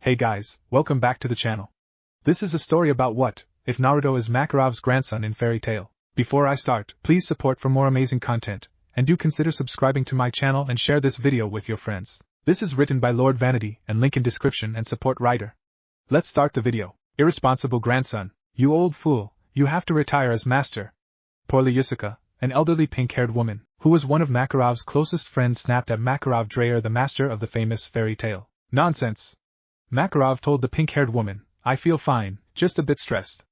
Hey guys, welcome back to the channel. This is a story about what if Naruto is Makarov's grandson in Fairy Tail. Before I start, please support for more amazing content, and do consider subscribing to my channel and share this video with your friends. This is written by LordVanity and link in description and support writer. Let's start the video. Irresponsible grandson, you old fool, you have to retire as master. Poorly Yusuka, an elderly pink-haired woman, who was one of Makarov's closest friends, snapped at Makarov Dreyer, the master of the famous fairy tale. Nonsense. Makarov told the pink-haired woman, I feel fine, just a bit stressed.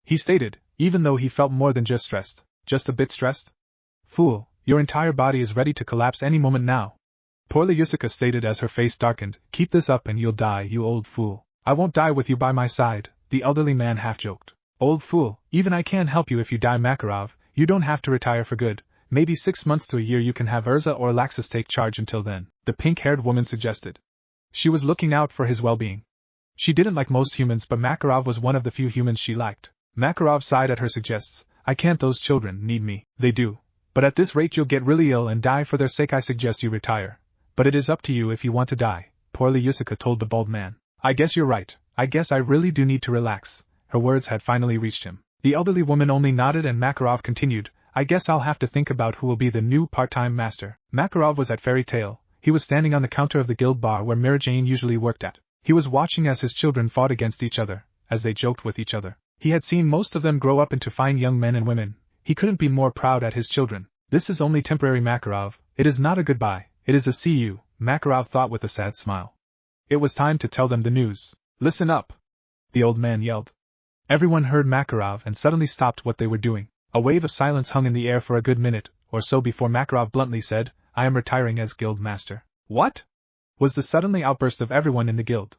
He stated, even though he felt more than just stressed. Just a bit stressed? Fool, your entire body is ready to collapse any moment now. Poorly Yusuka stated as her face darkened, keep this up and you'll die, you old fool. I won't die with you by my side, the elderly man half-joked. Old fool, even I can't help you if you die, Makarov. You don't have to retire for good. Maybe 6 months to a year you can have Urza or Laxus take charge until then, the pink-haired woman suggested. She was looking out for his well-being. She didn't like most humans, but Makarov was one of the few humans she liked. Makarov sighed at her suggests, I can't, those children need me. They do. But at this rate you'll get really ill and die. For their sake I suggest you retire. But it is up to you if you want to die, Poorly Yusuka told the bald man. I guess you're right. I guess I really do need to relax. Her words had finally reached him. The elderly woman only nodded and Makarov continued, I guess I'll have to think about who will be the new part-time master. Makarov was at Fairy Tail. He was standing on the counter of the guild bar where Mirajane usually worked at. He was watching as his children fought against each other, as they joked with each other. He had seen most of them grow up into fine young men and women. He couldn't be more proud at his children. This is only temporary, Makarov. It is not a goodbye. It is a see you, Makarov thought with a sad smile. It was time to tell them the news. Listen up! The old man yelled. Everyone heard Makarov and suddenly stopped what they were doing. A wave of silence hung in the air for a good minute or so before Makarov bluntly said, I am retiring as guild master. What? Was the suddenly outburst of everyone in the guild.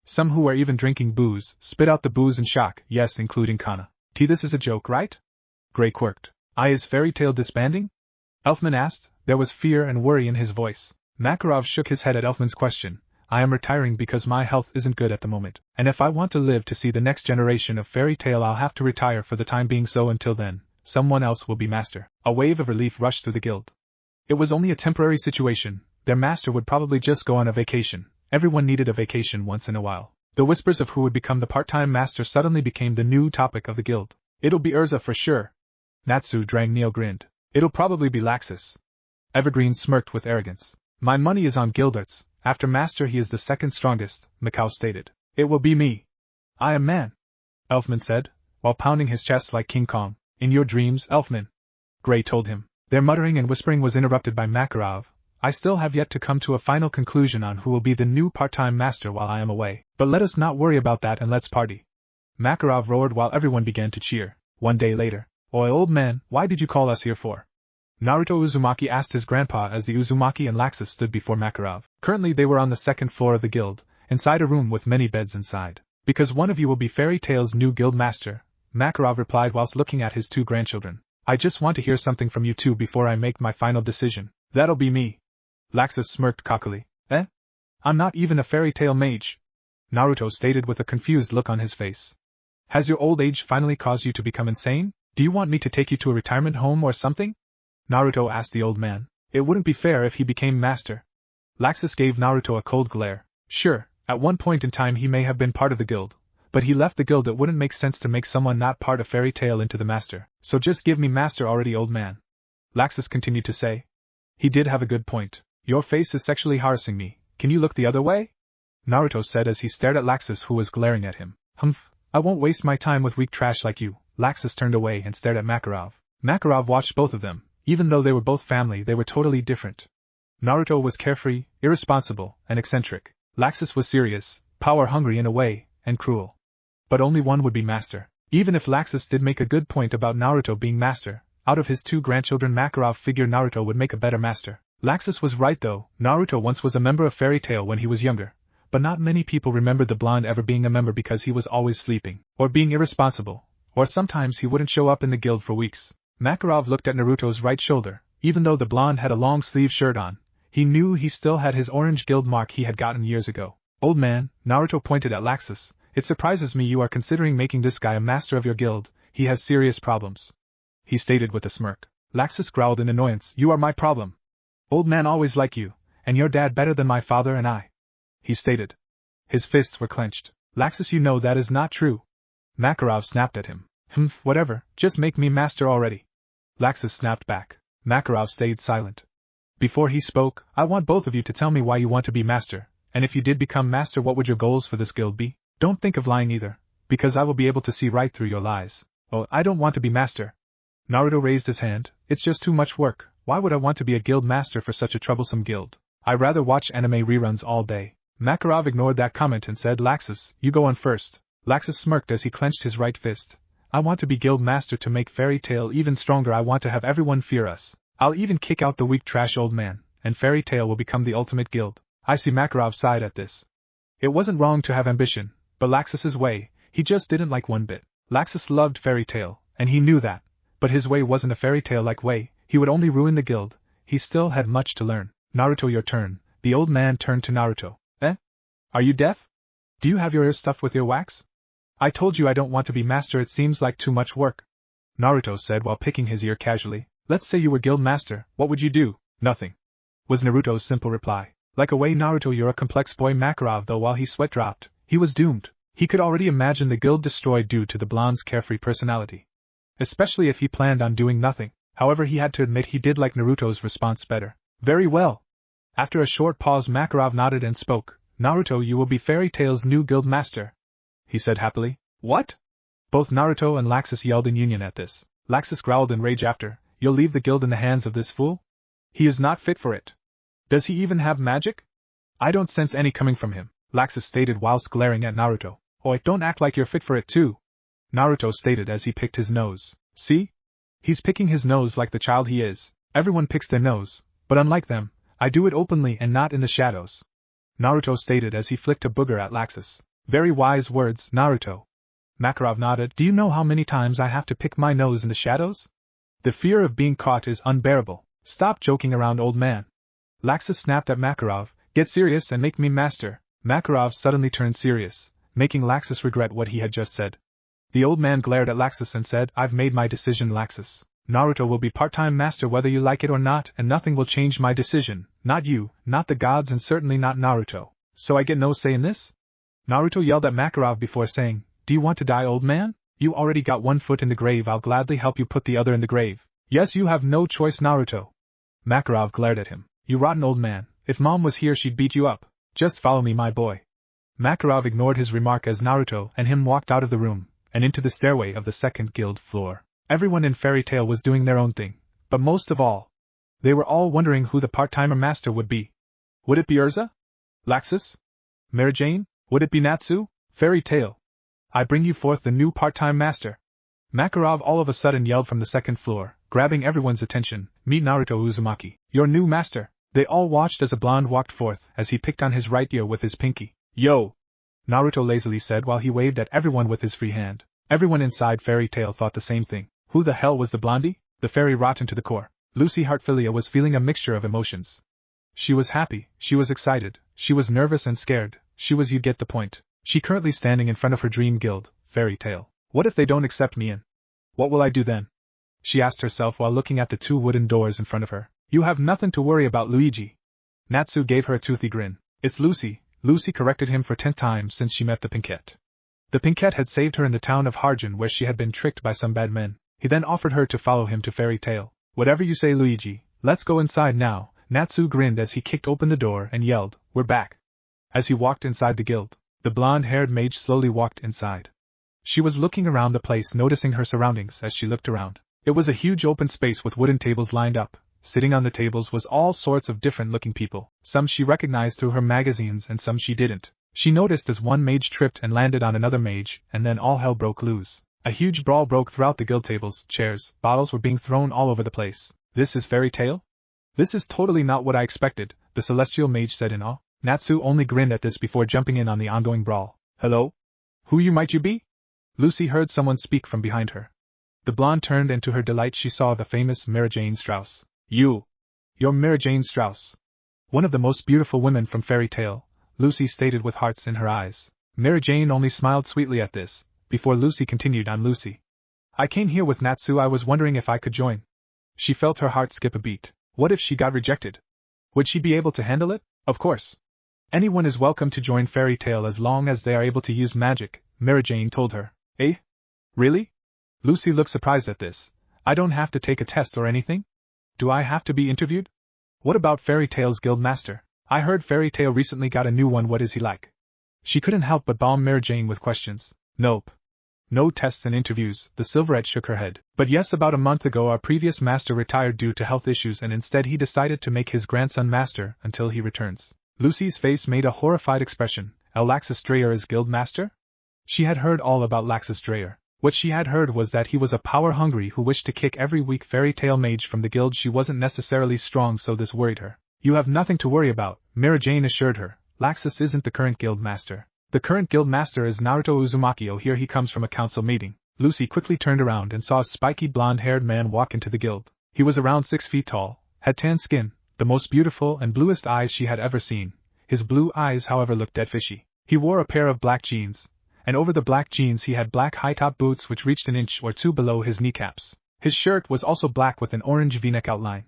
Some who were even drinking booze spit out the booze in shock, yes, including Kana. This is a joke, right? Gray quirked. Is Fairy Tail disbanding? Elfman asked. There was fear and worry in his voice. Makarov shook his head at Elfman's question. I am retiring because my health isn't good at the moment, and if I want to live to see the next generation of Fairy Tail I'll have to retire for the time being, so until then, someone else will be master. A wave of relief rushed through the guild. It was only a temporary situation. Their master would probably just go on a vacation. Everyone needed a vacation once in a while. The whispers of who would become the part-time master suddenly became the new topic of the guild. It'll be Urza for sure. Natsu Drang grinned. It'll probably be Laxus. Evergreen smirked with arrogance. My money is on Gildarts. After master he is the second strongest, Mikau stated. It will be me. I am man. Elfman said, while pounding his chest like King Kong. In your dreams, Elfman. Gray told him. Their muttering and whispering was interrupted by Makarov. I still have yet to come to a final conclusion on who will be the new part-time master while I am away. But let us not worry about that and let's party. Makarov roared while everyone began to cheer. One day later. Oi, old man, why did you call us here for? Naruto Uzumaki asked his grandpa as the Uzumaki and Laxus stood before Makarov. Currently they were on the second floor of the guild, inside a room with many beds inside. Because one of you will be Fairy Tail's new guild master, Makarov replied whilst looking at his two grandchildren. I just want to hear something from you two before I make my final decision. That'll be me. Laxus smirked cockily. I'm not even a Fairy Tail mage. Naruto stated with a confused look on his face. Has your old age finally caused you to become insane? Do you want me to take you to a retirement home or something? Naruto asked the old man. It wouldn't be fair if he became master. Laxus gave Naruto a cold glare. Sure, at one point in time he may have been part of the guild, but he left the guild. It wouldn't make sense to make someone not part of Fairy Tail into the master, so just give me master already, old man. Laxus continued to say. He did have a good point. Your face is sexually harassing me. Can you look the other way? Naruto said as he stared at Laxus, who was glaring at him. Humph, I won't waste my time with weak trash like you. Laxus turned away and stared at Makarov. Makarov watched both of them. Even though they were both family, they were totally different. Naruto was carefree, irresponsible, and eccentric. Laxus was serious, power-hungry in a way, and cruel. But only one would be master. Even if Laxus did make a good point about Naruto being master, out of his two grandchildren Makarov figured Naruto would make a better master. Laxus was right though. Naruto once was a member of Fairy Tail when he was younger, but not many people remembered the blonde ever being a member because he was always sleeping, or being irresponsible, or sometimes he wouldn't show up in the guild for weeks. Makarov looked at Naruto's right shoulder. Even though the blonde had a long-sleeve shirt on, he knew he still had his orange guild mark he had gotten years ago. Old man, Naruto pointed at Laxus. It surprises me you are considering making this guy a master of your guild. He has serious problems. He stated with a smirk. Laxus growled in annoyance. You are my problem. Old man always like you, and your dad better than my father and I. He stated. His fists were clenched. Laxus, you know that is not true. Makarov snapped at him. Whatever, just make me master already. Laxus snapped back. Makarov stayed silent. Before he spoke, I want both of you to tell me why you want to be master, and if you did become master, what would your goals for this guild be? Don't think of lying either, because I will be able to see right through your lies. Oh, I don't want to be master. Naruto raised his hand. It's just too much work. Why would I want to be a guild master for such a troublesome guild? I'd rather watch anime reruns all day. Makarov ignored that comment and said, Laxus, you go on first. Laxus smirked as he clenched his right fist. I want to be guild master to make Fairy Tail even stronger. I want to have everyone fear us. I'll even kick out the weak trash old man, and Fairy Tail will become the ultimate guild. I see. Makarov sighed at this. It wasn't wrong to have ambition, but Laxus's way, he just didn't like one bit. Laxus loved Fairy Tail, and he knew that, but his way wasn't a fairy tale-like way. He would only ruin the guild. He still had much to learn. Naruto, your turn. The old man turned to Naruto. Are you deaf? Do you have your ears stuffed with earwax? I told you I don't want to be master. It seems like too much work. Naruto said while picking his ear casually. Let's say you were guild master, what would you do? Nothing, was Naruto's simple reply. Like a way, Naruto, you're a complex boy. Makarov, though, while he sweat dropped, he was doomed. He could already imagine the guild destroyed due to the blonde's carefree personality. Especially if he planned on doing nothing. However, he had to admit he did like Naruto's response better. Very well. After a short pause, Makarov nodded and spoke. Naruto, you will be Fairy Tail's new guild master, he said happily. What? Both Naruto and Laxus yelled in union at this. Laxus growled in rage after. You'll leave the guild in the hands of this fool? He is not fit for it. Does he even have magic? I don't sense any coming from him, Laxus stated whilst glaring at Naruto. Oi, don't act like you're fit for it too, Naruto stated as he picked his nose. See? He's picking his nose like the child he is. Everyone picks their nose, but unlike them, I do it openly and not in the shadows, Naruto stated as he flicked a booger at Laxus. Very wise words, Naruto. Makarov nodded. Do you know how many times I have to pick my nose in the shadows? The fear of being caught is unbearable. Stop joking around, old man. Laxus snapped at Makarov. Get serious and make me master. Makarov suddenly turned serious, making Laxus regret what he had just said. The old man glared at Laxus and said, I've made my decision, Laxus. Naruto will be part-time master whether you like it or not, and nothing will change my decision. Not you, not the gods, and certainly not Naruto. So I get no say in this? Naruto yelled at Makarov before saying, Do you want to die, old man? You already got one foot in the grave. I'll gladly help you put the other in the grave. Yes, you have no choice, Naruto. Makarov glared at him. You rotten old man. If Mom was here, she'd beat you up. Just follow me, my boy. Makarov ignored his remark as Naruto and him walked out of the room and into the stairway of the second guild floor. Everyone in Fairy Tail was doing their own thing, but most of all, they were all wondering who the part-timer master would be. Would it be Urza? Laxus? Mary Jane? Would it be Natsu? Fairy Tail, I bring you forth the new part-time master. Makarov all of a sudden yelled from the second floor, grabbing everyone's attention. Meet Naruto Uzumaki, your new master. They all watched as a blonde walked forth as he picked on his right ear with his pinky. Yo! Naruto lazily said while he waved at everyone with his free hand. Everyone inside Fairy Tail thought the same thing. Who the hell was the blondie? The fairy rotten to the core. Lucy Heartfilia was feeling a mixture of emotions. She was happy, she was excited, she was nervous and scared, you get the point. She currently standing in front of her dream guild, Fairy Tail. What if they don't accept me in? What will I do then? She asked herself while looking at the two wooden doors in front of her. You have nothing to worry about, Luigi. Natsu gave her a toothy grin. It's Lucy. Lucy corrected him for 10th time since she met the Pinkette. The Pinkette had saved her in the town of Harjin where she had been tricked by some bad men. He then offered her to follow him to Fairy Tail. Whatever you say, Luigi. Let's go inside now. Natsu grinned as he kicked open the door and yelled, We're back. As he walked inside the guild, the blonde-haired mage slowly walked inside. She was looking around the place, noticing her surroundings as she looked around. It was a huge open space with wooden tables lined up. Sitting on the tables was all sorts of different-looking people. Some she recognized through her magazines and some she didn't. She noticed as one mage tripped and landed on another mage, and then all hell broke loose. A huge brawl broke throughout the guild. Tables, chairs, bottles were being thrown all over the place. This is Fairy Tail? This is totally not what I expected, the celestial mage said in awe. Natsu only grinned at this before jumping in on the ongoing brawl. Hello? Who might you be? Lucy heard someone speak from behind her. The blonde turned and to her delight she saw the famous Mary Jane Strauss. You're Mary Jane Strauss. One of the most beautiful women from Fairy Tail, Lucy stated with hearts in her eyes. Mary Jane only smiled sweetly at this, before Lucy continued on. Lucy. I came here with Natsu. I was wondering if I could join. She felt her heart skip a beat. What if she got rejected? Would she be able to handle it? Of course. Anyone is welcome to join Fairy Tail as long as they are able to use magic, Mary Jane told her. Eh? Really? Lucy looked surprised at this. I don't have to take a test or anything? Do I have to be interviewed? What about Fairy Tail's guild master? I heard Fairy Tail recently got a new one. What is he like? She couldn't help but bomb Mary Jane with questions. Nope. No tests and interviews, the Silverette shook her head. But yes, about a month ago our previous master retired due to health issues and instead he decided to make his grandson master until he returns. Lucy's face made a horrified expression. Laxus Dreyer is guild master? She had heard all about Laxus Dreyer. What she had heard was that he was a power-hungry who wished to kick every weak Fairy Tail mage from the guild. She wasn't necessarily strong, so this worried her. You have nothing to worry about, Mary Jane assured her. Laxus isn't the current guild master. The current guild master is Naruto Uzumaki. Oh, here he comes from a council meeting. Lucy quickly turned around and saw a spiky blonde-haired man walk into the guild. He was around 6 feet tall, had tan skin, the most beautiful and bluest eyes she had ever seen. His blue eyes, however, looked dead fishy. He wore a pair of black jeans, and over the black jeans he had black high-top boots which reached an inch or two below his kneecaps. His shirt was also black with an orange V-neck outline.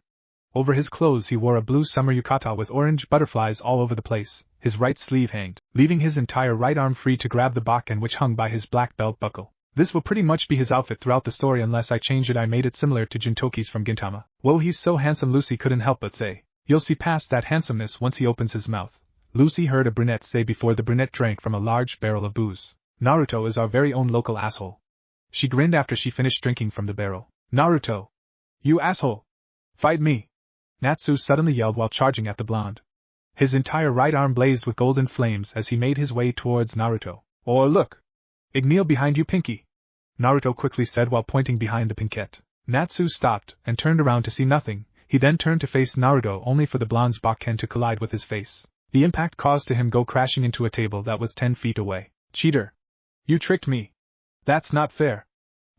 Over his clothes he wore a blue summer yukata with orange butterflies all over the place. His right sleeve hanged, leaving his entire right arm free to grab the bakken which hung by his black belt buckle. This will pretty much be his outfit throughout the story unless I change it. I made it similar to Jintoki's from Gintama. Whoa, he's so handsome, Lucy couldn't help but say. You'll see past that handsomeness once he opens his mouth, Lucy heard a brunette say before the brunette drank from a large barrel of booze. Naruto is our very own local asshole. She grinned after she finished drinking from the barrel. Naruto! You asshole! Fight me! Natsu suddenly yelled while charging at the blonde. His entire right arm blazed with golden flames as he made his way towards Naruto. Oh, look! Igneel behind you, Pinky! Naruto quickly said while pointing behind the pinkette. Natsu stopped and turned around to see nothing. He then turned to face Naruto only for the blonde's bakken to collide with his face. The impact caused him go crashing into a table that was 10 feet away. Cheater! You tricked me! That's not fair!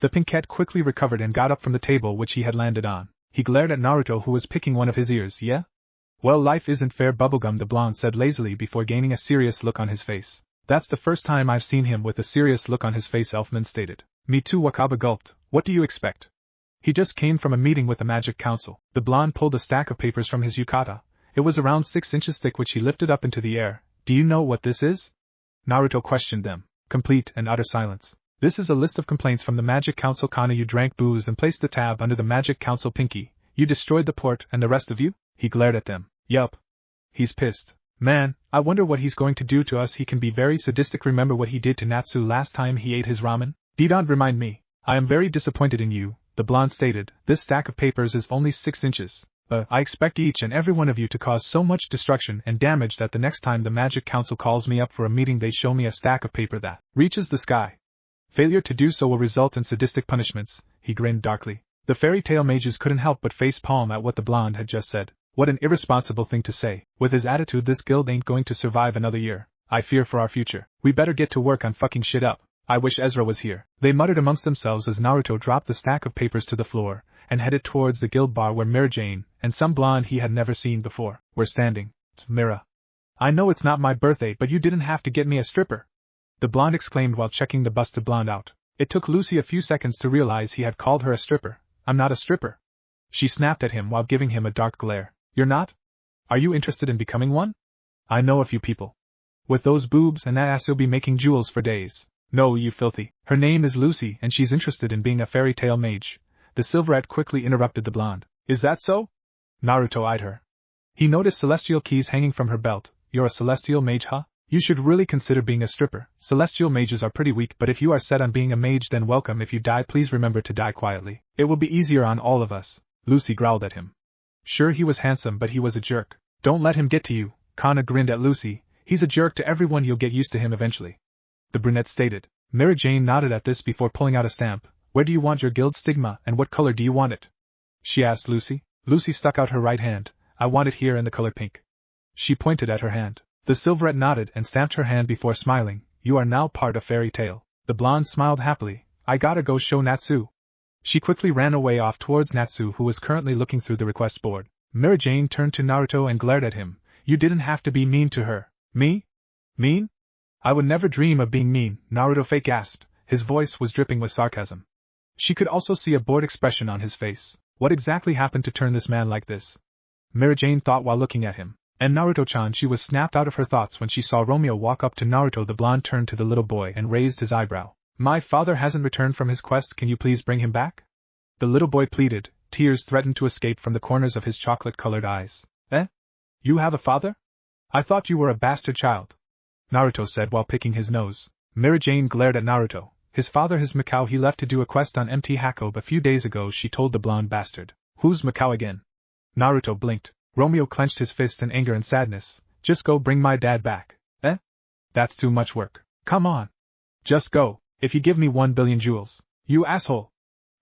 The pinkette quickly recovered and got up from the table which he had landed on. He glared at Naruto who was picking one of his ears. Yeah? Well, life isn't fair, bubblegum, the blonde said lazily before gaining a serious look on his face. That's the first time I've seen him with a serious look on his face, Elfman stated. Me too, Wakaba gulped. What do you expect? He just came from a meeting with the Magic Council. The blonde pulled a stack of papers from his yukata. It was around 6 inches thick which he lifted up into the air. Do you know what this is? Naruto questioned them. Complete and utter silence. This is a list of complaints from the Magic Council. Kana, you drank booze and placed the tab under the Magic Council. Pinky, you destroyed the port, and the rest of you? He glared at them. Yup. He's pissed. Man, I wonder what he's going to do to us. He can be very sadistic. Remember what he did to Natsu last time he ate his ramen? Don't remind me. I am very disappointed in you, the blonde stated. This stack of papers is only 6 inches. I expect each and every one of you to cause so much destruction and damage that the next time the Magic Council calls me up for a meeting they show me a stack of paper that reaches the sky. Failure to do so will result in sadistic punishments, he grinned darkly. The Fairy Tail mages couldn't help but face palm at what the blonde had just said. What an irresponsible thing to say. With his attitude, this guild ain't going to survive another year. I fear for our future. We better get to work on fucking shit up. I wish Ezra was here. They muttered amongst themselves as Naruto dropped the stack of papers to the floor and headed towards the guild bar where Mary Jane and some blonde he had never seen before were standing. Mira. I know it's not my birthday, but you didn't have to get me a stripper, the blonde exclaimed while checking the busted blonde out. It took Lucy a few seconds to realize he had called her a stripper. I'm not a stripper. She snapped at him while giving him a dark glare. You're not? Are you interested in becoming one? I know a few people. With those boobs and that ass you'll be making jewels for days. No, you filthy. Her name is Lucy and she's interested in being a Fairy Tail mage. The Silverette quickly interrupted the blonde. Is that so? Naruto eyed her. He noticed celestial keys hanging from her belt. You're a celestial mage, huh? You should really consider being a stripper. Celestial mages are pretty weak, but if you are set on being a mage, then welcome. If you die, please remember to die quietly. It will be easier on all of us. Lucy growled at him. Sure, he was handsome, but he was a jerk. Don't let him get to you. Kana grinned at Lucy. He's a jerk to everyone. You'll get used to him eventually, the brunette stated. Mary Jane nodded at this before pulling out a stamp. Where do you want your guild stigma, and what color do you want it? She asked Lucy. Lucy stuck out her right hand. I want it here in the color pink. She pointed at her hand. The Silverette nodded and stamped her hand before smiling. You are now part of Fairy Tail. The blonde smiled happily. I gotta go show Natsu. She quickly ran away off towards Natsu, who was currently looking through the request board. Mary Jane turned to Naruto and glared at him. You didn't have to be mean to her. Me? Mean? I would never dream of being mean, Naruto fake gasped. His voice was dripping with sarcasm. She could also see a bored expression on his face. What exactly happened to turn this man like this? Mary Jane thought while looking at him. And Naruto-chan, she was snapped out of her thoughts when she saw Romeo walk up to Naruto. The blonde turned to the little boy and raised his eyebrow. My father hasn't returned from his quest, can you please bring him back? The little boy pleaded, tears threatened to escape from the corners of his chocolate-colored eyes. Eh? You have a father? I thought you were a bastard child, Naruto said while picking his nose. Mary Jane glared at Naruto. His father is Mikao, he left to do a quest on Mt. Hakob a few days ago, she told the blonde bastard. Who's Mikao again? Naruto blinked. Romeo clenched his fist in anger and sadness. Just go bring my dad back. Eh? That's too much work. Come on. Just go, if you give me 1 billion jewels. You asshole.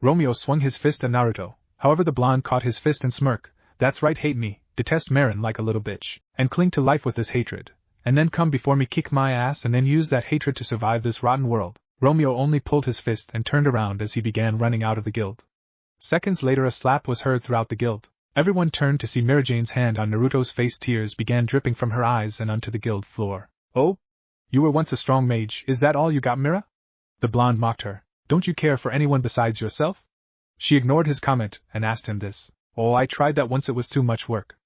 Romeo swung his fist at Naruto. However, the blonde caught his fist and smirked. That's right, hate me, detest Marin like a little bitch, and cling to life with this hatred. And then come before me, kick my ass, and then use that hatred to survive this rotten world. Romeo only pulled his fist and turned around as he began running out of the guild. Seconds later, a slap was heard throughout the guild. Everyone turned to see Mary Jane's hand on Naruto's face. Tears began dripping from her eyes and onto the guild floor. Oh? You were once a strong mage, is that all you got, Mira? The blonde mocked her. Don't you care for anyone besides yourself? She ignored his comment and asked him this. Oh, I tried that once, it was too much work,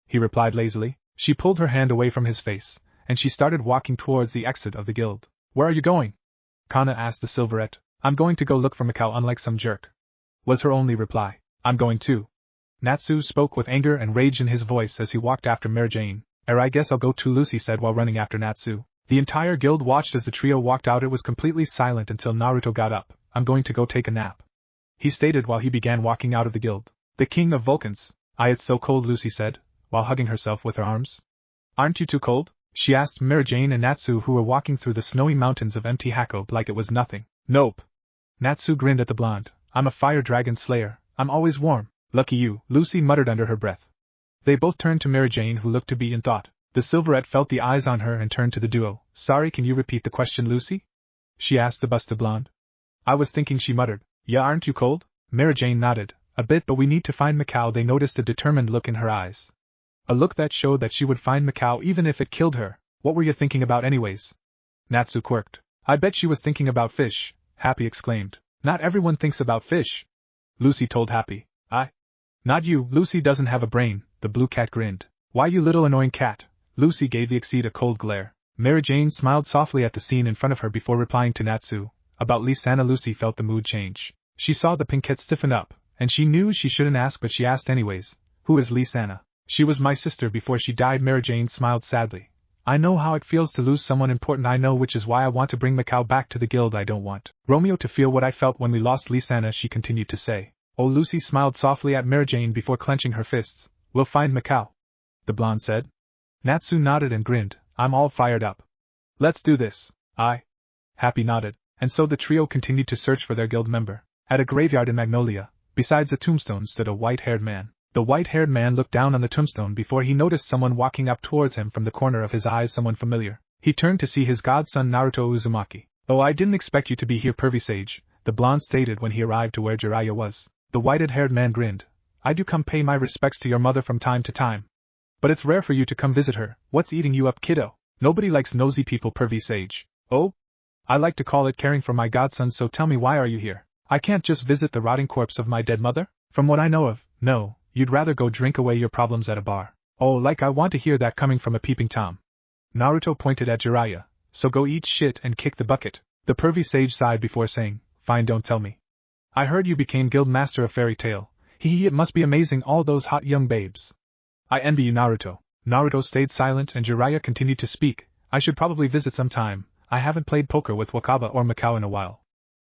he replied lazily. She pulled her hand away from his face, and she started walking towards the exit of the guild. Where are you going? Kana asked the silverette. I'm going to go look for Mikao, unlike some jerk, was her only reply. I'm going too. Natsu spoke with anger and rage in his voice as he walked after Mary Jane. I guess I'll go too, Lucy said while running after Natsu. The entire guild watched as the trio walked out. It was completely silent until Naruto got up. I'm going to go take a nap, he stated while he began walking out of the guild. The king of Vulcans. It's so cold, Lucy said, while hugging herself with her arms. Aren't you too cold? She asked Mary Jane and Natsu, who were walking through the snowy mountains of Mt. Hakob like it was nothing. Nope. Natsu grinned at the blonde. I'm a fire dragon slayer. I'm always warm. Lucky you, Lucy muttered under her breath. They both turned to Mary Jane, who looked to be in thought. The silverette felt the eyes on her and turned to the duo. Sorry, can you repeat the question, Lucy? She asked the busted blonde. I was thinking, she muttered. Yeah, aren't you cold? Mary Jane nodded. A bit, but we need to find Mikao. They noticed a determined look in her eyes. A look that showed that she would find Mikao even if it killed her. What were you thinking about anyways? Natsu quirked. I bet she was thinking about fish, Happy exclaimed. Not everyone thinks about fish, Lucy told Happy. Not you, Lucy doesn't have a brain, the blue cat grinned. Why, you little annoying cat? Lucy gave the exceed a cold glare. Mary Jane smiled softly at the scene in front of her before replying to Natsu. About Lisa-na. Lucy felt the mood change. She saw the pink cat stiffen up, and she knew she shouldn't ask, but she asked anyways. Who is Lisa-na? She was my sister before she died. Mary Jane smiled sadly. I know how it feels to lose someone important, I know, which is why I want to bring Mikao back to the guild. I don't want Romeo to feel what I felt when we lost Lisa-na, she continued to say. Oh, Lucy smiled softly at Mary Jane before clenching her fists. We'll find Mikao, the blonde said. Natsu nodded and grinned. I'm all fired up. Let's do this. Happy nodded, and so the trio continued to search for their guild member. At a graveyard in Magnolia, besides a tombstone, stood a white-haired man. The white-haired man looked down on the tombstone before he noticed someone walking up towards him from the corner of his eyes, someone familiar. He turned to see his godson Naruto Uzumaki. Oh, I didn't expect you to be here, pervy sage, the blonde stated when he arrived to where Jiraiya was. The white-haired man grinned. I do come pay my respects to your mother from time to time. But it's rare for you to come visit her. What's eating you up, kiddo? Nobody likes nosy people, pervy sage. Oh? I like to call it caring for my godson, so tell me, why are you here? I can't just visit the rotting corpse of my dead mother? From what I know of, no, you'd rather go drink away your problems at a bar. Oh, like I want to hear that coming from a peeping Tom. Naruto pointed at Jiraiya. So go eat shit and kick the bucket. The pervy sage sighed before saying, fine, don't tell me. I heard you became guild master of Fairy Tail. It must be amazing, all those hot young babes. I envy you, Naruto. Naruto stayed silent and Jiraiya continued to speak. I should probably visit sometime. I haven't played poker with Wakaba or Mikao in a while.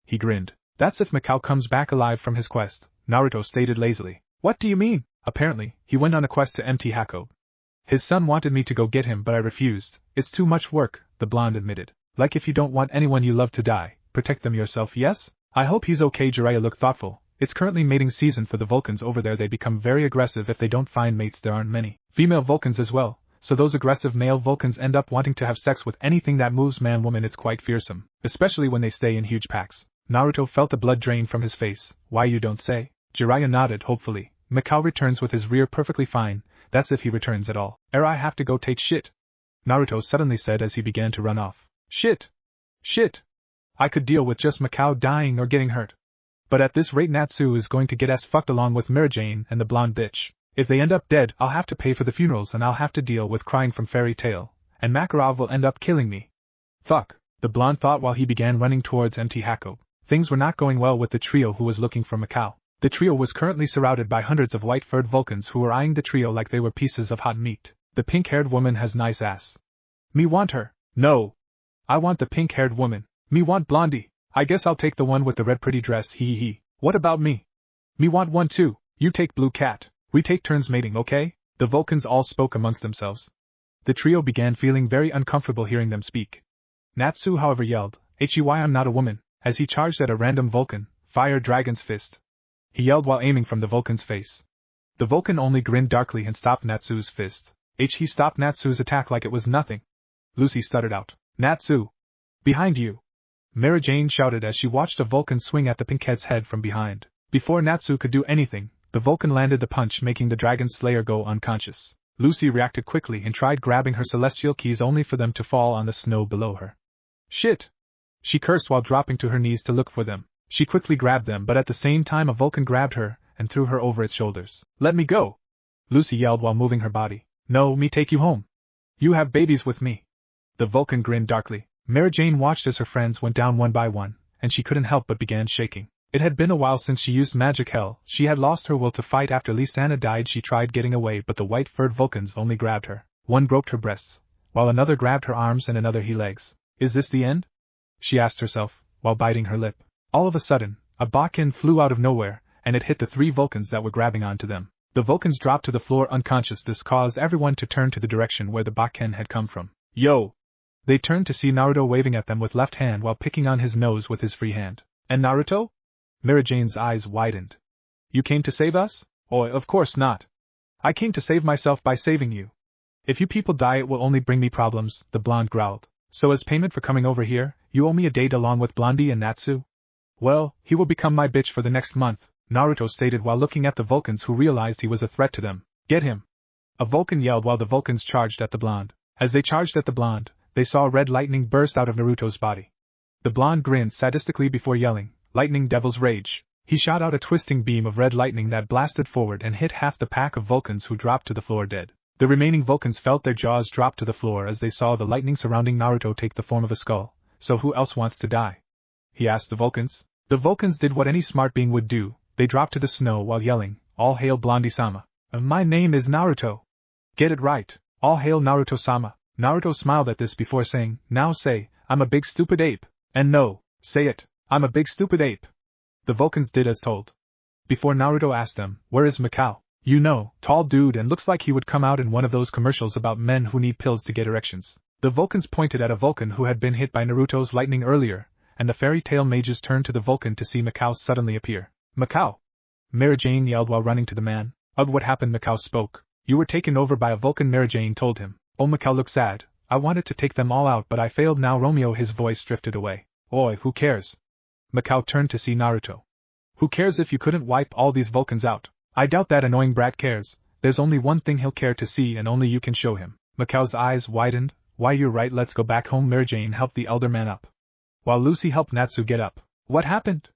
He grinned. That's if Mikao comes back alive from his quest, Naruto stated lazily. What do you mean? Apparently, he went on a quest to Mt. Hakob. His son wanted me to go get him, but I refused. It's too much work, the blonde admitted. Like if you don't want anyone you love to die, protect them yourself, yes? I hope he's okay. Jiraiya looked thoughtful. It's currently mating season for the Vulcans over there. They become very aggressive if they don't find mates. There aren't many female Vulcans as well, so those aggressive male Vulcans end up wanting to have sex with anything that moves, man, woman. It's quite fearsome, especially when they stay in huge packs. Naruto felt the blood drain from his face. Why, you don't say? Jiraiya nodded hopefully. Mikao returns with his rear perfectly fine. That's if he returns at all. I have to go take shit, Naruto suddenly said as he began to run off. Shit! I could deal with just Mikao dying or getting hurt. But at this rate Natsu is going to get ass fucked along with Mary Jane and the blonde bitch. If they end up dead, I'll have to pay for the funerals and I'll have to deal with crying from Fairy Tail, and Makarov will end up killing me. Fuck, the blonde thought while he began running towards Mt. Jacob. Things were not going well with the trio who was looking for Macau. The trio was currently surrounded by hundreds of white-furred Vulcans who were eyeing the trio like they were pieces of hot meat. The pink-haired woman has nice ass. Me want her. No. I want the pink-haired woman. Me want Blondie. I guess I'll take the one with the red pretty dress, hee hee hee. What about me? Me want one too. You take Blue Cat. We take turns mating, okay? The Vulcans all spoke amongst themselves. The trio began feeling very uncomfortable hearing them speak. Natsu however yelled, "Hey, I'm not a woman," as he charged at a random Vulcan, Fire Dragon's fist. He yelled while aiming from the Vulcan's face. The Vulcan only grinned darkly and stopped Natsu's fist. He stopped Natsu's attack like it was nothing. Lucy stuttered out, "Natsu! Behind you!" Mary Jane shouted as she watched a Vulcan swing at the pinkhead's head from behind. Before Natsu could do anything, the Vulcan landed the punch, making the Dragon Slayer go unconscious. Lucy reacted quickly and tried grabbing her celestial keys only for them to fall on the snow below her. Shit! She cursed while dropping to her knees to look for them. She quickly grabbed them, but at the same time a Vulcan grabbed her and threw her over its shoulders. "Let me go!" Lucy yelled while moving her body. "No, me take you home. You have babies with me." The Vulcan grinned darkly. Mary Jane watched as her friends went down one by one, and she couldn't help but began shaking. It had been a while since she used magic hell. She had lost her will to fight after Lysana died. She tried getting away, but the white-furred Vulcans only grabbed her. One groped her breasts, while another grabbed her arms and another her legs. "Is this the end?" she asked herself, while biting her lip. All of a sudden, a Bakken flew out of nowhere, and it hit the three Vulcans that were grabbing onto them. The Vulcans dropped to the floor unconscious. This caused everyone to turn to the direction where the Bakken had come from. "Yo!" They turned to see Naruto waving at them with left hand while picking on his nose with his free hand. "And Naruto?" Mary Jane's eyes widened. "You came to save us?" "Oh, of course not. I came to save myself by saving you. If you people die it will only bring me problems," the blonde growled. "So as payment for coming over here, you owe me a date along with Blondie and Natsu?" "Well, he will become my bitch for the next month," Naruto stated while looking at the Vulcans who realized he was a threat to them. "Get him!" A Vulcan yelled while the Vulcans charged at the blonde. As they charged at the blonde, they saw red lightning burst out of Naruto's body. The blonde grinned sadistically before yelling, "Lightning Devil's Rage." He shot out a twisting beam of red lightning that blasted forward and hit half the pack of Vulcans who dropped to the floor dead. The remaining Vulcans felt their jaws drop to the floor as they saw the lightning surrounding Naruto take the form of a skull. "So who else wants to die?" he asked the Vulcans. The Vulcans did what any smart being would do. They dropped to the snow while yelling, "All hail Blondie-sama. My name is Naruto." "Get it right. All hail Naruto-sama." Naruto smiled at this before saying, "Now say, I'm a big stupid ape." "And no, say it, I'm a big stupid ape." The Vulcans did as told. Before Naruto asked them, "Where is Macau?" "You know, tall dude and looks like he would come out in one of those commercials about men who need pills to get erections." The Vulcans pointed at a Vulcan who had been hit by Naruto's lightning earlier, and the fairy tale mages turned to the Vulcan to see Macau suddenly appear. "Macau!" Mary Jane yelled while running to the man. "Ugh, what happened?" Macau spoke. "You were taken over by a Vulcan," Mary Jane told him. "Oh, Macau looked sad. I wanted to take them all out but I failed." Now Romeo, his voice drifted away. "Oi, who cares?" Macau turned to see Naruto. "Who cares if you couldn't wipe all these Vulcans out?" "I doubt that annoying brat cares. There's only one thing he'll care to see and only you can show him." Macau's eyes widened. "Why, you're right, let's go back home." Mary Jane helped the elder man up, while Lucy helped Natsu get up. "What happened?"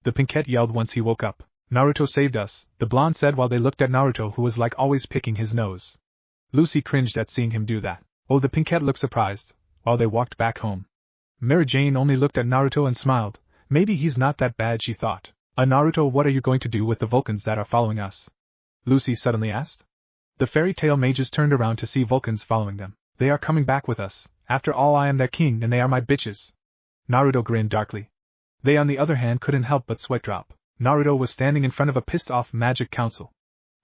the pinkette yelled once he woke up. "Naruto saved us," the blonde said while they looked at Naruto who was like always picking his nose. Lucy cringed at seeing him do that. Oh, the pinkette looked surprised, while they walked back home. Mary Jane only looked at Naruto and smiled. Maybe he's not that bad, she thought. Naruto, what are you going to do with the Vulcans that are following us?" Lucy suddenly asked. The fairy tale mages turned around to see Vulcans following them. "They are coming back with us. After all, I am their king and they are my bitches." Naruto grinned darkly. They on the other hand couldn't help but sweat drop. Naruto was standing in front of a pissed-off Magic Council.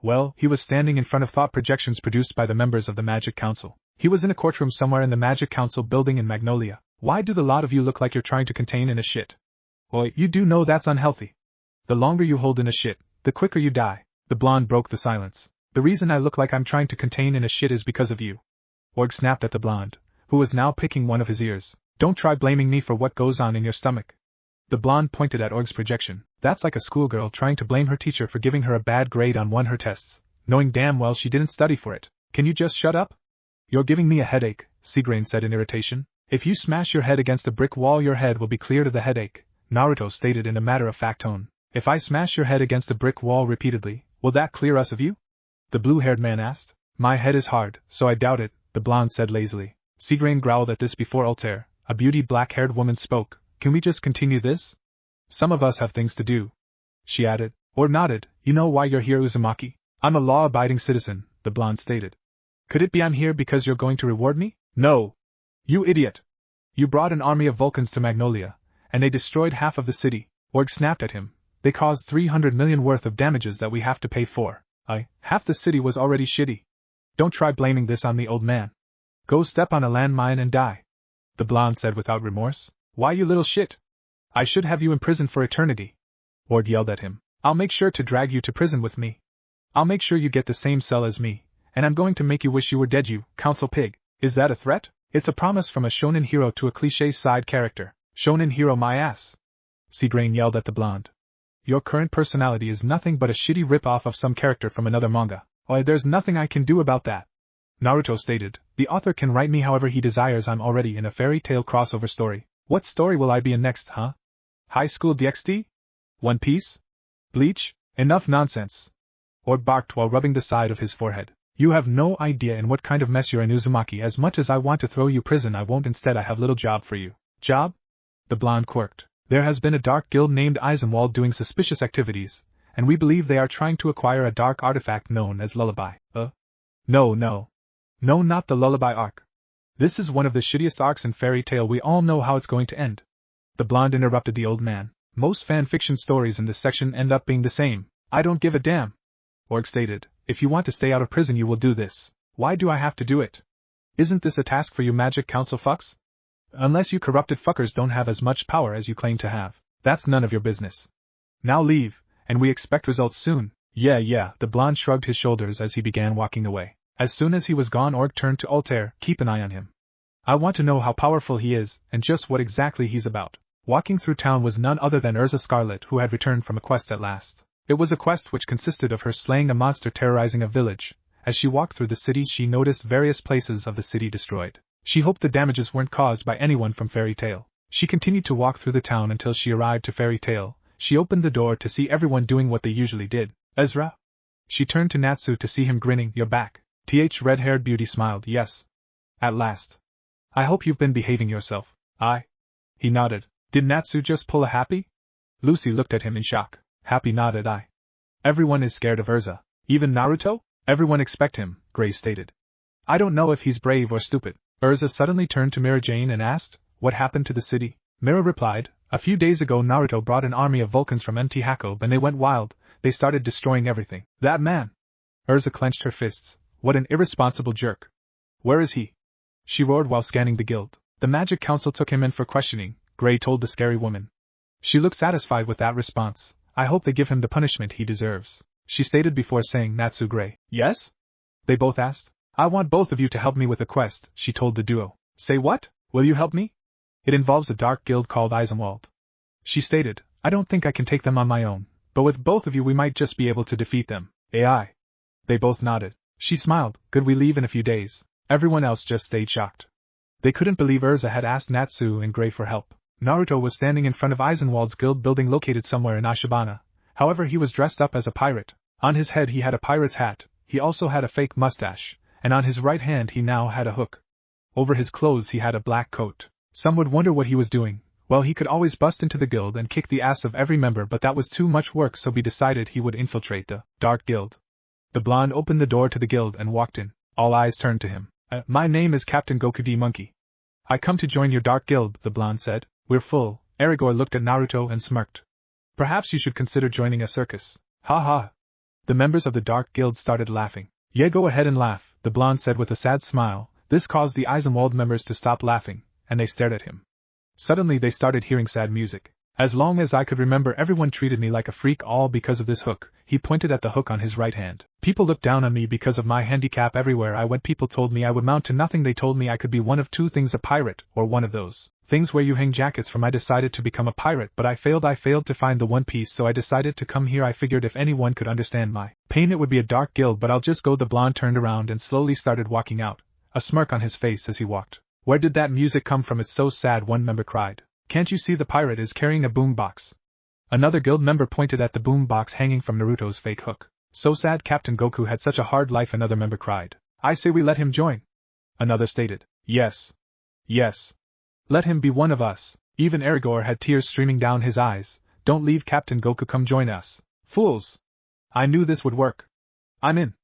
Well, he was standing in front of thought projections produced by the members of the Magic Council. He was in a courtroom somewhere in the Magic Council building in Magnolia. "Why do the lot of you look like you're trying to contain in a shit? Oi, you do know that's unhealthy. The longer you hold in a shit, the quicker you die." The blonde broke the silence. "The reason I look like I'm trying to contain in a shit is because of you." Org snapped at the blonde, who was now picking one of his ears. "Don't try blaming me for what goes on in your stomach." The blonde pointed at Org's projection. "That's like a schoolgirl trying to blame her teacher for giving her a bad grade on one of her tests, knowing damn well she didn't study for it. Can you just shut up?" "You're giving me a headache," Seagrain said in irritation. "If you smash your head against a brick wall your head will be cleared of the headache," Naruto stated in a matter-of-fact tone. "If I smash your head against the brick wall repeatedly, will that clear us of you?" the blue-haired man asked. My head is hard, so I doubt it, the blonde said lazily. Seagrain growled at this before Altair, a beauty black-haired woman spoke. Can we just continue this? Some of us have things to do. She added, or nodded. You know why you're here, Uzumaki? I'm a law-abiding citizen, the blonde stated. Could it be I'm here because you're going to reward me? No. You idiot. You brought an army of Vulcans to Magnolia, and they destroyed half of the city. Org snapped at him. They caused 300 million worth of damages that we have to pay for. Half the city was already shitty. Don't try blaming this on the old man. Go step on a landmine and die. The blonde said without remorse. Why, you little shit? I should have you in prison for eternity. Ord yelled at him. I'll make sure to drag you to prison with me. I'll make sure you get the same cell as me, and I'm going to make you wish you were dead, you council pig. Is that a threat? It's a promise from a shonen hero to a cliché side character. Shonen hero my ass. Seagrain yelled at the blonde. Your current personality is nothing but a shitty rip-off of some character from another manga. There's nothing I can do about that. Naruto stated, the author can write me however he desires. I'm already in a fairy tale crossover story. What story will I be in next, huh? High School DxD? One Piece? Bleach? Enough nonsense. Orb barked while rubbing the side of his forehead. You have no idea in what kind of mess you're in, Uzumaki. As much as I want to throw you prison, I won't. Instead, I have little job for you. Job? The blonde quirked. There has been a dark guild named Eisenwald doing suspicious activities, and we believe they are trying to acquire a dark artifact known as Lullaby. No, not the Lullaby arc. This is one of the shittiest arcs in fairy tale. We all know how it's going to end. The blonde interrupted the old man. Most fanfiction stories in this section end up being the same. I don't give a damn. Org stated, if you want to stay out of prison you will do this. Why do I have to do it? Isn't this a task for you Magic Council fucks? Unless you corrupted fuckers don't have as much power as you claim to have. That's none of your business. Now leave, and we expect results soon. Yeah, the blonde shrugged his shoulders as he began walking away. As soon as he was gone, Org turned to Altair. Keep an eye on him. I want to know how powerful he is, and just what exactly he's about. Walking through town was none other than Urza Scarlet, who had returned from a quest at last. It was a quest which consisted of her slaying a monster terrorizing a village. As she walked through the city she noticed various places of the city destroyed. She hoped the damages weren't caused by anyone from Fairy Tail. She continued to walk through the town until she arrived to Fairy Tail. She opened the door to see everyone doing what they usually did. Ezra? She turned to Natsu to see him grinning. You're back. Red-haired beauty smiled. Yes. At last. I hope you've been behaving yourself. He nodded. Did Natsu just pull a Happy? Lucy looked at him in shock. Happy nodded. Everyone is scared of Urza. Even Naruto? Everyone expect him, Grace stated. I don't know if he's brave or stupid. Urza suddenly turned to Mira Jane and asked, what happened to the city? Mira replied, a few days ago Naruto brought an army of Vulcans from Mt. Hakob and they went wild. They started destroying everything. That man! Urza clenched her fists. What an irresponsible jerk. Where is he? She roared while scanning the guild. The Magic Council took him in for questioning, Gray told the scary woman. She looked satisfied with that response. I hope they give him the punishment he deserves, she stated before saying Natsu Gray. Yes? They both asked. I want both of you to help me with a quest, she told the duo. Say what? Will you help me? It involves a dark guild called Eisenwald. She stated, I don't think I can take them on my own, but with both of you we might just be able to defeat them. AI. They both nodded. She smiled. Could we leave in a few days? Everyone else just stayed shocked. They couldn't believe Urza had asked Natsu and Gray for help. Naruto was standing in front of Eisenwald's guild building located somewhere in Ashibana. However, he was dressed up as a pirate. On his head he had a pirate's hat, he also had a fake mustache, and on his right hand he now had a hook. Over his clothes he had a black coat. Some would wonder what he was doing. Well, he could always bust into the guild and kick the ass of every member, but that was too much work, so he decided he would infiltrate the Dark Guild. The blonde opened the door to the guild and walked in. All eyes turned to him. My name is Captain Goku D. Monkey. I come to join your Dark Guild, the blonde said. We're full. Aragorn looked at Naruto and smirked. Perhaps you should consider joining a circus. Ha ha. The members of the Dark Guild started laughing. Yeah, go ahead and laugh, the blonde said with a sad smile. This caused the Eisenwald members to stop laughing, and they stared at him. Suddenly they started hearing sad music. As long as I could remember, everyone treated me like a freak, all because of this hook. He pointed at the hook on his right hand. People looked down on me because of my handicap. Everywhere I went people told me I would mount to nothing. They told me I could be one of two things, a pirate, or one of those things where you hang jackets from. I decided to become a pirate, but I failed to find the One Piece, so I decided to come here. I figured if anyone could understand my pain it would be a Dark Guild, but I'll just go. The blonde turned around and slowly started walking out, a smirk on his face as he walked. Where did that music come from? It's so sad, one member cried. Can't you see the pirate is carrying a boombox? Another guild member pointed at the boombox hanging from Naruto's fake hook. So sad Captain Goku had such a hard life, another member cried. I say we let him join. Another stated. Yes. Yes. Let him be one of us. Even Aragorn had tears streaming down his eyes. Don't leave Captain Goku, come join us. Fools! I knew this would work. I'm in.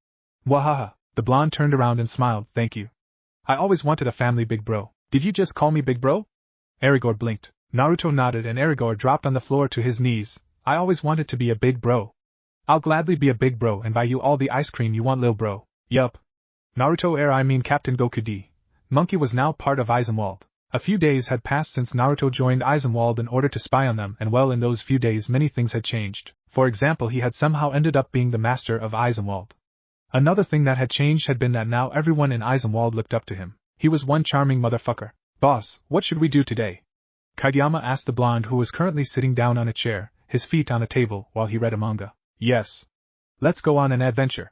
Wahaha. The blonde turned around and smiled. Thank you. I always wanted a family, big bro. Did you just call me big bro? Aragorn blinked. Naruto nodded and Aragorn dropped on the floor to his knees. I always wanted to be a big bro. I'll gladly be a big bro and buy you all the ice cream you want, lil bro. Yup. Naruto I mean Captain Goku D. Monkey was now part of Eisenwald. A few days had passed since Naruto joined Eisenwald in order to spy on them, and well, in those few days many things had changed. For example, he had somehow ended up being the master of Eisenwald. Another thing that had changed had been that now everyone in Eisenwald looked up to him. He was one charming motherfucker. Boss, what should we do today? Kageyama asked the blonde, who was currently sitting down on a chair, his feet on a table, while he read a manga. Yes. Let's go on an adventure.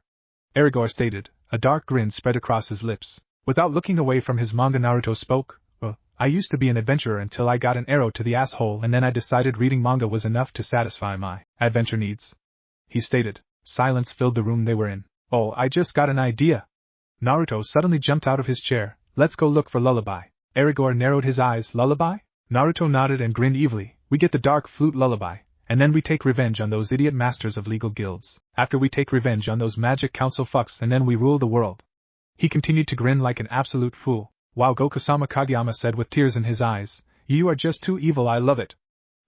Aragorn stated, a dark grin spread across his lips. Without looking away from his manga, Naruto spoke. I used to be an adventurer until I got an arrow to the asshole, and then I decided reading manga was enough to satisfy my adventure needs. He stated. Silence filled the room they were in. Oh, I just got an idea. Naruto suddenly jumped out of his chair. Let's go look for Lullaby. Aragorn narrowed his eyes. Lullaby? Naruto nodded and grinned evilly. We get the dark flute Lullaby, and then we take revenge on those idiot masters of legal guilds. After we take revenge on those magic council fucks, and then we rule the world. He continued to grin like an absolute fool. Wow, Goku-sama, Kageyama said with tears in his eyes. You are just too evil, I love it.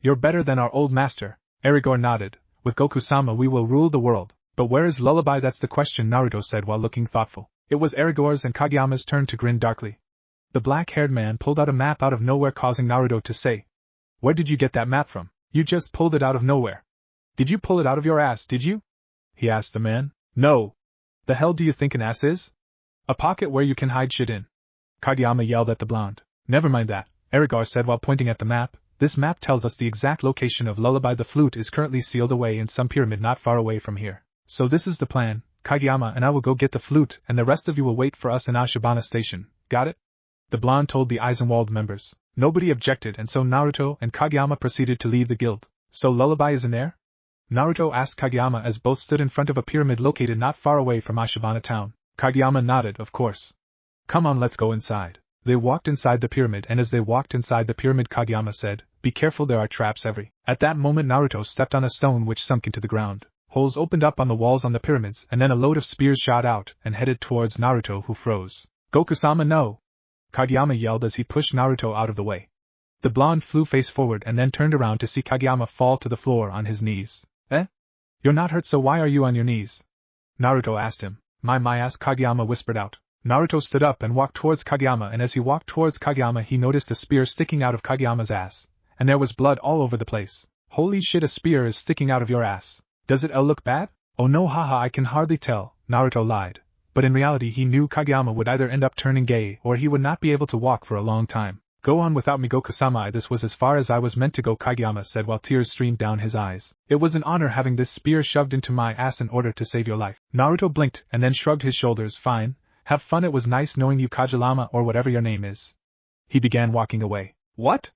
You're better than our old master. Aragorn nodded. With Goku-sama we will rule the world. But where is Lullaby? That's the question, Naruto said while looking thoughtful. It was Aragorn's and Kageyama's turn to grin darkly. The black-haired man pulled out a map out of nowhere, causing Naruto to say. Where did you get that map from? You just pulled it out of nowhere. Did you pull it out of your ass, did you? He asked the man. No. The hell do you think an ass is? A pocket where you can hide shit in. Kageyama yelled at the blonde. Never mind that, Aragorn said while pointing at the map. This map tells us the exact location of Lullaby. The flute is currently sealed away in some pyramid not far away from here. So this is the plan. Kageyama and I will go get the flute, and the rest of you will wait for us in Ashibana Station. Got it? The blonde told the Eisenwald members. Nobody objected, and so Naruto and Kageyama proceeded to leave the guild. So Lullaby is in there? Naruto asked Kageyama as both stood in front of a pyramid located not far away from Ashibana town. Kageyama nodded, of course. Come on, let's go inside. They walked inside the pyramid, and as they walked inside the pyramid, Kageyama said, Be careful, there are traps every. At that moment Naruto stepped on a stone which sunk into the ground. Holes opened up on the walls on the pyramids, and then a load of spears shot out and headed towards Naruto, who froze. Goku-sama, no! Kageyama yelled as he pushed Naruto out of the way. The blonde flew face forward and then turned around to see Kageyama fall to the floor on his knees. Eh? You're not hurt, so why are you on your knees? Naruto asked him. My ass, Kageyama whispered out. Naruto stood up and walked towards Kageyama, and as he walked towards Kageyama he noticed a spear sticking out of Kageyama's ass, and there was blood all over the place. Holy shit, a spear is sticking out of your ass. Does it look bad? Oh no, haha, I can hardly tell, Naruto lied. But in reality he knew Kageyama would either end up turning gay or he would not be able to walk for a long time. Go on without me, Goku-sama, this was as far as I was meant to go, Kageyama said while tears streamed down his eyes. It was an honor having this spear shoved into my ass in order to save your life. Naruto blinked and then shrugged his shoulders. Fine. Have fun, it was nice knowing you, Kajilama, or whatever your name is. He began walking away. What?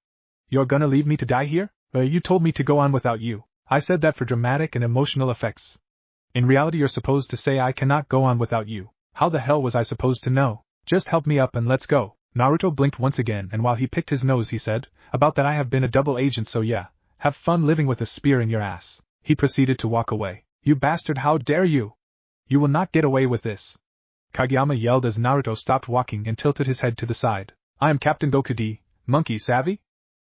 You're gonna leave me to die here? You told me to go on without you. I said that for dramatic and emotional effects. In reality you're supposed to say I cannot go on without you. How the hell was I supposed to know? Just help me up and let's go. Naruto blinked once again, and while he picked his nose he said, About that, I have been a double agent, so yeah. Have fun living with a spear in your ass. He proceeded to walk away. You bastard, how dare you? You will not get away with this. Kageyama yelled as Naruto stopped walking and tilted his head to the side. I am Captain Goku D, monkey savvy?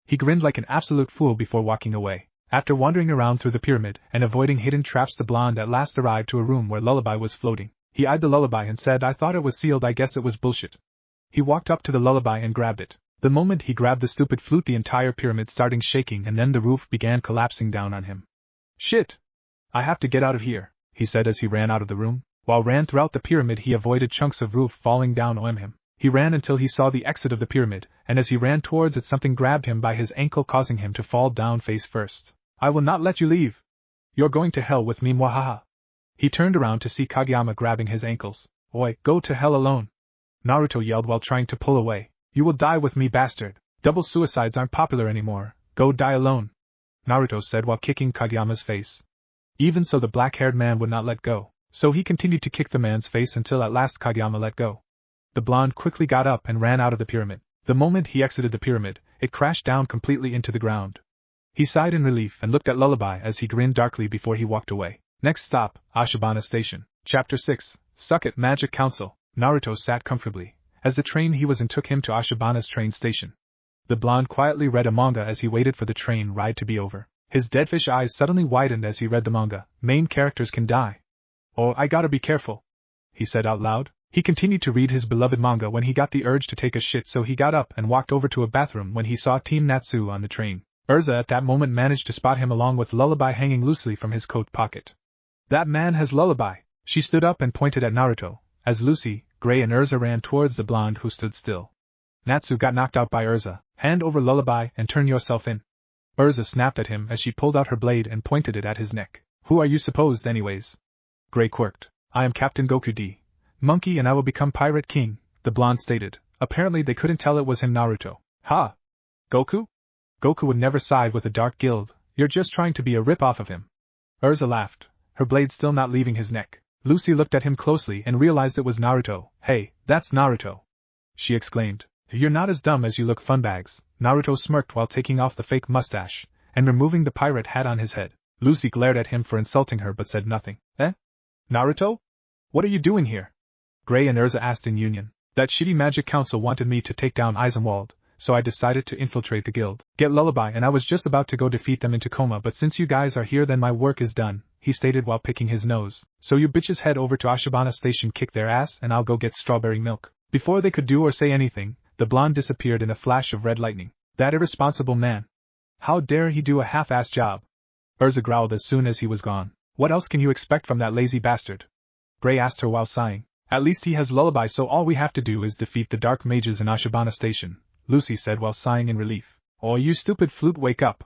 He grinned like an absolute fool before walking away. After wandering around through the pyramid and avoiding hidden traps, the blonde at last arrived to a room where Lullaby was floating. He eyed the Lullaby and said, I thought it was sealed, I guess it was bullshit. He walked up to the Lullaby and grabbed it. The moment he grabbed the stupid flute, the entire pyramid started shaking and then the roof began collapsing down on him. Shit! I have to get out of here, he said as he ran out of the room. While ran throughout the pyramid he avoided chunks of roof falling down on him. He ran until he saw the exit of the pyramid, and as he ran towards it something grabbed him by his ankle, causing him to fall down face first. I will not let you leave. You're going to hell with me, mwahaha. He turned around to see Kageyama grabbing his ankles. Oi, go to hell alone. Naruto yelled while trying to pull away. You will die with me, bastard. Double suicides aren't popular anymore. Go die alone. Naruto said while kicking Kageyama's face. Even so, the black-haired man would not let go. So he continued to kick the man's face until at last Kageyama let go. The blonde quickly got up and ran out of the pyramid. The moment he exited the pyramid, it crashed down completely into the ground. He sighed in relief and looked at Lullaby as he grinned darkly before he walked away. Next stop, Ashibana Station. Chapter 6, Suck It Magic Council. Naruto sat comfortably, as the train he was in took him to Ashibana's train station. The blonde quietly read a manga as he waited for the train ride to be over. His deadfish eyes suddenly widened as he read the manga. Main characters can die. Oh, I gotta be careful, he said out loud. He continued to read his beloved manga when he got the urge to take a shit, so he got up and walked over to a bathroom when he saw Team Natsu on the train. Urza at that moment managed to spot him along with Lullaby hanging loosely from his coat pocket. That man has Lullaby. She stood up and pointed at Naruto, as Lucy, Gray and Urza ran towards the blonde who stood still. Natsu got knocked out by Urza. Hand over Lullaby and turn yourself in. Urza snapped at him as she pulled out her blade and pointed it at his neck. Who are you supposed anyways? Gray quirked. I am Captain Goku D. Monkey and I will become Pirate King, the blonde stated. Apparently they couldn't tell it was him Naruto. Ha! Goku? Goku would never side with a dark guild, you're just trying to be a rip-off of him. Urza laughed, her blade still not leaving his neck. Lucy looked at him closely and realized it was Naruto. Hey, that's Naruto! She exclaimed. You're not as dumb as you look, funbags. Naruto smirked while taking off the fake mustache and removing the pirate hat on his head. Lucy glared at him for insulting her but said nothing. Eh? Naruto? What are you doing here? Gray and Urza asked in union. That shitty magic council wanted me to take down Eisenwald, so I decided to infiltrate the guild. Get Lullaby, and I was just about to go defeat them in Tacoma, but since you guys are here then my work is done, he stated while picking his nose. So you bitches head over to Ashibana Station, kick their ass, and I'll go get strawberry milk. Before they could do or say anything, the blonde disappeared in a flash of red lightning. That irresponsible man. How dare he do a half-assed job? Urza growled as soon as he was gone. What else can you expect from that lazy bastard? Gray asked her while sighing. At least he has Lullaby, so all we have to do is defeat the dark mages in Ashibana Station, Lucy said while sighing in relief. Oh, you stupid flute, wake up!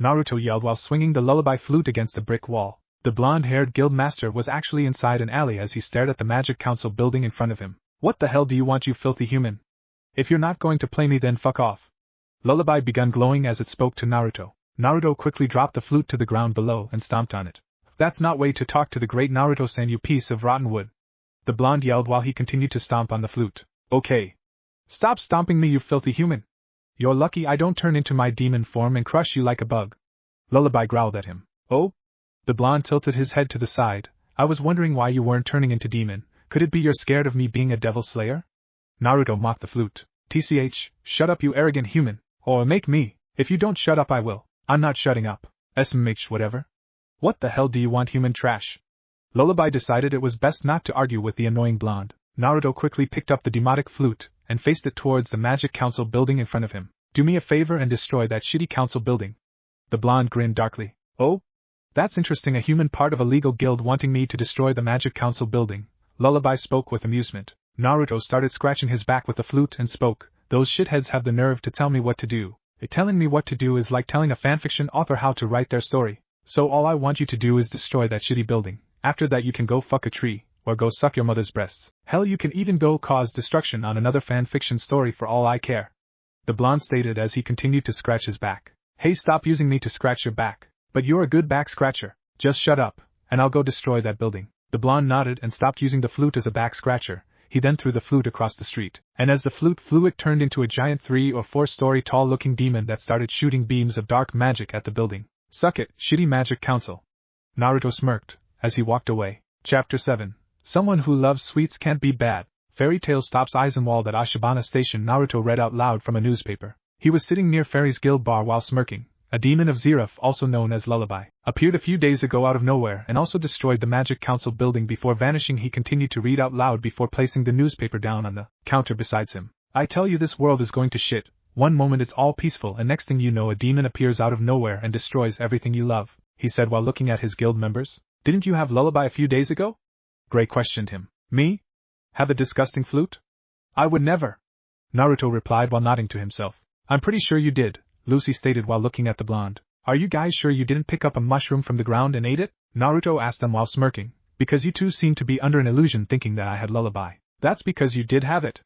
Naruto yelled while swinging the Lullaby flute against the brick wall. The blonde-haired guild master was actually inside an alley as he stared at the Magic Council building in front of him. What the hell do you want, you filthy human? If you're not going to play me then fuck off. Lullaby began glowing as it spoke to Naruto. Naruto quickly dropped the flute to the ground below and stomped on it. That's not way to talk to the great Naruto-san, you piece of rotten wood. The blonde yelled while he continued to stomp on the flute. Okay. Stop stomping me, you filthy human. You're lucky I don't turn into my demon form and crush you like a bug. Lullaby growled at him. Oh? The blonde tilted his head to the side. I was wondering why you weren't turning into demon. Could it be you're scared of me being a devil slayer? Naruto mocked the flute. TCH, shut up, you arrogant human. Or make me. If you don't shut up I will. I'm not shutting up. SMH whatever. What the hell do you want, human trash? Lullaby decided it was best not to argue with the annoying blonde. Naruto quickly picked up the demotic flute and faced it towards the Magic Council building in front of him. Do me a favor and destroy that shitty council building. The blonde grinned darkly. Oh? That's interesting, a human part of a legal guild wanting me to destroy the Magic Council building. Lullaby spoke with amusement. Naruto started scratching his back with the flute and spoke. Those shitheads have the nerve to tell me what to do. Telling me what to do is like telling a fanfiction author how to write their story. So all I want you to do is destroy that shitty building. After that you can go fuck a tree, or go suck your mother's breasts. Hell, you can even go cause destruction on another fanfiction story for all I care. The blonde stated as he continued to scratch his back. Hey, stop using me to scratch your back. But you're a good back scratcher. Just shut up, and I'll go destroy that building. The blonde nodded and stopped using the flute as a back scratcher. He then threw the flute across the street, and as the flute flew it turned into a giant 3 or 4 story tall looking demon that started shooting beams of dark magic at the building. Suck it, shitty Magic Council. Naruto smirked as he walked away. Chapter 7. Someone who loves sweets can't be bad. Fairy Tail stops Eisenwald at Ashibana Station. Naruto read out loud from a newspaper. He was sitting near Fairy's Guild bar while smirking. A demon of Zeref, also known as Lullaby, appeared a few days ago out of nowhere and also destroyed the Magic Council building before vanishing. He continued to read out loud before placing the newspaper down on the counter beside him. I tell you, this world is going to shit. One moment it's all peaceful and next thing you know a demon appears out of nowhere and destroys everything you love, he said while looking at his guild members. Didn't you have Lullaby a few days ago? Gray questioned him. Me? Have a disgusting flute? I would never. Naruto replied while nodding to himself. I'm pretty sure you did, Lucy stated while looking at the blonde. Are you guys sure you didn't pick up a mushroom from the ground and ate it? Naruto asked them while smirking. Because you two seem to be under an illusion thinking that I had Lullaby. That's because you did have it.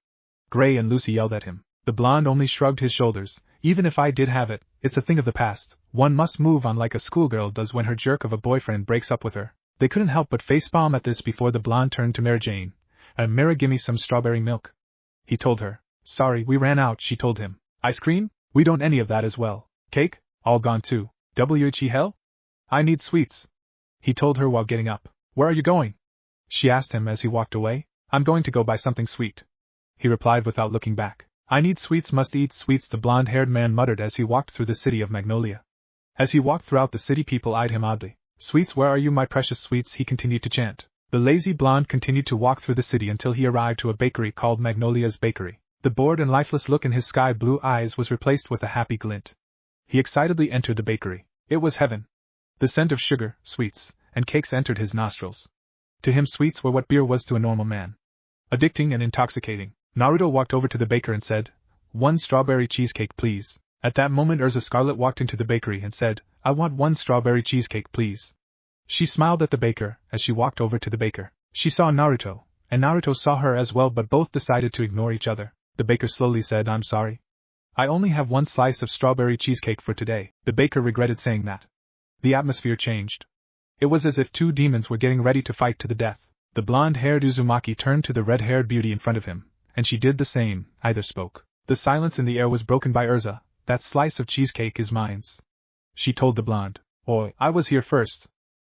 Gray and Lucy yelled at him. The blonde only shrugged his shoulders. Even if I did have it, it's a thing of the past. One must move on like a schoolgirl does when her jerk of a boyfriend breaks up with her. They couldn't help but facepalm at this before the blonde turned to Mary Jane. Mary, gimme some strawberry milk. He told her. Sorry, we ran out, she told him. Ice cream? We don't any of that as well. Cake? All gone too. W.H.E. hell? I need sweets. He told her while getting up. Where are you going? She asked him as he walked away. I'm going to go buy something sweet. He replied without looking back. I need sweets, must eat sweets, the blonde-haired man muttered as he walked through the city of Magnolia. As he walked throughout the city, people eyed him oddly. Sweets, where are you, my precious sweets, he continued to chant. The lazy blonde continued to walk through the city until he arrived to a bakery called Magnolia's Bakery. The bored and lifeless look in his sky-blue eyes was replaced with a happy glint. He excitedly entered the bakery. It was heaven. The scent of sugar, sweets, and cakes entered his nostrils. To him sweets were what beer was to a normal man. Addicting and intoxicating. Naruto walked over to the baker and said, 1 strawberry cheesecake please. At that moment Urza Scarlet walked into the bakery and said, I want 1 strawberry cheesecake please. She smiled at the baker as she walked over to the baker. She saw Naruto, and Naruto saw her as well, but both decided to ignore each other. The baker slowly said, I'm sorry. I only have 1 slice of strawberry cheesecake for today. The baker regretted saying that. The atmosphere changed. It was as if 2 demons were getting ready to fight to the death. The blonde-haired Uzumaki turned to the red-haired beauty in front of him, and she did the same. Either spoke. The silence in the air was broken by Urza. That slice of cheesecake is mine's. She told the blonde. Oi, I was here first.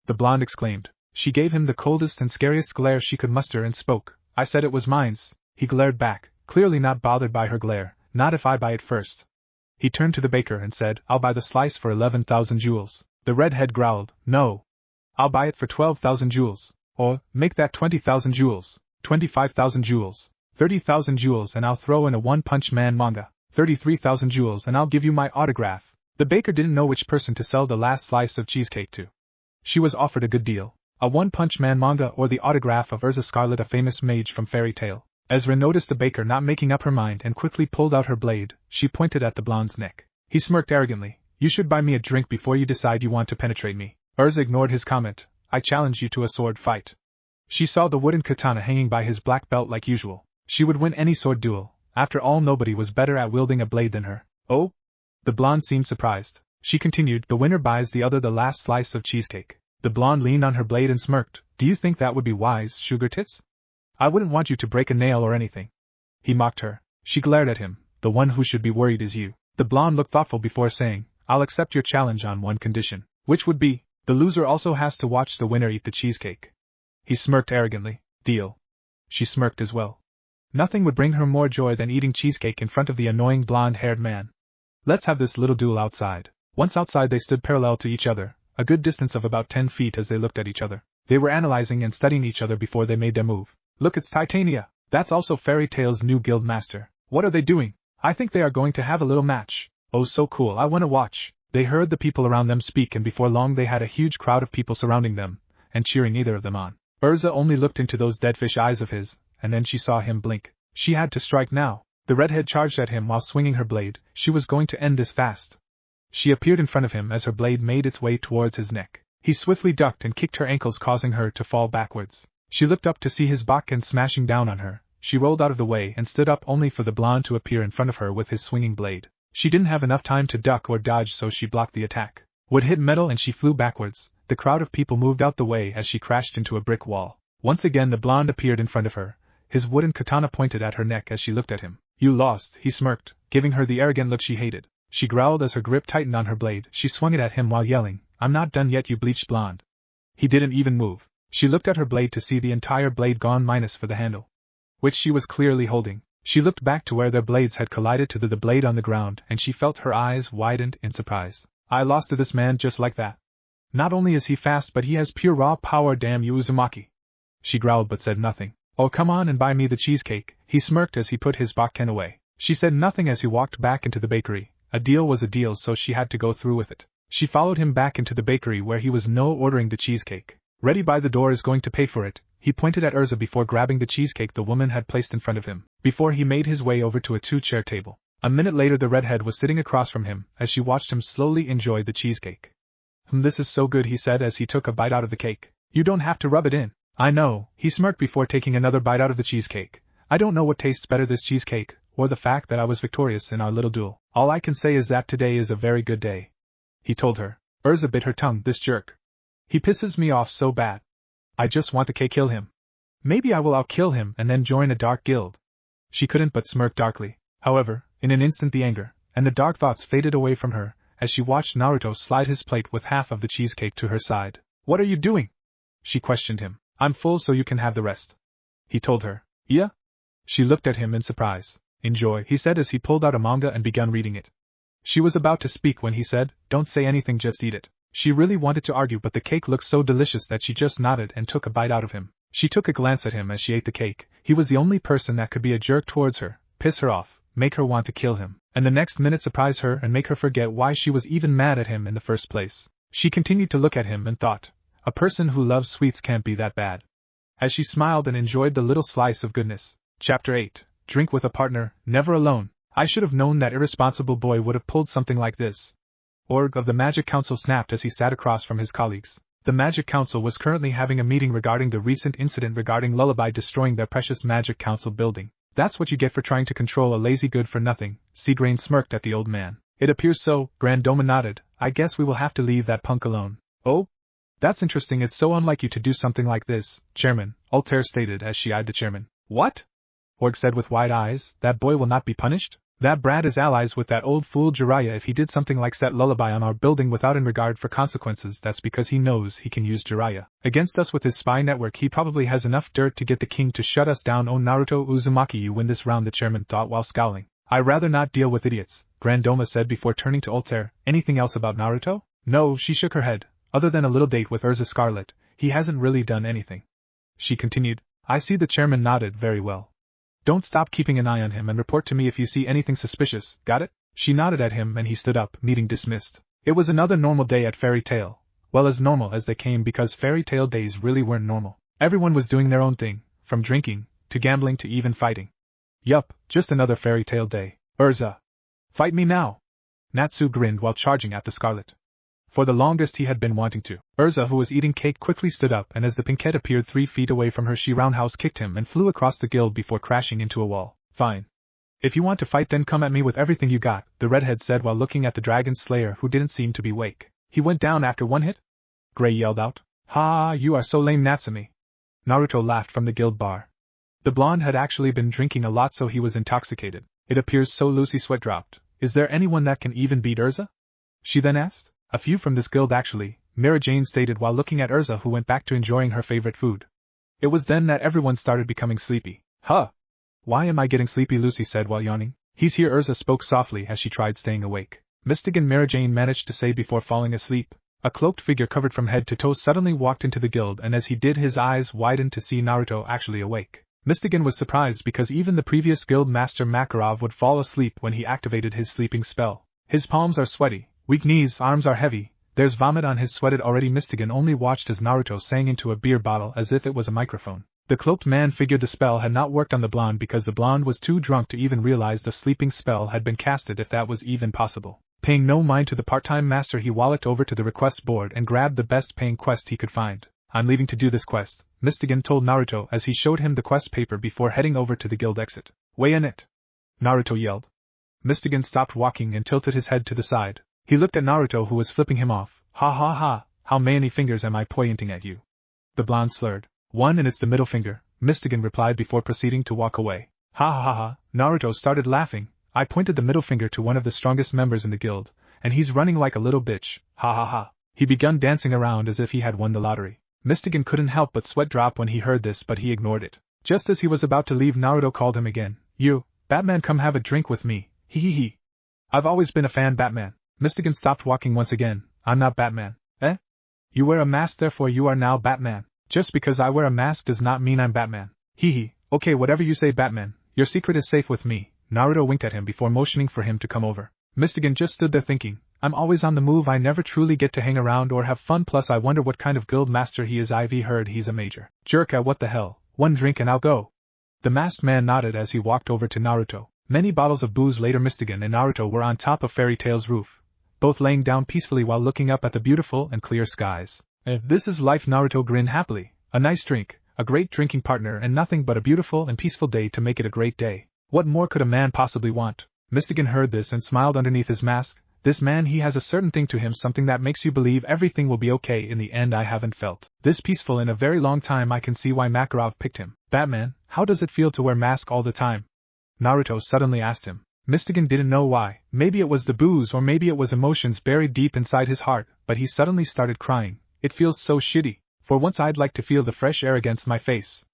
The blonde exclaimed. She gave him the coldest and scariest glare she could muster and spoke. I said it was mine's. He glared back, clearly not bothered by her glare. Not if I buy it first. He turned to the baker and said, I'll buy the slice for 11,000 jewels. The redhead growled, No. I'll buy it for 12,000 jewels. Or, make that 20,000 jewels, 25,000 jewels, 30,000 jewels, and I'll throw in a One Punch Man manga, 33,000 jewels, and I'll give you my autograph. The baker didn't know which person to sell the last slice of cheesecake to. She was offered a good deal. A One Punch Man manga or the autograph of Urza Scarlet, a famous mage from Fairy Tail. Ezra noticed the baker not making up her mind and quickly pulled out her blade. She pointed at the blonde's neck. He smirked arrogantly. You should buy me a drink before you decide you want to penetrate me. Urza ignored his comment. I challenge you to a sword fight. She saw the wooden katana hanging by his black belt like usual. She would win any sword duel. After all, nobody was better at wielding a blade than her. Oh? The blonde seemed surprised. She continued, the winner buys the other the last slice of cheesecake. The blonde leaned on her blade and smirked. Do you think that would be wise, sugar tits? I wouldn't want you to break a nail or anything. He mocked her. She glared at him. The one who should be worried is you. The blonde looked thoughtful before saying, I'll accept your challenge on one condition. Which would be, the loser also has to watch the winner eat the cheesecake. He smirked arrogantly. Deal. She smirked as well. Nothing would bring her more joy than eating cheesecake in front of the annoying blonde-haired man. Let's have this little duel outside. Once outside, they stood parallel to each other, a good distance of about 10 feet as they looked at each other. They were analyzing and studying each other before they made their move. Look, it's Titania. That's also Fairy Tail's new guild master. What are they doing? I think they are going to have a little match. Oh, so cool, I want to watch. They heard the people around them speak, and before long they had a huge crowd of people surrounding them, and cheering either of them on. Urza only looked into those deadfish eyes of his, and then she saw him blink. She had to strike now. The redhead charged at him while swinging her blade. She was going to end this fast. She appeared in front of him as her blade made its way towards his neck. He swiftly ducked and kicked her ankles, causing her to fall backwards. She looked up to see his bakken smashing down on her. She rolled out of the way and stood up only for the blonde to appear in front of her with his swinging blade. She didn't have enough time to duck or dodge, so she blocked the attack. Wood hit metal and she flew backwards. The crowd of people moved out the way as she crashed into a brick wall. Once again the blonde appeared in front of her. His wooden katana pointed at her neck as she looked at him. You lost, he smirked, giving her the arrogant look she hated. She growled as her grip tightened on her blade. She swung it at him while yelling, I'm not done yet, you bleached blonde. He didn't even move. She looked at her blade to see the entire blade gone minus for the handle, which she was clearly holding. She looked back to where their blades had collided to the blade on the ground, and she felt her eyes widened in surprise. I lost to this man just like that. Not only is he fast, but he has pure raw power, damn you, Uzumaki. She growled but said nothing. Oh, come on and buy me the cheesecake, he smirked as he put his bakken away. She said nothing as he walked back into the bakery. A deal was a deal, so she had to go through with it. She followed him back into the bakery where he was ordering the cheesecake. Ready by the door is going to pay for it, he pointed at Urza before grabbing the cheesecake the woman had placed in front of him, before he made his way over to a 2-chair table. A minute later the redhead was sitting across from him, as she watched him slowly enjoy the cheesecake. This is so good, he said as he took a bite out of the cake. You don't have to rub it in. I know, he smirked before taking another bite out of the cheesecake. I don't know what tastes better, this cheesecake, or the fact that I was victorious in our little duel. All I can say is that today is a very good day. He told her. Urza bit her tongue, this jerk. He pisses me off so bad. I just want to kill him. Maybe I will outkill him and then join a dark guild. She couldn't but smirk darkly. However, in an instant the anger and the dark thoughts faded away from her, as she watched Naruto slide his plate with half of the cheesecake to her side. What are you doing? She questioned him. I'm full so you can have the rest. He told her. Yeah? She looked at him in surprise. Enjoy, he said as he pulled out a manga and began reading it. She was about to speak when he said, don't say anything, just eat it. She really wanted to argue, but the cake looked so delicious that she just nodded and took a bite out of him. She took a glance at him as she ate the cake. He was the only person that could be a jerk towards her, piss her off, make her want to kill him, and the next minute surprise her and make her forget why she was even mad at him in the first place. She continued to look at him and thought, a person who loves sweets can't be that bad. As she smiled and enjoyed the little slice of goodness. Chapter 8. Drink with a partner, never alone. I should have known that irresponsible boy would have pulled something like this. Org of the Magic Council snapped as he sat across from his colleagues. The Magic Council was currently having a meeting regarding the recent incident regarding Lullaby destroying their precious Magic Council building. That's what you get for trying to control a lazy good-for-nothing, Seagrain smirked at the old man. It appears so, Grandoma nodded. I guess we will have to leave that punk alone. Oh? That's interesting, it's so unlike you to do something like this, Chairman, Altair stated as she eyed the chairman. What? Org said with wide eyes, that boy will not be punished? That brat is allies with that old fool Jiraiya. If he did something like set Lullaby on our building without in regard for consequences, that's because he knows he can use Jiraiya against us with his spy network. He probably has enough dirt to get the king to shut us down. Oh, Naruto Uzumaki, you win this round, the chairman thought while scowling. I'd rather not deal with idiots, Grandoma said before turning to Altair. Anything else about Naruto? No, she shook her head. Other than a little date with Urza Scarlet, he hasn't really done anything. She continued. I see. The chairman nodded. Very well. Don't stop keeping an eye on him and report to me if you see anything suspicious, got it? She nodded at him and he stood up, meeting dismissed. It was another normal day at Fairy Tail. Well, as normal as they came, because Fairy Tail days really weren't normal. Everyone was doing their own thing, from drinking, to gambling to even fighting. Yup, just another Fairy Tail day. Urza! Fight me now! Natsu grinned while charging at the Scarlet. For the longest he had been wanting to. Urza, who was eating cake, quickly stood up, and as the pinkette appeared 3 feet away from her, she roundhouse kicked him and flew across the guild before crashing into a wall. Fine. If you want to fight, then come at me with everything you got, the redhead said while looking at the dragon slayer, who didn't seem to be awake. He went down after one hit? Gray yelled out. Ha, you are so lame, Natsumi. Naruto laughed from the guild bar. The blonde had actually been drinking a lot, so he was intoxicated. It appears so. Lucy sweat dropped. Is there anyone that can even beat Urza? She then asked. A few from this guild actually, Mara Jane stated while looking at Urza, who went back to enjoying her favorite food. It was then that everyone started becoming sleepy. Huh? Why am I getting sleepy? Lucy said while yawning. He's here, Urza spoke softly as she tried staying awake. Mystic and Mara Jane managed to say before falling asleep. A cloaked figure covered from head to toe suddenly walked into the guild, and as he did, his eyes widened to see Naruto actually awake. Mystigan was surprised because even the previous guild master Makarov would fall asleep when he activated his sleeping spell. His palms are sweaty. Weak knees, arms are heavy, there's vomit on his sweated already. Mystigan only watched as Naruto sang into a beer bottle as if it was a microphone. The cloaked man figured the spell had not worked on the blonde because the blonde was too drunk to even realize the sleeping spell had been casted, if that was even possible. Paying no mind to the part-time master, he walked over to the request board and grabbed the best paying quest he could find. I'm leaving to do this quest, Mystigan told Naruto as he showed him the quest paper before heading over to the guild exit. Weigh in it! Naruto yelled. Mystigan stopped walking and tilted his head to the side. He looked at Naruto, who was flipping him off. Ha ha ha, how many fingers am I pointing at you? The blonde slurred. One, and it's the middle finger, Mystigan replied before proceeding to walk away. Ha ha ha, Naruto started laughing. I pointed the middle finger to one of the strongest members in the guild, and he's running like a little bitch. Ha ha ha. He began dancing around as if he had won the lottery. Mystigan couldn't help but sweat drop when he heard this, but he ignored it. Just as he was about to leave, Naruto called him again. You, Batman, come have a drink with me. Hee hee hee. I've always been a fan, Batman. Mystigan stopped walking once again. I'm not Batman. Eh? You wear a mask, therefore you are now Batman. Just because I wear a mask does not mean I'm Batman. Hee hee. Okay, whatever you say, Batman. Your secret is safe with me. Naruto winked at him before motioning for him to come over. Mystigan just stood there thinking. I'm always on the move, I never truly get to hang around or have fun, plus I wonder what kind of guild master he is. I've heard he's a major jerk. What the hell? One drink and I'll go. The masked man nodded as he walked over to Naruto. Many bottles of booze later, Mystigan and Naruto were on top of Fairy Tail's roof, both laying down peacefully while looking up at the beautiful and clear skies. This is life, Naruto grinned happily. A nice drink, a great drinking partner, and nothing but a beautiful and peaceful day to make it a great day. What more could a man possibly want? Mystigan heard this and smiled underneath his mask. This man, he has a certain thing to him, something that makes you believe everything will be okay in the end. I haven't felt this peaceful in a very long time. I can see why Makarov picked him. Batman, how does it feel to wear mask all the time? Naruto suddenly asked him. Mystigan didn't know why. Maybe it was the booze or maybe it was emotions buried deep inside his heart, but he suddenly started crying. It feels so shitty. For once I'd like to feel the fresh air against my face.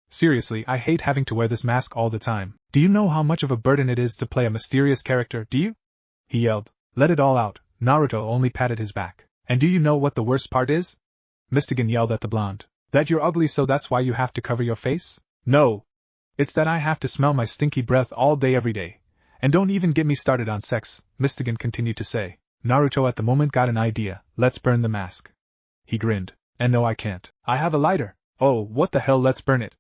Seriously, I hate having to wear this mask all the time. Do you know how much of a burden it is to play a mysterious character, do you? He yelled. Let it all out. Naruto only patted his back. And do you know what the worst part is? Mystigan yelled at the blonde. That you're ugly, so that's why you have to cover your face? No. It's that I have to smell my stinky breath all day every day. And don't even get me started on sex, Mystigan continued to say. Naruto at the moment got an idea. Let's burn the mask. He grinned. And no, I can't. I have a lighter. Oh, what the hell, let's burn it,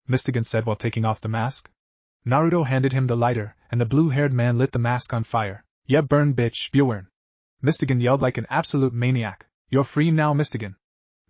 Mystigan said while taking off the mask. Naruto handed him the lighter, and the blue-haired man lit the mask on fire. Yeah, burn bitch, Bjorn. Mystigan yelled like an absolute maniac. You're free now, Mystigan.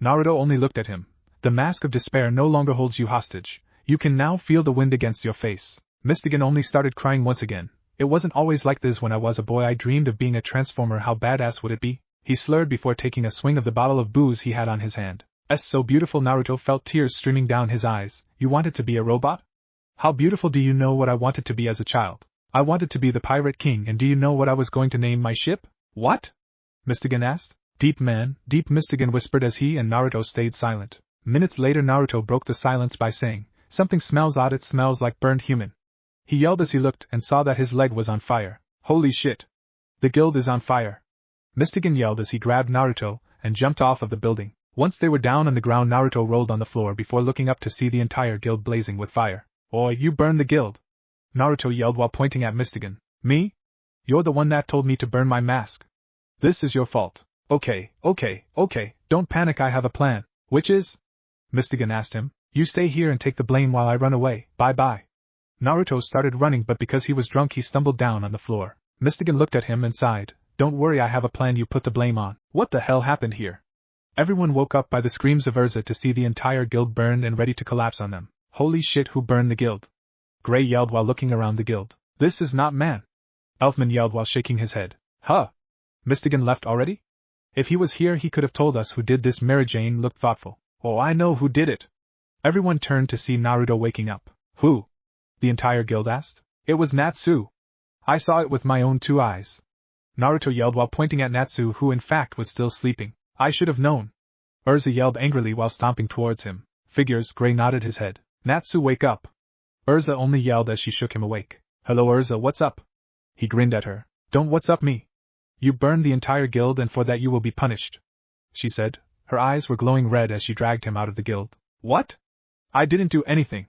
Naruto only looked at him. The mask of despair no longer holds you hostage. You can now feel the wind against your face. Mystigan only started crying once again. It wasn't always like this when I was a boy. I dreamed of being a transformer. How badass would it be? He slurred before taking a swing of the bottle of booze he had on his hand. So beautiful. Naruto felt tears streaming down his eyes. You wanted to be a robot? How beautiful. Do you know what I wanted to be as a child? I wanted to be the Pirate King. And do you know what I was going to name my ship? What? Mystigan asked. Deep, man, deep, Mystigan whispered as he and Naruto stayed silent. Minutes later Naruto broke the silence by saying, something smells odd. It smells like burned human. He yelled as he looked and saw that his leg was on fire. Holy shit! The guild is on fire! Mystigan yelled as he grabbed Naruto and jumped off of the building. Once they were down on the ground, Naruto rolled on the floor before looking up to see the entire guild blazing with fire. Oi, you burned the guild! Naruto yelled while pointing at Mystigan. Me? You're the one that told me to burn my mask. This is your fault. Okay, don't panic, I have a plan. Which is? Mystigan asked him. You stay here and take the blame while I run away. Bye-bye. Naruto started running, but because he was drunk he stumbled down on the floor. Mystigan looked at him and sighed. Don't worry, I have a plan. You put the blame on. What the hell happened here? Everyone woke up by the screams of Urza to see the entire guild burned and ready to collapse on them. Holy shit, who burned the guild? Gray yelled while looking around the guild. This is not man. Elfman yelled while shaking his head. Huh? Mystigan left already? If he was here he could have told us who did this. Mary Jane looked thoughtful. Oh, I know who did it. Everyone turned to see Naruto waking up. Who? The entire guild asked. It was Natsu. I saw it with my own 2 eyes. Naruto yelled while pointing at Natsu, who in fact was still sleeping. I should have known. Urza yelled angrily while stomping towards him. Figures. Gray nodded his head. Natsu, wake up. Urza only yelled as she shook him awake. Hello Urza, what's up? He grinned at her. Don't what's up me. You burned the entire guild and for that you will be punished, she said. Her eyes were glowing red as she dragged him out of the guild. What? I didn't do anything,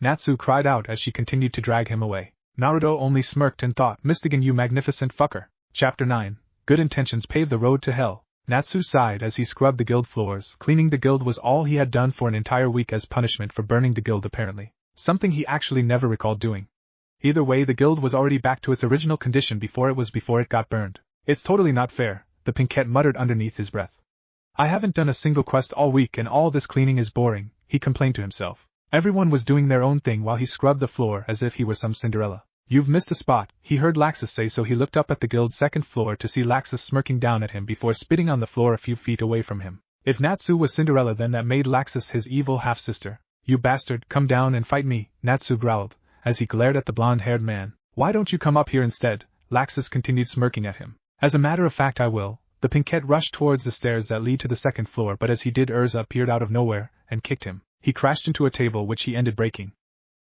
Natsu cried out as she continued to drag him away. Naruto only smirked and thought, Mystigan, you magnificent fucker. Chapter 9. Good intentions pave the road to hell. Natsu sighed as he scrubbed the guild floors. Cleaning the guild was all he had done for an entire week as punishment for burning the guild, apparently. Something he actually never recalled doing. Either way, the guild was already back to its original condition before it got burned. It's totally not fair, the Pinkette muttered underneath his breath. I haven't done a single quest all week and all this cleaning is boring, he complained to himself. Everyone was doing their own thing while he scrubbed the floor as if he were some Cinderella. You've missed a spot, he heard Laxus say, so he looked up at the guild's second floor to see Laxus smirking down at him before spitting on the floor a few feet away from him. If Natsu was Cinderella, then that made Laxus his evil half-sister. You bastard, come down and fight me, Natsu growled, as he glared at the blonde-haired man. Why don't you come up here instead? Laxus continued smirking at him. As a matter of fact, I will. The Pinkette rushed towards the stairs that lead to the second floor, but as he did, Urza appeared out of nowhere and kicked him. He crashed into a table which he ended breaking.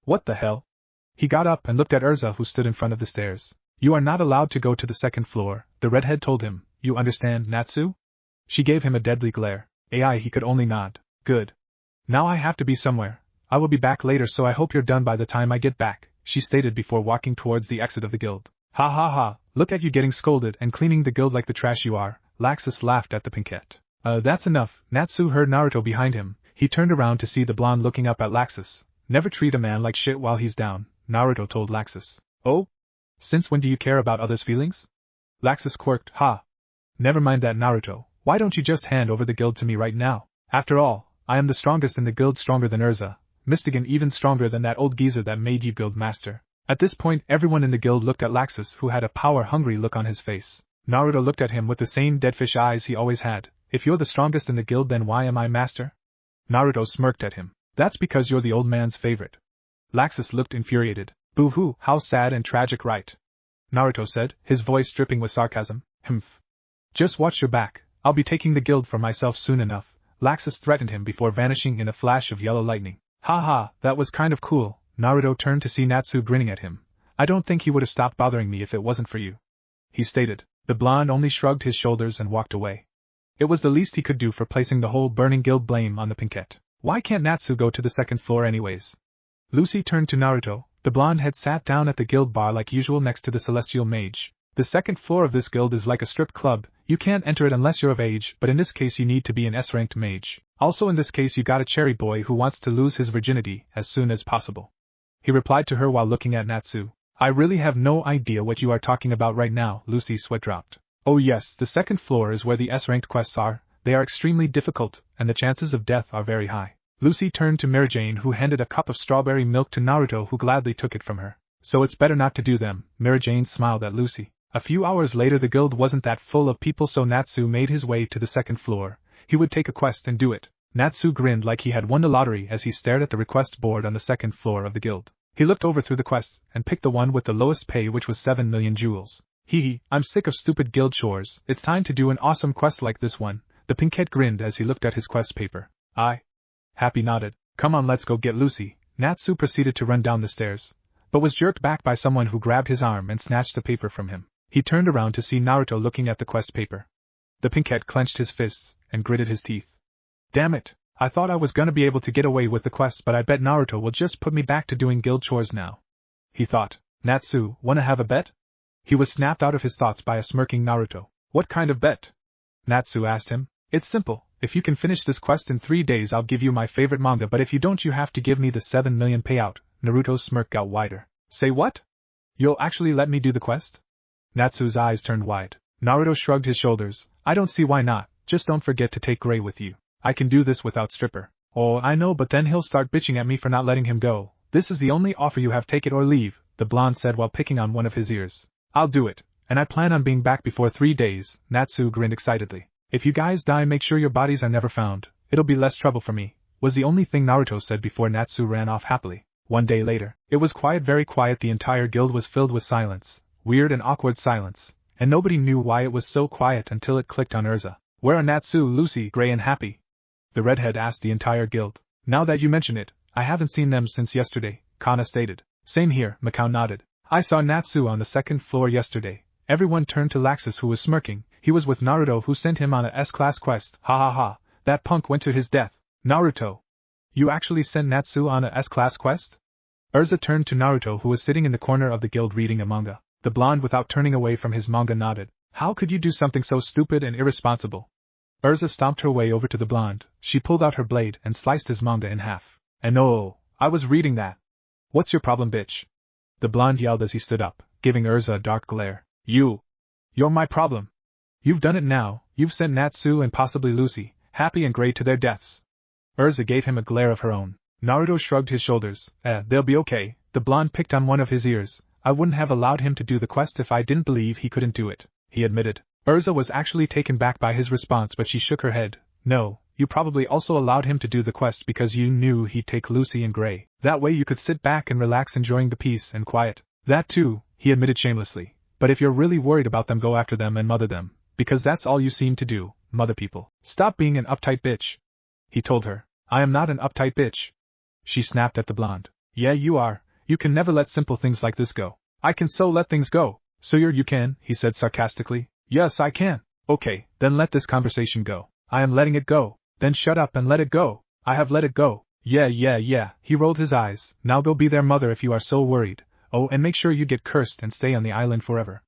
What the hell? He got up and looked at Urza, who stood in front of the stairs. You are not allowed to go to the second floor, the redhead told him. You understand, Natsu? She gave him a deadly glare. AI, he could only nod. Good. Now I have to be somewhere. I will be back later, so I hope you're done by the time I get back, she stated before walking towards the exit of the guild. Ha ha ha, look at you getting scolded and cleaning the guild like the trash you are, Laxus laughed at the Pinkette. That's enough. Natsu heard Naruto behind him. He turned around to see the blonde looking up at Laxus. Never treat a man like shit while he's down, Naruto told Laxus. Oh? Since when do you care about others' feelings? Laxus quirked. Ha. Never mind that, Naruto. Why don't you just hand over the guild to me right now? After all, I am the strongest in the guild, stronger than Urza. Mystigan, even stronger than that old geezer that made you guild master. At this point, everyone in the guild looked at Laxus, who had a power-hungry look on his face. Naruto looked at him with the same deadfish eyes he always had. If you're the strongest in the guild, then why am I master? Naruto smirked at him. That's because you're the old man's favorite. Laxus looked infuriated. Boo-hoo, how sad and tragic, right? Naruto said, his voice dripping with sarcasm. Humph. Just watch your back, I'll be taking the guild for myself soon enough. Laxus threatened him before vanishing in a flash of yellow lightning. Ha ha, that was kind of cool. Naruto turned to see Natsu grinning at him. I don't think he would have stopped bothering me if it wasn't for you, he stated. The blonde only shrugged his shoulders and walked away. It was the least he could do for placing the whole burning guild blame on the pinkette. Why can't Natsu go to the second floor anyways? Lucy turned to Naruto. The blonde had sat down at the guild bar like usual next to the celestial mage. The second floor of this guild is like a strip club. You can't enter it unless you're of age, but in this case you need to be an S-ranked mage. Also in this case you got a cherry boy who wants to lose his virginity as soon as possible. He replied to her while looking at Natsu. I really have no idea what you are talking about right now. Lucy's sweat dropped. Oh yes, the second floor is where the S-ranked quests are. They are extremely difficult, and the chances of death are very high. Lucy turned to Mirajane, who handed a cup of strawberry milk to Naruto, who gladly took it from her. So it's better not to do them. Mirajane smiled at Lucy. A few hours later the guild wasn't that full of people, so Natsu made his way to the second floor. He would take a quest and do it. Natsu grinned like he had won the lottery as he stared at the request board on the second floor of the guild. He looked over through the quests and picked the one with the lowest pay, which was 7 million jewels. Hee, I'm sick of stupid guild chores. It's time to do an awesome quest like this one. The pinkette grinned as he looked at his quest paper. Happy nodded. Come on, let's go get Lucy. Natsu proceeded to run down the stairs, but was jerked back by someone who grabbed his arm and snatched the paper from him. He turned around to see Naruto looking at the quest paper. The pinkette clenched his fists and gritted his teeth. Damn it, I thought I was gonna be able to get away with the quest, but I bet Naruto will just put me back to doing guild chores now, he thought. Natsu, wanna have a bet? He was snapped out of his thoughts by a smirking Naruto. What kind of bet? Natsu asked him. It's simple. If you can finish this quest in 3 days, I'll give you my favorite manga, but if you don't, you have to give me the 7 million payout. Naruto's smirk got wider. Say what? You'll actually let me do the quest? Natsu's eyes turned wide. Naruto shrugged his shoulders. I don't see why not. Just don't forget to take Gray with you. I can do this without Stripper. Oh, I know, but then he'll start bitching at me for not letting him go. This is the only offer you have, take it or leave, the blonde said while picking on one of his ears. I'll do it, and I plan on being back before 3 days, Natsu grinned excitedly. If you guys die, make sure your bodies are never found. It'll be less trouble for me, was the only thing Naruto said before Natsu ran off happily. 1 day later, it was quiet, very quiet. The entire guild was filled with silence, weird and awkward silence, and nobody knew why it was so quiet until it clicked on Urza. Where are Natsu, Lucy, Gray and Happy? The redhead asked the entire guild. Now that you mention it, I haven't seen them since yesterday, Kana stated. Same here, Mikao nodded. I saw Natsu on the second floor yesterday. Everyone turned to Laxus, who was smirking. He was with Naruto, who sent him on a S-class quest. Ha ha ha, that punk went to his death. Naruto, you actually sent Natsu on a S-class quest? Urza turned to Naruto, who was sitting in the corner of the guild reading a manga. The blonde, without turning away from his manga, nodded. How could you do something so stupid and irresponsible? Urza stomped her way over to the blonde. She pulled out her blade and sliced his manga in half. And oh, I was reading that. What's your problem, bitch? The blonde yelled as he stood up, giving Urza a dark glare. You're my problem. You've done it now. You've sent Natsu and possibly Lucy, Happy and Gray to their deaths. Urza gave him a glare of her own. Naruto shrugged his shoulders. They'll be okay. The blonde picked on one of his ears. I wouldn't have allowed him to do the quest if I didn't believe he couldn't do it, he admitted. Urza was actually taken back by his response, but she shook her head. No, you probably also allowed him to do the quest because you knew he'd take Lucy and Gray. That way you could sit back and relax, enjoying the peace and quiet. That too, he admitted shamelessly. But if you're really worried about them, go after them and mother them, because that's all you seem to do, mother people. Stop being an uptight bitch, he told her. I am not an uptight bitch, she snapped at the blonde. Yeah, you are. You can never let simple things like this go. I can so let things go. So you can, he said sarcastically. Yes, I can. Okay, then let this conversation go. I am letting it go. Then shut up and let it go. I have let it go. Yeah, he rolled his eyes. Now go be their mother if you are so worried. Oh, and make sure you get cursed and stay on the island forever.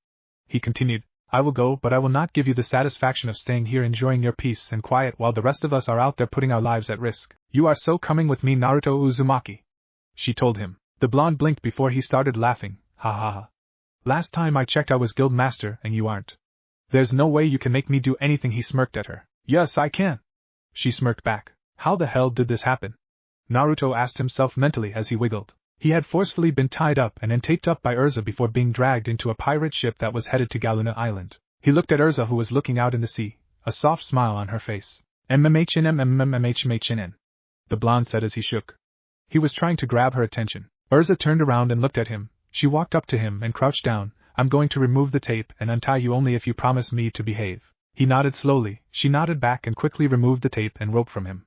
He continued. I will go, but I will not give you the satisfaction of staying here enjoying your peace and quiet while the rest of us are out there putting our lives at risk. You are so coming with me, Naruto Uzumaki, she told him. The blonde blinked before he started laughing. Ha ha ha. Last time I checked I was guild master and you aren't. There's no way you can make me do anything, he smirked at her. Yes, I can, she smirked back. How the hell did this happen? Naruto asked himself mentally as he wiggled. He had forcefully been tied up and then taped up by Urza before being dragged into a pirate ship that was headed to Galuna Island. He looked at Urza, who was looking out in the sea, a soft smile on her face. MMHNMMMHMHN. The blonde said as he shook. He was trying to grab her attention. Urza turned around and looked at him. She walked up to him and crouched down. I'm going to remove the tape and untie you only if you promise me to behave. He nodded slowly. She nodded back and quickly removed the tape and rope from him.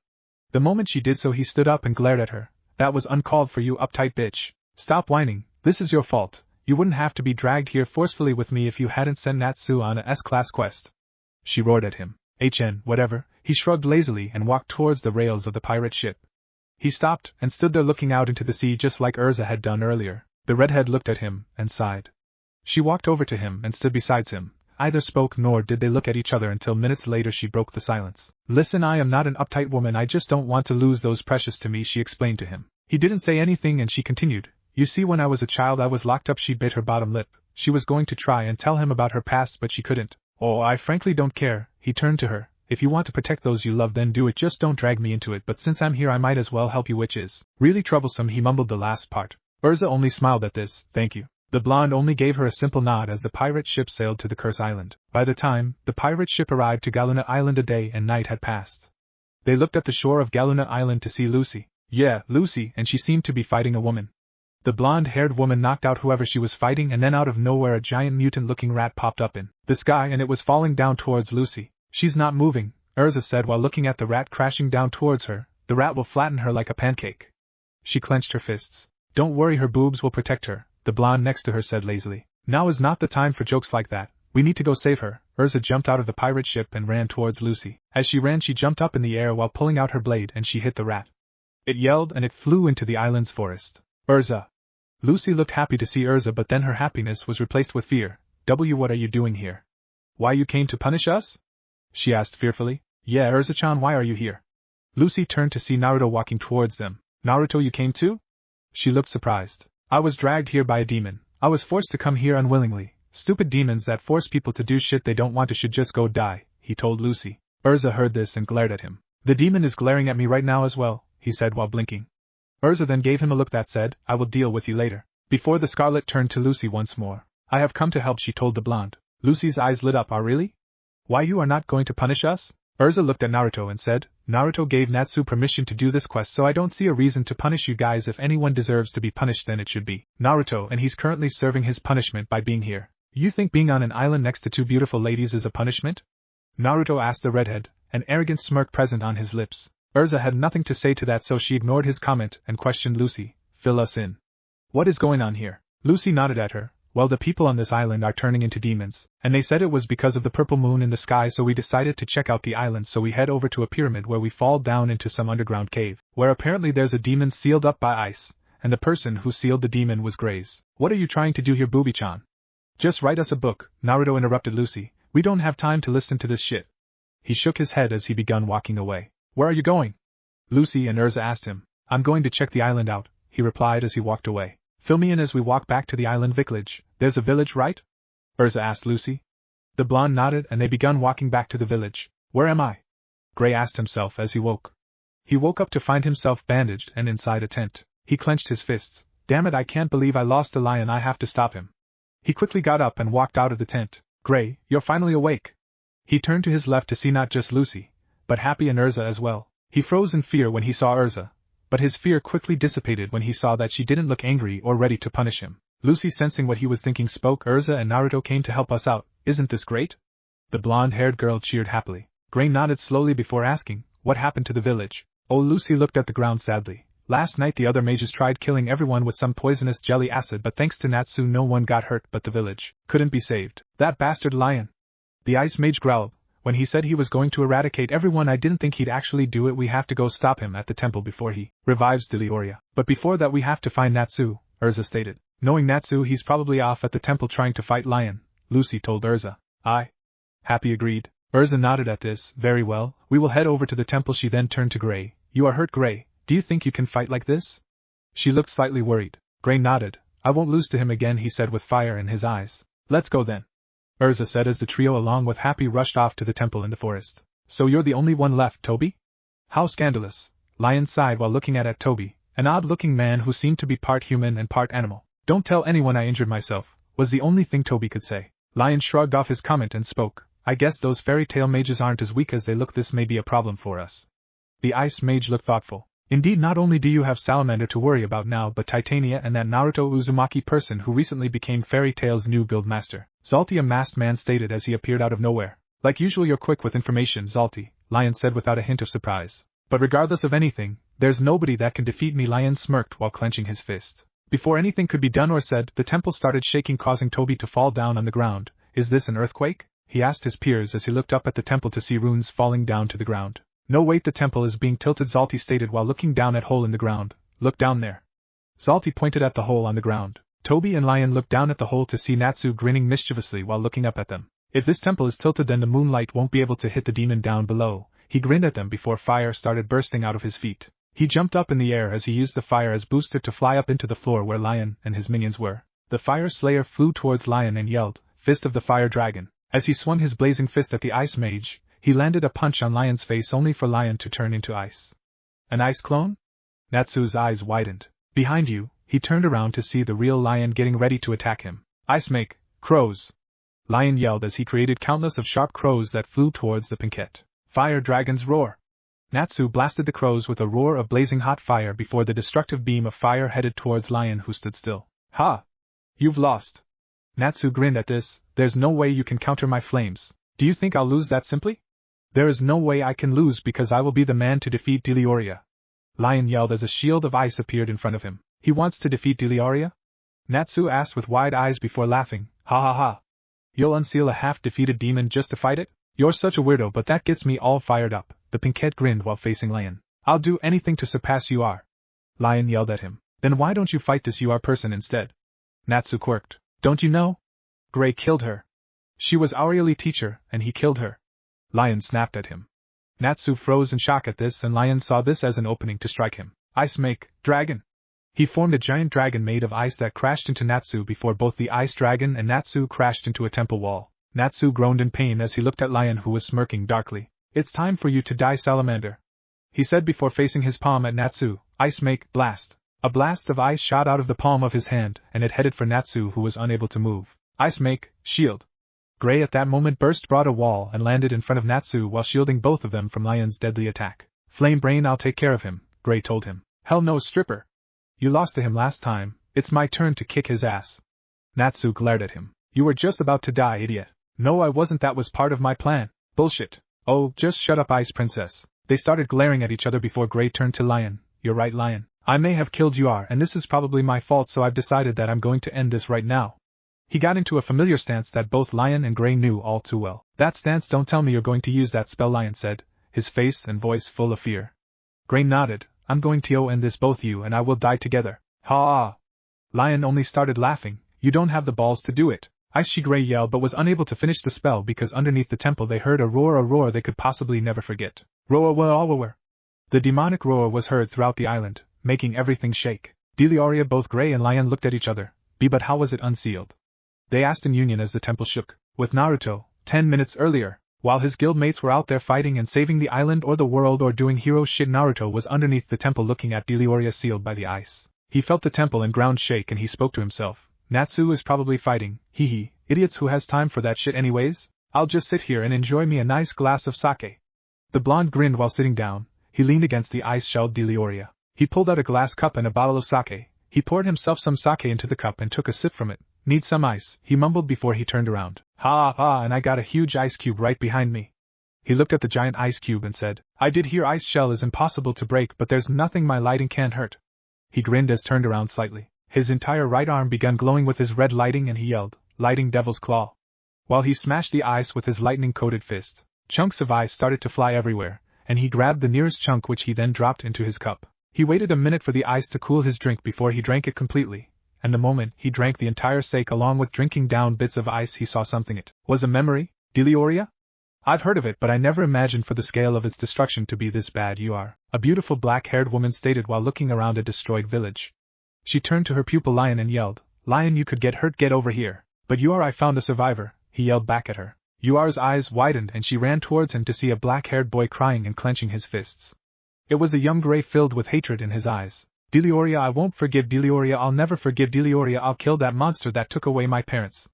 The moment she did so, he stood up and glared at her. That was uncalled for, you uptight bitch. Stop whining. This is your fault. You wouldn't have to be dragged here forcefully with me if you hadn't sent Natsu on a S-class quest. She roared at him. Whatever. He shrugged lazily and walked towards the rails of the pirate ship. He stopped and stood there looking out into the sea just like Urza had done earlier. The redhead looked at him and sighed. She walked over to him and stood beside him. Neither spoke nor did they look at each other until minutes later she broke the silence. Listen, I am not an uptight woman, I just don't want to lose those precious to me, she explained to him. He didn't say anything and she continued. You see, when I was a child I was locked up. She bit her bottom lip. She was going to try and tell him about her past but she couldn't. Oh, I frankly don't care. He turned to her. If you want to protect those you love, then do it, just don't drag me into it, but since I'm here I might as well help you, which is really troublesome. He mumbled the last part. Urza only smiled at this. Thank you. The blonde only gave her a simple nod as the pirate ship sailed to the Curse Island. By the time the pirate ship arrived to Galuna Island, a day and night had passed. They looked at the shore of Galuna Island to see Lucy. Yeah, Lucy, and she seemed to be fighting a woman. The blonde-haired woman knocked out whoever she was fighting, and then out of nowhere a giant mutant-looking rat popped up in the sky and it was falling down towards Lucy. She's not moving, Urza said while looking at the rat crashing down towards her. The rat will flatten her like a pancake. She clenched her fists. Don't worry, her boobs will protect her, the blonde next to her said lazily. Now is not the time for jokes like that. We need to go save her. Urza jumped out of the pirate ship and ran towards Lucy. As she ran, she jumped up in the air while pulling out her blade and she hit the rat. It yelled and it flew into the island's forest. Urza. Lucy looked happy to see Urza, but then her happiness was replaced with fear. What are you doing here? Why, you came to punish us? She asked fearfully. Yeah, Urza-chan, why are you here? Lucy turned to see Naruto walking towards them. Naruto, you came too? She looked surprised. I was dragged here by a demon. I was forced to come here unwillingly. Stupid demons that force people to do shit they don't want to should just go die, he told Lucy. Urza heard this and glared at him. The demon is glaring at me right now as well, he said while blinking. Urza then gave him a look that said, I will deal with you later. Before the Scarlet turned to Lucy once more. I have come to help, she told the blonde. Lucy's eyes lit up. Ah, really? Why, you are not going to punish us? Urza looked at Naruto and said, Naruto gave Natsu permission to do this quest, so I don't see a reason to punish you guys. If anyone deserves to be punished, then it should be Naruto, and he's currently serving his punishment by being here. You think being on an island next to two beautiful ladies is a punishment? Naruto asked the redhead, an arrogant smirk present on his lips. Urza had nothing to say to that, so she ignored his comment and questioned Lucy. Fill us in. What is going on here? Lucy nodded at her. Well, the people on this island are turning into demons, and they said it was because of the purple moon in the sky, so we decided to check out the island, so we head over to a pyramid where we fall down into some underground cave, where apparently there's a demon sealed up by ice, and the person who sealed the demon was Graze. What are you trying to do here, Booby-chan? Just write us a book, Naruto interrupted Lucy. We don't have time to listen to this shit. He shook his head as he began walking away. Where are you going? Lucy and Urza asked him. I'm going to check the island out, he replied as he walked away. Fill me in as we walk back to the island village. There's a village, right? Urza asked Lucy. The blonde nodded and they began walking back to the village. Where am I? Gray asked himself as he woke. He woke up to find himself bandaged and inside a tent. He clenched his fists. Damn it, I can't believe I lost the lion, I have to stop him. He quickly got up and walked out of the tent. Gray, you're finally awake. He turned to his left to see not just Lucy, but Happy and Urza as well. He froze in fear when he saw Urza, but his fear quickly dissipated when he saw that she didn't look angry or ready to punish him. Lucy, sensing what he was thinking, spoke. Urza and Naruto came to help us out. Isn't this great? The blonde-haired girl cheered happily. Gray nodded slowly before asking, what happened to the village? Oh, Lucy looked at the ground sadly. Last night the other mages tried killing everyone with some poisonous jelly acid, but thanks to Natsu no one got hurt, but the village couldn't be saved. That bastard lion! The ice mage growled. When he said he was going to eradicate everyone, I didn't think he'd actually do it. We have to go stop him at the temple before he revives the Leoria. But before that we have to find Natsu, Urza stated. Knowing Natsu, he's probably off at the temple trying to fight Lion, Lucy told Urza. Aye. Happy agreed. Urza nodded at this. Very well, we will head over to the temple. She then turned to Gray. You are hurt, Gray. Do you think you can fight like this? She looked slightly worried. Gray nodded. I won't lose to him again, he said with fire in his eyes. Let's go then, Urza said as the trio along with Happy rushed off to the temple in the forest. So you're the only one left, Toby? How scandalous. Lion sighed while looking at Toby, an odd-looking man who seemed to be part human and part animal. Don't tell anyone I injured myself, was the only thing Toby could say. Lion shrugged off his comment and spoke. I guess those fairy tale mages aren't as weak as they look. This may be a problem for us. The ice mage looked thoughtful. Indeed, not only do you have Salamander to worry about now, but Titania and that Naruto Uzumaki person who recently became Fairy Tail's new guild master, Zalti, a masked man stated as he appeared out of nowhere. Like usual, you're quick with information, Zalti, Lion said without a hint of surprise. But regardless of anything, there's nobody that can defeat me, Lion smirked while clenching his fist. Before anything could be done or said, the temple started shaking, causing Toby to fall down on the ground. Is this an earthquake? He asked his peers as he looked up at the temple to see runes falling down to the ground. No, wait, the temple is being tilted, Zalti stated while looking down at hole in the ground. Look down there. Zalti pointed at the hole on the ground. Toby and Lion looked down at the hole to see Natsu grinning mischievously while looking up at them. If this temple is tilted, then the moonlight won't be able to hit the demon down below. He grinned at them before fire started bursting out of his feet. He jumped up in the air as he used the fire as booster to fly up into the floor where Lion and his minions were. The fire slayer flew towards Lion and yelled, "Fist of the fire dragon." As he swung his blazing fist at the ice mage, he landed a punch on Lion's face only for Lion to turn into ice. An ice clone? Natsu's eyes widened. Behind you, he turned around to see the real Lion getting ready to attack him. Ice make, crows! Lion yelled as he created countless of sharp crows that flew towards the Pinkette. Fire dragons roar! Natsu blasted the crows with a roar of blazing hot fire before the destructive beam of fire headed towards Lion, who stood still. Ha! You've lost! Natsu grinned at this. There's no way you can counter my flames. Do you think I'll lose that simply? There is no way I can lose because I will be the man to defeat Delioria. Lion yelled as a shield of ice appeared in front of him. He wants to defeat Delioria? Natsu asked with wide eyes before laughing. Ha ha ha. You'll unseal a half-defeated demon just to fight it? You're such a weirdo, but that gets me all fired up. The Pinkette grinned while facing Lion. I'll do anything to surpass you are. Lion yelled at him. Then why don't you fight this UR person instead? Natsu quirked. Don't you know? Gray killed her. She was our elite teacher, and he killed her. Lion snapped at him. Natsu froze in shock at this, and Lion saw this as an opening to strike him. Ice make, dragon. He formed a giant dragon made of ice that crashed into Natsu before both the ice dragon and Natsu crashed into a temple wall. Natsu groaned in pain as he looked at Lion, who was smirking darkly. It's time for you to die, Salamander, he said before facing his palm at Natsu. Ice make, blast. A blast of ice shot out of the palm of his hand, and it headed for Natsu, who was unable to move. Ice make, shield. Gray at that moment brought a wall and landed in front of Natsu while shielding both of them from Lion's deadly attack. Flame Brain, I'll take care of him, Gray told him. Hell no, stripper. You lost to him last time, it's my turn to kick his ass. Natsu glared at him. You were just about to die, idiot. No, I wasn't, that was part of my plan. Bullshit. Oh, just shut up, Ice Princess. They started glaring at each other before Gray turned to Lion. You're right, Lion. I may have killed you, and this is probably my fault, so I've decided that I'm going to end this right now. He got into a familiar stance that both Lion and Gray knew all too well. That stance? Don't tell me you're going to use that spell, Lion said, his face and voice full of fear. Gray nodded. I'm going to end this, both you and I will die together. Ha! Lion only started laughing. You don't have the balls to do it. Ice, Gray yelled, but was unable to finish the spell because underneath the temple they heard a roar they could possibly never forget. Roar. The demonic roar was heard throughout the island, making everything shake. Delioria, both Gray and Lion looked at each other. But how was it unsealed? They asked in union as the temple shook. With Naruto, 10 minutes earlier, while his guildmates were out there fighting and saving the island or the world or doing hero shit, Naruto was underneath the temple looking at Delioria sealed by the ice. He felt the temple and ground shake and he spoke to himself. Natsu is probably fighting, idiots, who has time for that shit anyways? I'll just sit here and enjoy me a nice glass of sake. The blonde grinned while sitting down. He leaned against the ice-shelled Delioria. He pulled out a glass cup and a bottle of sake. He poured himself some sake into the cup and took a sip from it. Need some ice, he mumbled before he turned around. And I got a huge ice cube right behind me. He looked at the giant ice cube and said, I did hear ice shell is impossible to break, but there's nothing my lighting can't hurt. He grinned as turned around slightly. His entire right arm began glowing with his red lighting and he yelled, Lighting Devil's Claw. While he smashed the ice with his lightning-coated fist, chunks of ice started to fly everywhere, and he grabbed the nearest chunk which he then dropped into his cup. He waited a minute for the ice to cool his drink before he drank it completely, and the moment he drank the entire sake along with drinking down bits of ice, he saw something. It was a memory? Delioria? I've heard of it, but I never imagined for the scale of its destruction to be this bad. You are, a beautiful black-haired woman stated while looking around a destroyed village. She turned to her pupil Lion and yelled, Lion, you could get hurt, get over here. But I found a survivor, he yelled back at her. Ur's eyes widened and she ran towards him to see a black-haired boy crying and clenching his fists. It was a young Gray filled with hatred in his eyes. Delioria, I won't forgive Delioria, I'll never forgive Delioria, I'll kill that monster that took away my parents.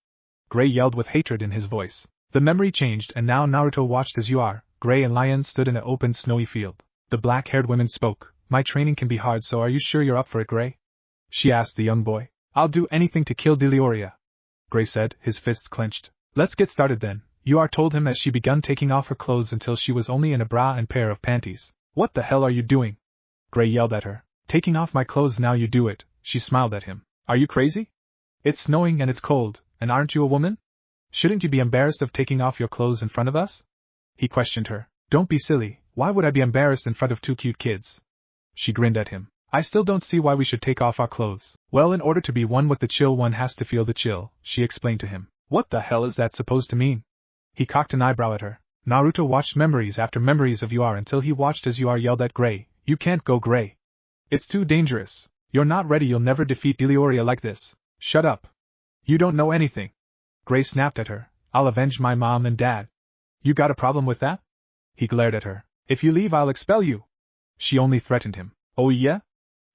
Gray yelled with hatred in his voice. The memory changed and now Naruto watched as Gray and Lion stood in an open snowy field. The black-haired woman spoke. My training can be hard, so are you sure you're up for it, Gray? She asked the young boy. I'll do anything to kill Delioria, Gray said, his fists clenched. Let's get started then, told him as she began taking off her clothes until she was only in a bra and pair of panties. What the hell are you doing? Gray yelled at her. Taking off my clothes now you do it, she smiled at him. Are you crazy? It's snowing and it's cold, and aren't you a woman? Shouldn't you be embarrassed of taking off your clothes in front of us? He questioned her. Don't be silly, why would I be embarrassed in front of two cute kids? She grinned at him. I still don't see why we should take off our clothes. Well, in order to be one with the chill one has to feel the chill, she explained to him. What the hell is that supposed to mean? He cocked an eyebrow at her. Naruto watched memories after memories of until he watched as yelled at Gray. You can't go, Gray. It's too dangerous. You're not ready, you'll never defeat Delioria like this. Shut up. You don't know anything. Gray snapped at her. I'll avenge my mom and dad. You got a problem with that? He glared at her. If you leave, I'll expel you. She only threatened him. Oh yeah?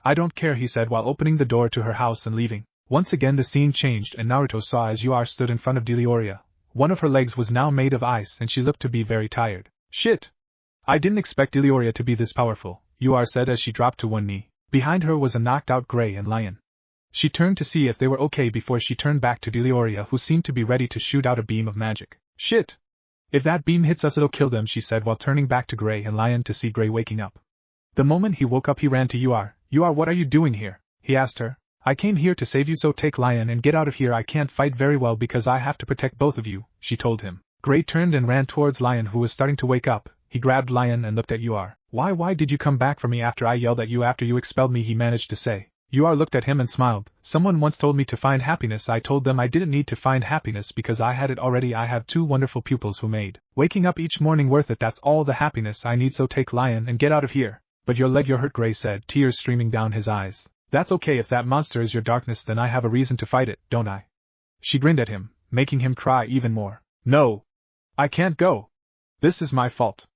I don't care, he said while opening the door to her house and leaving. Once again the scene changed and Naruto saw as stood in front of Delioria. One of her legs was now made of ice and she looked to be very tired. Shit! I didn't expect Delioria to be this powerful, said as she dropped to one knee. Behind her was a knocked-out Gray and Lion. She turned to see if they were okay before she turned back to Delioria, who seemed to be ready to shoot out a beam of magic. Shit! If that beam hits us it'll kill them, she said while turning back to Gray and Lion to see Gray waking up. The moment he woke up he ran to what are you doing here? He asked her. I came here to save you, so take Lion and get out of here. I can't fight very well because I have to protect both of you, she told him. Gray turned and ran towards Lion, who was starting to wake up. He grabbed Lion and looked at Why did you come back for me after I yelled at you after you expelled me, he managed to say. Looked at him and smiled. Someone once told me to find happiness. I told them I didn't need to find happiness because I had it already. I have two wonderful pupils who made waking up each morning worth it. That's all the happiness I need, so take Lion and get out of here. But your leg, you're hurt, Gray said, tears streaming down his eyes. That's okay, if that monster is your darkness then I have a reason to fight it, don't I? She grinned at him, making him cry even more. No! I can't go! This is my fault!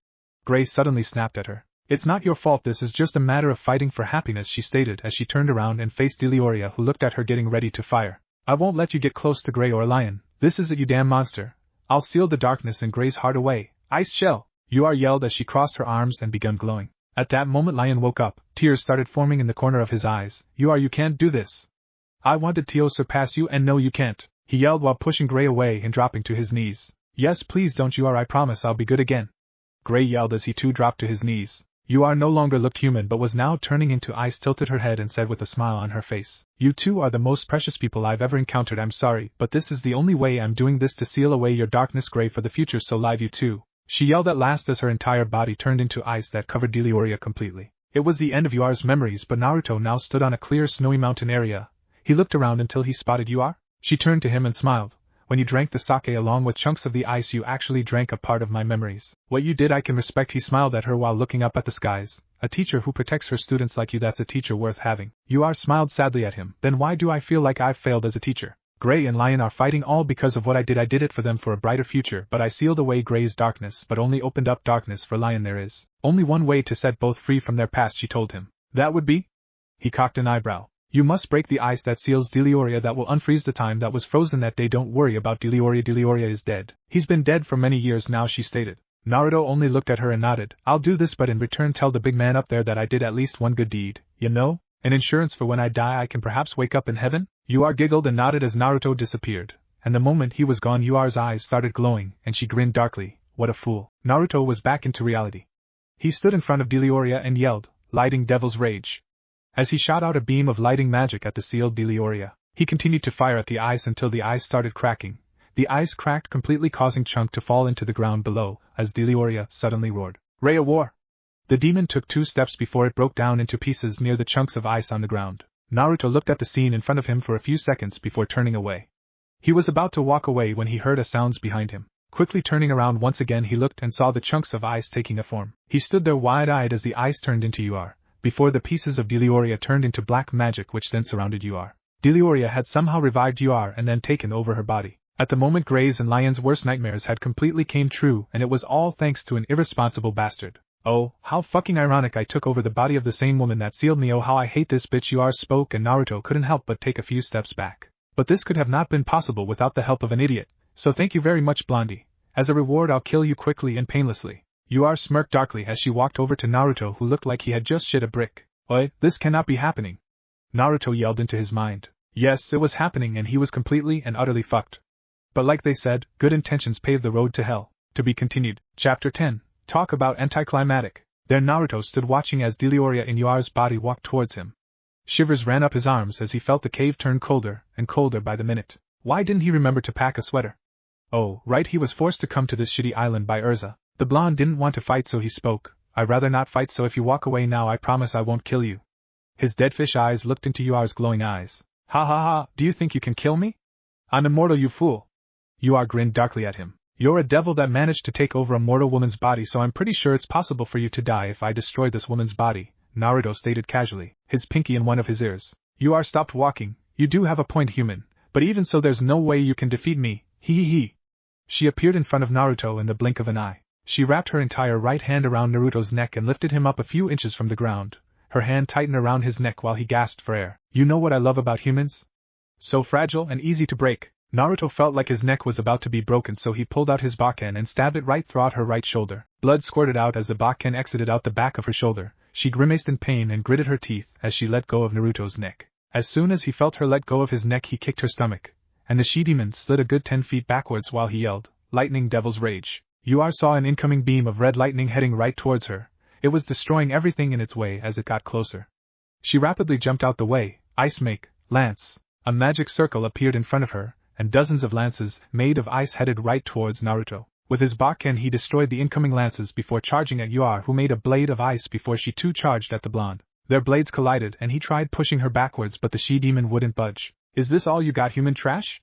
Gray suddenly snapped at her. It's not your fault, this is just a matter of fighting for happiness, she stated as she turned around and faced Delioria, who looked at her getting ready to fire. I won't let you get close to Gray or Lion. This is it, you damn monster. I'll seal the darkness in Gray's heart away. Ice shell! Yelled as she crossed her arms and began glowing. At that moment Lion woke up, tears started forming in the corner of his eyes. You can't do this. I wanted to surpass you and no you can't, he yelled while pushing Gray away and dropping to his knees. Yes, please don't, I promise I'll be good again. Gray yelled as he too dropped to his knees. No longer looked human but was now turning into ice, tilted her head and said with a smile on her face. You two are the most precious people I've ever encountered. I'm sorry, but this is the only way. I'm doing this to seal away your darkness, Gray, for the future, so live you two. She yelled at last as her entire body turned into ice that covered Delioria completely. It was the end of Yuar's memories, but Naruto now stood on a clear snowy mountain area. He looked around until he spotted Yuar. She turned to him and smiled. When you drank the sake along with chunks of the ice, you actually drank a part of my memories. What you did I can respect, he smiled at her while looking up at the skies. A teacher who protects her students like you, that's a teacher worth having. Yuar smiled sadly at him. Then why do I feel like I've failed as a teacher? Gray and Lion are fighting all because of what I did. I did it for them for a brighter future, but I sealed away Gray's darkness but only opened up darkness for Lion. There is only one way to set both free from their past, she told him. That would be? He cocked an eyebrow. You must break the ice that seals Delioria, that will unfreeze the time that was frozen that day. Don't worry about Delioria. Delioria is dead. He's been dead for many years now, she stated. Naruto only looked at her and nodded. I'll do this, but in return tell the big man up there that I did at least one good deed, an insurance for when I die I can perhaps wake up in heaven? Yuar giggled and nodded as Naruto disappeared, and the moment he was gone Yuar's eyes started glowing and she grinned darkly. What a fool. Naruto was back into reality. He stood in front of Delioria and yelled, lighting Devil's Rage. As he shot out a beam of lighting magic at the sealed Delioria, he continued to fire at the ice until the ice started cracking. The ice cracked completely, causing Chunk to fall into the ground below, as Delioria suddenly roared, Ray of War! The demon took 2 steps before it broke down into pieces near the chunks of ice on the ground. Naruto looked at the scene in front of him for a few seconds before turning away. He was about to walk away when he heard a sounds behind him. Quickly turning around once again he looked and saw the chunks of ice taking a form. He stood there wide-eyed as the ice turned into Yuar, before the pieces of Delioria turned into black magic which then surrounded Yuar. Delioria had somehow revived Yuar and then taken over her body. At the moment Gray's and Lion's worst nightmares had completely came true, and it was all thanks to an irresponsible bastard. Oh, how fucking ironic, I took over the body of the same woman that sealed me. Oh, how I hate this bitch. Yuar spoke and Naruto couldn't help but take a few steps back. But this could have not been possible without the help of an idiot, so thank you very much, Blondie. As a reward I'll kill you quickly and painlessly. Yur smirked darkly as she walked over to Naruto, who looked like he had just shit a brick. Oi, this cannot be happening. Naruto yelled into his mind. Yes, it was happening and he was completely and utterly fucked. But like they said, good intentions pave the road to hell. To be continued. Chapter 10. Talk about anticlimactic. There Naruto stood watching as Delioria in Yur's body walked towards him. Shivers ran up his arms as he felt the cave turn colder and colder by the minute. Why didn't he remember to pack a sweater? Oh, right, he was forced to come to this shitty island by Urza. The blonde didn't want to fight, so he spoke. I'd rather not fight, so if you walk away now I promise I won't kill you. His dead fish eyes looked into Yur's glowing eyes. Ha ha ha, do you think you can kill me? I'm immortal, you fool. Yur grinned darkly at him. You're a devil that managed to take over a mortal woman's body, so I'm pretty sure it's possible for you to die if I destroy this woman's body, Naruto stated casually, his pinky in one of his ears. Yur stopped walking. You do have a point, human, but even so there's no way you can defeat me, hee hee hee. She appeared in front of Naruto in the blink of an eye. She wrapped her entire right hand around Naruto's neck and lifted him up a few inches from the ground. Her hand tightened around his neck while he gasped for air. You know what I love about humans? So fragile and easy to break. Naruto felt like his neck was about to be broken, so he pulled out his bakken and stabbed it right throughout her right shoulder. Blood squirted out as the bakken exited out the back of her shoulder. She grimaced in pain and gritted her teeth as she let go of Naruto's neck. As soon as he felt her let go of his neck, he kicked her stomach, and the she-demon slid a good 10 feet backwards while he yelled, Lightning Devil's Rage. Yur saw an incoming beam of red lightning heading right towards her. It was destroying everything in its way as it got closer. She rapidly jumped out the way. Ice make, lance. A magic circle appeared in front of her, and dozens of lances, made of ice, headed right towards Naruto. With his bakken he destroyed the incoming lances before charging at Yur, who made a blade of ice before she too charged at the blonde. Their blades collided and he tried pushing her backwards, but the she-demon wouldn't budge. Is this all you got, human trash?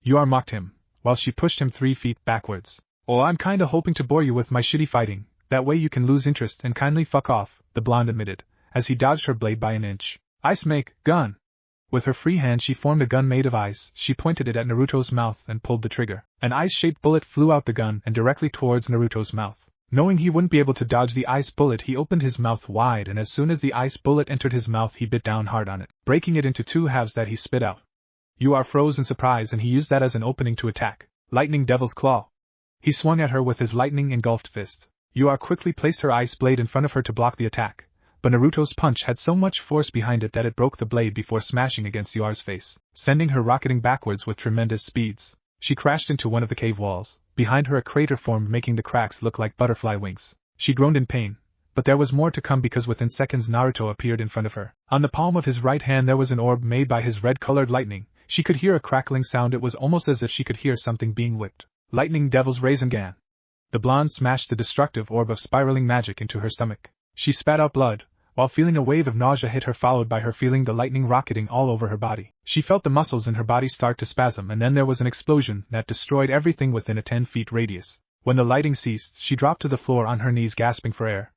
Yur mocked him, while she pushed him 3 feet backwards. Oh, I'm kinda hoping to bore you with my shitty fighting, that way you can lose interest and kindly fuck off, the blonde admitted, as he dodged her blade by an inch. Ice make, gun. With her free hand she formed a gun made of ice. She pointed it at Naruto's mouth and pulled the trigger. An ice-shaped bullet flew out the gun and directly towards Naruto's mouth. Knowing he wouldn't be able to dodge the ice bullet, he opened his mouth wide, and as soon as the ice bullet entered his mouth he bit down hard on it, breaking it into 2 halves that he spit out. Yur froze in surprise and he used that as an opening to attack. Lightning Devil's Claw. He swung at her with his lightning-engulfed fist. Yur quickly placed her ice blade in front of her to block the attack, but Naruto's punch had so much force behind it that it broke the blade before smashing against Yur's face, sending her rocketing backwards with tremendous speeds. She crashed into one of the cave walls. Behind her a crater formed, making the cracks look like butterfly wings. She groaned in pain, but there was more to come because within seconds Naruto appeared in front of her. On the palm of his right hand there was an orb made by his red-colored lightning. She could hear a crackling sound. It was almost as if she could hear something being whipped. Lightning Devil's Rasengan. The blonde smashed the destructive orb of spiraling magic into her stomach. She spat out blood, while feeling a wave of nausea hit her, followed by her feeling the lightning rocketing all over her body. She felt the muscles in her body start to spasm, and then there was an explosion that destroyed everything within a 10-foot radius. When the lighting ceased, she dropped to the floor on her knees, gasping for air.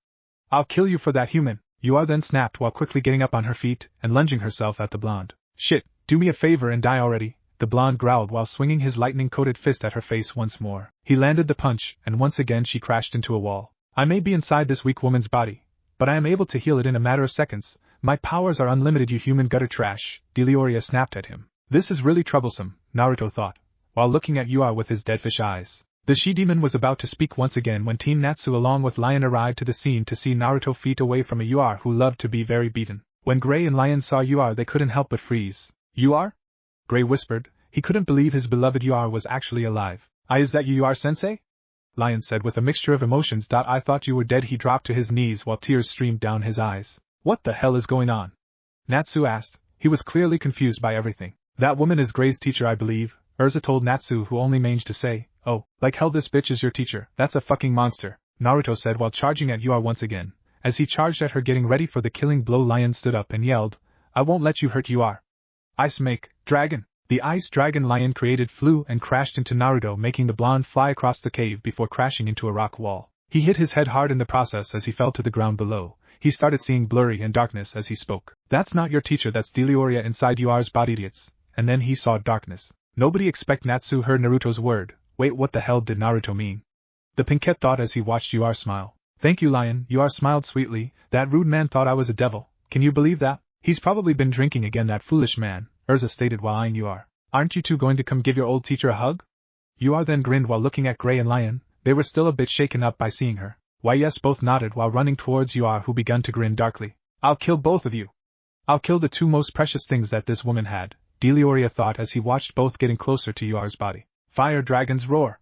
I'll kill you for that, human, Yur then snapped while quickly getting up on her feet and lunging herself at the blonde. Shit, do me a favor and die already, the blonde growled while swinging his lightning-coated fist at her face once more. He landed the punch, and once again she crashed into a wall. I may be inside this weak woman's body, but I am able to heal it in a matter of seconds. My powers are unlimited, you human gutter trash, Delioria snapped at him. This is really troublesome, Naruto thought, while looking at Yur with his deadfish eyes. The she-demon was about to speak once again when Team Natsu along with Lion arrived to the scene to see Naruto feet away from a Yur who loved to be very beaten. When Gray and Lion saw Yur they couldn't help but freeze. Yur? Gray whispered. He couldn't believe his beloved Yur was actually alive. Is that you, Yur-sensei? Lion said with a mixture of emotions. I thought you were dead. He dropped to his knees while tears streamed down his eyes. What the hell is going on? Natsu asked. He was clearly confused by everything. That woman is Gray's teacher, I believe, Urza told Natsu, who only managed to say, oh, like hell this bitch is your teacher. That's a fucking monster, Naruto said while charging at Yur once again. As he charged at her getting ready for the killing blow, Lion stood up and yelled, I won't let you hurt Yur. Ice make, dragon. The ice dragon Lion created flew and crashed into Naruto, making the blonde fly across the cave before crashing into a rock wall. He hit his head hard in the process as he fell to the ground below. He started seeing blurry and darkness as he spoke. That's not your teacher, that's Delioria inside Yur's body, idiots. And then he saw darkness. Nobody expect Natsu heard Naruto's word. Wait, what the hell did Naruto mean? The Pinkette thought as he watched Yur smile. Thank you, Lion, Yur smiled sweetly. That rude man thought I was a devil. Can you believe that? He's probably been drinking again, that foolish man, Urza stated while eyeing Yur. Aren't you two going to come give your old teacher a hug? Ur then grinned while looking at Gray and Lion. They were still a bit shaken up by seeing her. Why yes, both nodded while running towards Ur, who began to grin darkly. I'll kill both of you. I'll kill the two most precious things that this woman had, Delioria thought as he watched both getting closer to Ur's body. Fire Dragon's Roar!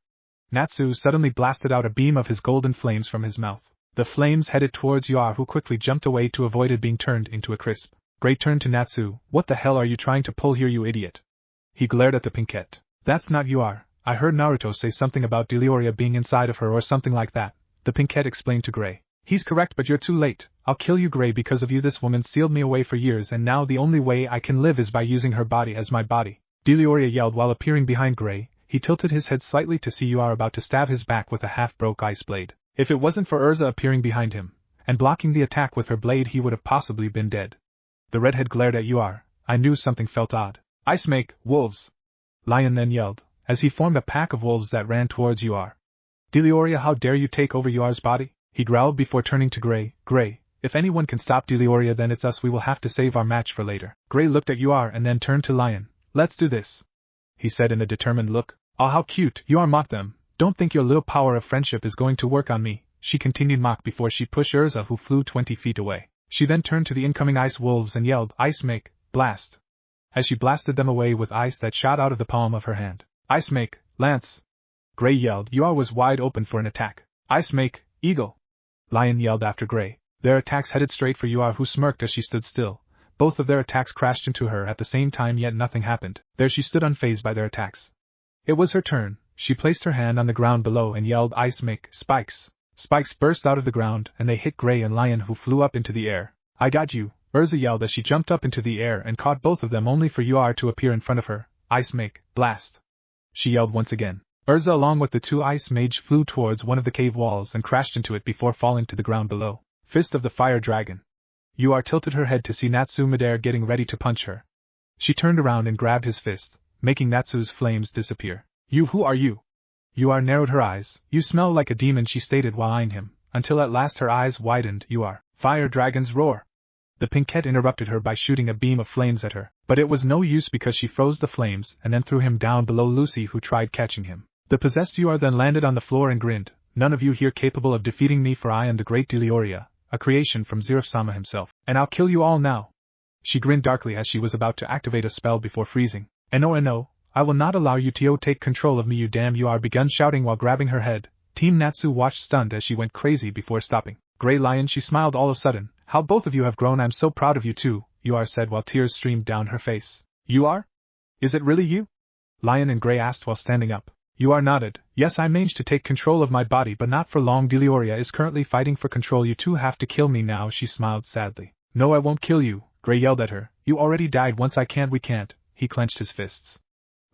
Natsu suddenly blasted out a beam of his golden flames from his mouth. The flames headed towards Ur, who quickly jumped away to avoid it being turned into a crisp. Gray turned to Natsu. What the hell are you trying to pull here, you idiot? He glared at the pinkette. That's not Ur. I heard Naruto say something about Delioria being inside of her or something like that, the pinkette explained to Gray. He's correct, but you're too late. I'll kill you, Gray, because of you. This woman sealed me away for years, and now the only way I can live is by using her body as my body. Delioria yelled while appearing behind Gray. He tilted his head slightly to see Ur about to stab his back with a half-broke ice blade. If it wasn't for Urza appearing behind him and blocking the attack with her blade, he would have possibly been dead. The redhead glared at Ur. I knew something felt odd. Ice make, wolves! Lion then yelled, as he formed a pack of wolves that ran towards Ur. Delioria, how dare you take over Ur's body? He growled before turning to Gray. Gray, if anyone can stop Delioria, then it's us. We will have to save our match for later. Gray looked at Ur and then turned to Lion. Let's do this, he said in a determined look. Oh, how cute. Ur mocked them. Don't think your little power of friendship is going to work on me, she continued mock before she pushed Urza, who flew 20 feet away. She then turned to the incoming ice wolves and yelled, Ice make, blast! As she blasted them away with ice that shot out of the palm of her hand. Ice make, lance! Gray yelled. Ur was wide open for an attack. Ice make, eagle! Lion yelled after Gray. Their attacks headed straight for Ur, who smirked as she stood still. Both of their attacks crashed into her at the same time, yet nothing happened. There she stood unfazed by their attacks. It was her turn. She placed her hand on the ground below and yelled, Ice make, spikes! Spikes burst out of the ground, and they hit Gray and Lion, who flew up into the air. I got you, Urza yelled as she jumped up into the air and caught both of them, only for Ur to appear in front of her. Ice make, blast! She yelled once again. Urza along with the two ice mage flew towards one of the cave walls and crashed into it before falling to the ground below. Fist of the Fire Dragon. Ur tilted her head to see Natsu midair getting ready to punch her. She turned around and grabbed his fist, making Natsu's flames disappear. You, who are you? Ur narrowed her eyes. You smell like a demon, she stated while eyeing him, until at last her eyes widened. Ur. Fire Dragon's Roar! The pinkette interrupted her by shooting a beam of flames at her, but it was no use because she froze the flames and then threw him down below Lucy, who tried catching him. The possessed Ur then landed on the floor and grinned. None of you here capable of defeating me, for I am the great Delioria, a creation from Zirif-sama himself, and I'll kill you all now. She grinned darkly as she was about to activate a spell before freezing. No, I will not allow you to take control of me, you damn Ur begun shouting while grabbing her head. Team Natsu watched stunned as she went crazy before stopping. Gray Lion, she smiled all of a sudden. How both of you have grown, I'm so proud of you too, Ur said while tears streamed down her face. Ur? Is it really you? Lion and Gray asked while standing up. Ur nodded. Yes, I managed to take control of my body, but not for long. Delioria is currently fighting for control. You two have to kill me now, she smiled sadly. No, I won't kill you, Gray yelled at her. You already died once. We can't. He clenched his fists.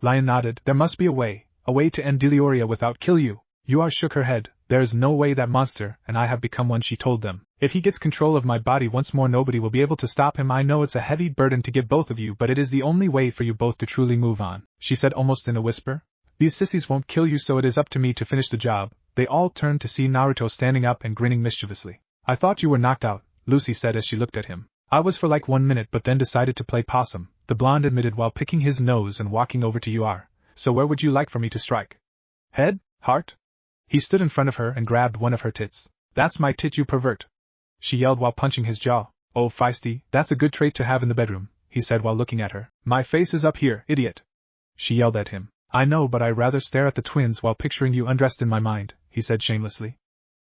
Lion nodded. There must be a way to end Delioria without kill you. Ur shook her head. There's no way. That monster and I have become one, she told them. If he gets control of my body once more, nobody will be able to stop him. I know it's a heavy burden to give both of you, but it is the only way for you both to truly move on, she said almost in a whisper. These sissies won't kill you, so it is up to me to finish the job. They all turned to see Naruto standing up and grinning mischievously. I thought you were knocked out, Lucy said as she looked at him. I was for like 1 minute, but then decided to play possum, the blonde admitted while picking his nose and walking over to Ur. So where would you like for me to strike? Head? Heart? He stood in front of her and grabbed one of her tits. That's my tit, you pervert, she yelled while punching his jaw. Oh, feisty, that's a good trait to have in the bedroom, he said while looking at her. My face is up here, idiot, she yelled at him. I know, but I rather stare at the twins while picturing you undressed in my mind, he said shamelessly.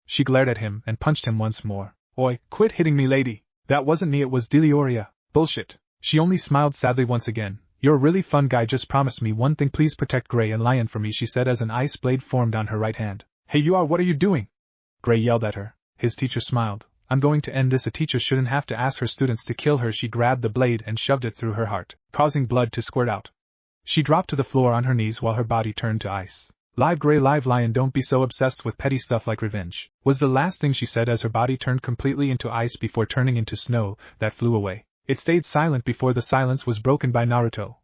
She glared at him and punched him once more. Oi, quit hitting me, lady. That wasn't me, it was Delioria. Bullshit. She only smiled sadly once again. You're a really fun guy, just promise me one thing, please protect Gray and Lion for me, she said as an ice blade formed on her right hand. Hey Ur, what are you doing? Gray yelled at her. His teacher smiled. I'm going to end this. A teacher shouldn't have to ask her students to kill her. She grabbed the blade and shoved it through her heart, causing blood to squirt out. She dropped to the floor on her knees while her body turned to ice. Live Gray, live Lion, don't be so obsessed with petty stuff like revenge, was the last thing she said as her body turned completely into ice before turning into snow that flew away. It stayed silent before the silence was broken by Naruto.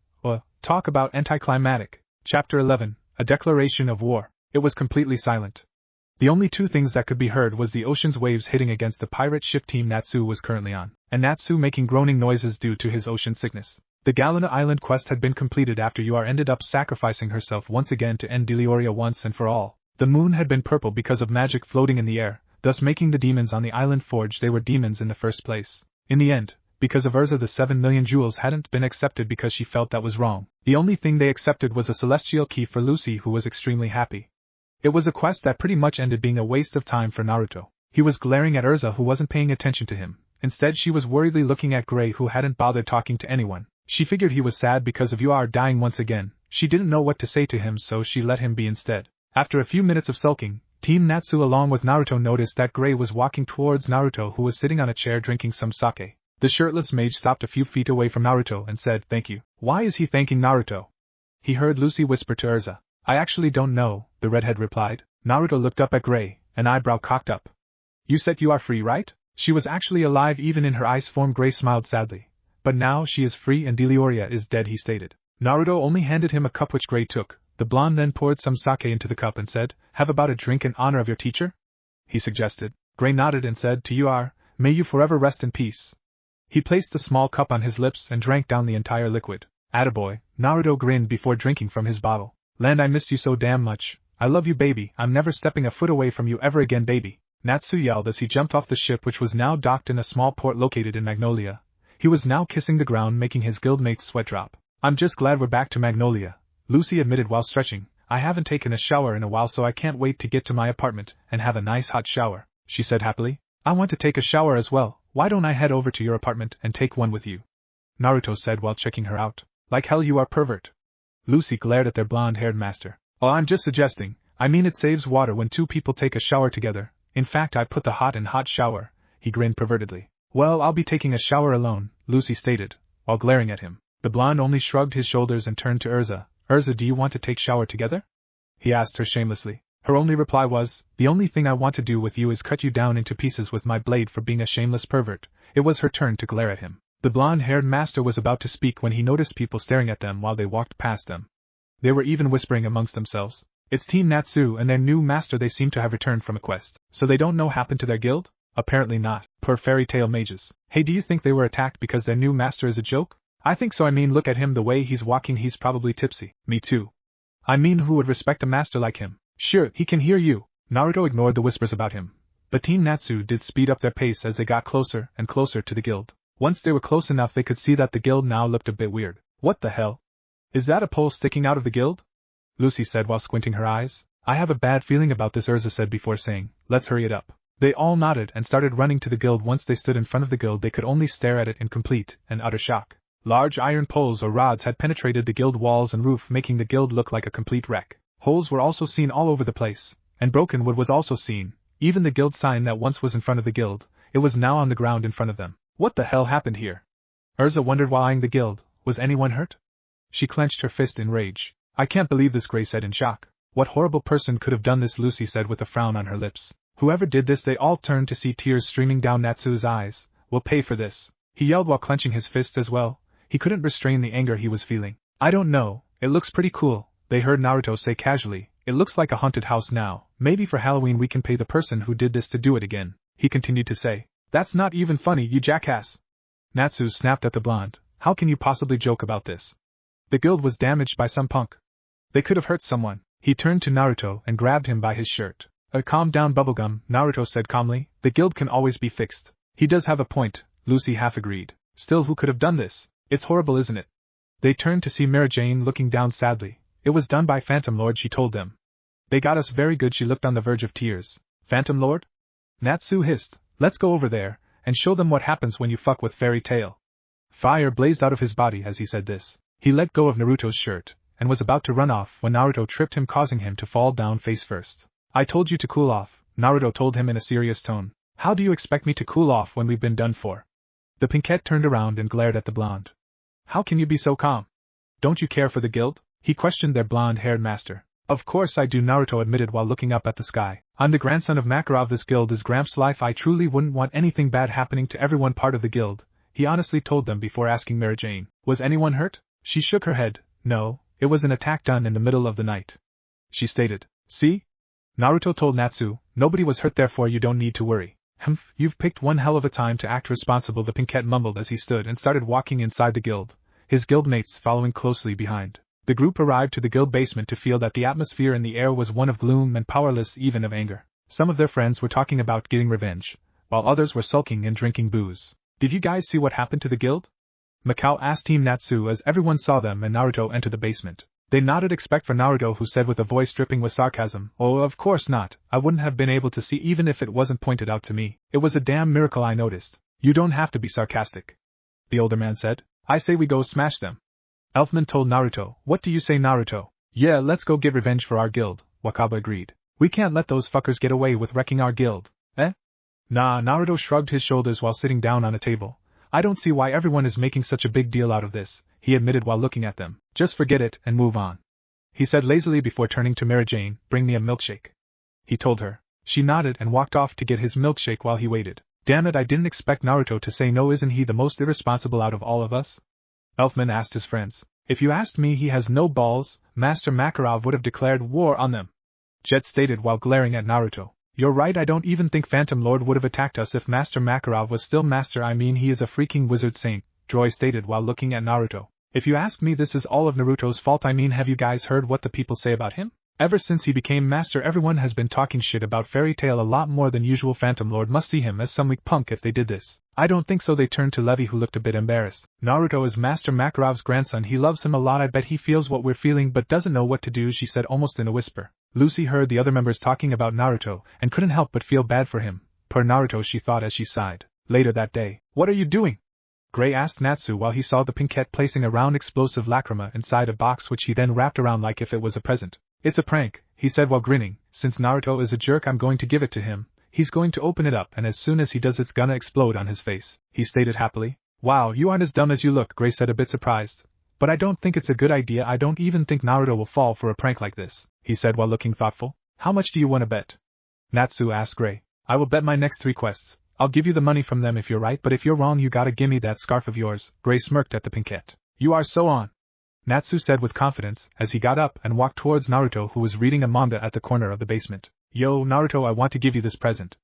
Talk about anticlimactic. Chapter 11, A Declaration of War. It was completely silent. The only two things that could be heard was the ocean's waves hitting against the pirate ship team Natsu was currently on, and Natsu making groaning noises due to his ocean sickness. The Galena Island quest had been completed after Yur ended up sacrificing herself once again to end Delioria once and for all. The moon had been purple because of magic floating in the air, thus making the demons on the island forge they were demons in the first place. In the end, because of Urza, the 7 million jewels hadn't been accepted because she felt that was wrong. The only thing they accepted was a celestial key for Lucy, who was extremely happy. It was a quest that pretty much ended being a waste of time for Naruto. He was glaring at Urza, who wasn't paying attention to him. Instead, she was worriedly looking at Gray, who hadn't bothered talking to anyone. She figured he was sad because of Yur dying once again. She didn't know what to say to him, so she let him be instead. After a few minutes of sulking, Team Natsu along with Naruto noticed that Gray was walking towards Naruto, who was sitting on a chair drinking some sake. The shirtless mage stopped a few feet away from Naruto and said, "Thank you." Why is he thanking Naruto? He heard Lucy whisper to Urza. "I actually don't know," the redhead replied. Naruto looked up at Gray, an eyebrow cocked up. "You said you are free, right?" She was actually alive even in her ice form. Gray smiled sadly. "But now she is free and Delioria is dead," he stated. Naruto only handed him a cup which Gray took. The blonde then poured some sake into the cup and said, "Have about a drink in honor of your teacher?" he suggested. Gray nodded and said, "To Yur, may you forever rest in peace." He placed the small cup on his lips and drank down the entire liquid. "Attaboy," Naruto grinned before drinking from his bottle. "Land, I missed you so damn much. I love you, baby. I'm never stepping a foot away from you ever again, baby," Natsu yelled as he jumped off the ship, which was now docked in a small port located in Magnolia. He was now kissing the ground, making his guildmates sweat drop. "I'm just glad we're back to Magnolia," Lucy admitted while stretching. "I haven't taken a shower in a while, so I can't wait to get to my apartment and have a nice hot shower," she said happily. "I want to take a shower as well. Why don't I head over to your apartment and take one with you?" Naruto said while checking her out. "Like hell you are, pervert." Lucy glared at their blonde-haired master. "Oh, I'm just suggesting. I mean, it saves water when two people take a shower together. In fact, I put the hot in hot shower," he grinned pervertedly. "Well, I'll be taking a shower alone," Lucy stated, while glaring at him. The blonde only shrugged his shoulders and turned to Urza. "Urza, do you want to take shower together?" he asked her shamelessly. Her only reply was, "The only thing I want to do with you is cut you down into pieces with my blade for being a shameless pervert." It was her turn to glare at him. The blonde-haired master was about to speak when he noticed people staring at them while they walked past them. They were even whispering amongst themselves. "It's Team Natsu and their new master. They seem to have returned from a quest. So they don't know what happened to their guild? Apparently not. Poor fairy tale mages. Hey, do you think they were attacked because their new master is a joke? I think so. I mean, look at him, the way he's walking, he's probably tipsy." "Me too. I mean, who would respect a master like him?" "Sure, he can hear you." Naruto ignored the whispers about him. But Team Natsu did speed up their pace as they got closer and closer to the guild. Once they were close enough, they could see that the guild now looked a bit weird. "What the hell? Is that a pole sticking out of the guild?" Lucy said while squinting her eyes. "I have a bad feeling about this," Urza said before saying, "Let's hurry it up." They all nodded and started running to the guild. Once they stood in front of the guild, they could only stare at it in complete and utter shock. Large iron poles or rods had penetrated the guild walls and roof, making the guild look like a complete wreck. Holes were also seen all over the place, and broken wood was also seen. Even the guild sign that once was in front of the guild, it was now on the ground in front of them. What the hell happened here? Urza wondered while eyeing the guild. Was anyone hurt? She clenched her fist in rage. "I can't believe this," Gray said in shock. "What horrible person could have done this?" Lucy said with a frown on her lips. "Whoever did this," they all turned to see tears streaming down Natsu's eyes. "Will pay for this," he yelled while clenching his fists as well. He couldn't restrain the anger he was feeling. "I don't know, it looks pretty cool," they heard Naruto say casually. "It looks like a haunted house now. Maybe for Halloween we can pay the person who did this to do it again," he continued to say. "That's not even funny, you jackass." Natsu snapped at the blonde. "How can you possibly joke about this? The guild was damaged by some punk. They could have hurt someone." He turned to Naruto and grabbed him by his shirt. Calm down, Bubblegum," Naruto said calmly. "The guild can always be fixed." "He does have a point," Lucy half agreed. "Still, who could have done this? It's horrible, isn't it?" They turned to see Mary Jane looking down sadly. "It was done by Phantom Lord," she told them. "They got us very good." She looked on the verge of tears. "Phantom Lord?" Natsu hissed. "Let's go over there and show them what happens when you fuck with Fairy Tail." Fire blazed out of his body as he said this. He let go of Naruto's shirt and was about to run off when Naruto tripped him, causing him to fall down face first. "I told you to cool off," Naruto told him in a serious tone. "How do you expect me to cool off when we've been done for?" The pinkette turned around and glared at the blonde. "How can you be so calm? Don't you care for the guild?" he questioned their blonde-haired master. "Of course I do," Naruto admitted while looking up at the sky. "I'm the grandson of Makarov. This guild is Gramps' life. I truly wouldn't want anything bad happening to everyone part of the guild," he honestly told them before asking Mary Jane, "Was anyone hurt?" She shook her head. "No, it was an attack done in the middle of the night," she stated. "See?" Naruto told Natsu, "Nobody was hurt, therefore you don't need to worry." "You've picked one hell of a time to act responsible," the pinkette mumbled as he stood and started walking inside the guild. his guildmates following closely behind. The group arrived to the guild basement to feel that the atmosphere in the air was one of gloom and powerless, even of anger. Some of their friends were talking about getting revenge, while others were sulking and drinking booze. Did you guys see what happened to the guild? Mikao asked Team Natsu as everyone saw them and Naruto enter the basement. They nodded except for Naruto, who said with a voice dripping with sarcasm, "Oh, of course not, I wouldn't have been able to see even if it wasn't pointed out to me. It was a damn miracle I noticed." "You don't have to be sarcastic," the older man said. "I say we go smash them." Elfman told Naruto. "What do you say, Naruto?" "Yeah, let's go get revenge for our guild," Wakaba agreed. "We can't let those fuckers get away with wrecking our guild." "Eh?" "Nah," Naruto shrugged his shoulders while sitting down on a table. "I don't see why everyone is making such a big deal out of this," he admitted while looking at them. "Just forget it and move on," he said lazily before turning to Mary Jane. "Bring me a milkshake," he told her. She nodded and walked off to get his milkshake while he waited. "Damn it, I didn't expect Naruto to say no. Isn't he the most irresponsible out of all of us?" Elfman asked his friends. "If you asked me, he has no balls. Master Makarov would have declared war on them," Jet stated while glaring at Naruto. "You're right, I don't even think Phantom Lord would have attacked us if Master Makarov was still master. I mean, he is a freaking wizard saint," Joy stated while looking at Naruto. "If you ask me, this is all of Naruto's fault. I mean, have you guys heard what the people say about him? Ever since he became master, everyone has been talking shit about Fairy Tail a lot more than usual. Phantom Lord must see him as some weak punk if they did this." "I don't think so," they turned to Levi, who looked a bit embarrassed. "Naruto is Master Makarov's grandson. He loves him a lot. I bet he feels what we're feeling but doesn't know what to do," she said almost in a whisper. Lucy heard the other members talking about Naruto and couldn't help but feel bad for him. Poor Naruto, she thought as she sighed. Later that day. "What are you doing?" Gray asked Natsu while he saw the Pinkette placing a round explosive lacrima inside a box which he then wrapped around like if it was a present. "It's a prank," he said while grinning. "Since Naruto is a jerk, I'm going to give it to him. He's going to open it up, and as soon as he does, it's gonna explode on his face," he stated happily. "Wow, you aren't as dumb as you look," Gray said a bit surprised. "But I don't think it's a good idea. I don't even think Naruto will fall for a prank like this," he said while looking thoughtful. "How much do you want to bet?" Natsu asked Gray. "I will bet my next 3 quests. I'll give you the money from them if you're right, but if you're wrong, you gotta gimme that scarf of yours." Gray smirked at the Pinkette. "You are so on," Natsu said with confidence as he got up and walked towards Naruto, who was reading a manga at the corner of the basement. "Yo, Naruto, I want to give you this present,"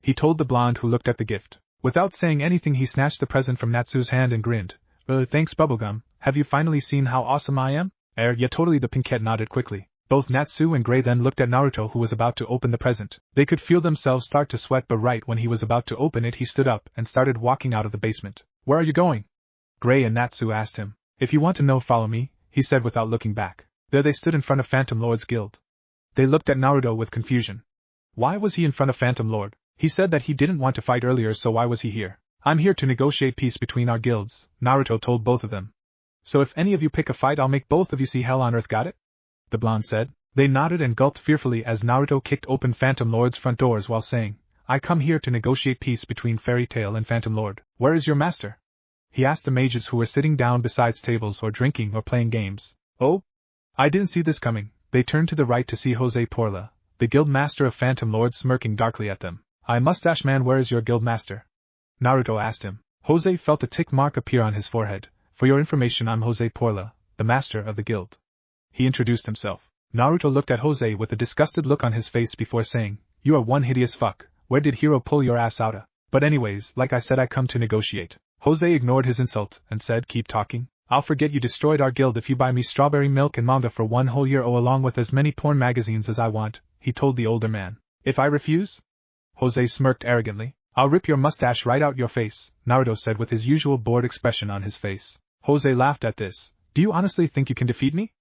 he told the blonde, who looked at the gift. Without saying anything, he snatched the present from Natsu's hand and grinned. Thanks, Bubblegum. Have you finally seen how awesome I am?" Yeah, totally," the Pinkette nodded quickly. Both Natsu and Gray then looked at Naruto, who was about to open the present. They could feel themselves start to sweat, but right when he was about to open it, he stood up and started walking out of the basement. "Where are you going?" Gray and Natsu asked him. "If you want to know, follow me," he said without looking back. There they stood in front of Phantom Lord's guild. They looked at Naruto with confusion. Why was he in front of Phantom Lord? He said that he didn't want to fight earlier, so why was he here? "I'm here to negotiate peace between our guilds," Naruto told both of them. "So if any of you pick a fight, I'll make both of you see hell on earth, got it?" the blonde said. They nodded and gulped fearfully as Naruto kicked open Phantom Lord's front doors while saying, "I come here to negotiate peace between Fairy Tail and Phantom Lord. Where is your master?" he asked the mages who were sitting down beside tables or drinking or playing games. "Oh? I didn't see this coming." They turned to the right to see Jose Porla, the guild master of Phantom Lord, smirking darkly at them. "Hi, mustache man, where is your guild master?" Naruto asked him. Jose felt a tick mark appear on his forehead. "For your information, I'm Jose Porla, the master of the guild," he introduced himself. Naruto looked at Jose with a disgusted look on his face before saying, "You are one hideous fuck. Where did Hiro pull your ass outta? But anyways, like I said, I come to negotiate." Jose ignored his insult and said, "Keep talking. I'll forget you destroyed our guild if you buy me strawberry milk and manga for 1 whole year, along with as many porn magazines as I want," he told the older man. "If I refuse?" Jose smirked arrogantly. "I'll rip your mustache right out your face," Naruto said with his usual bored expression on his face. Jose laughed at this. "Do you honestly think you can defeat me?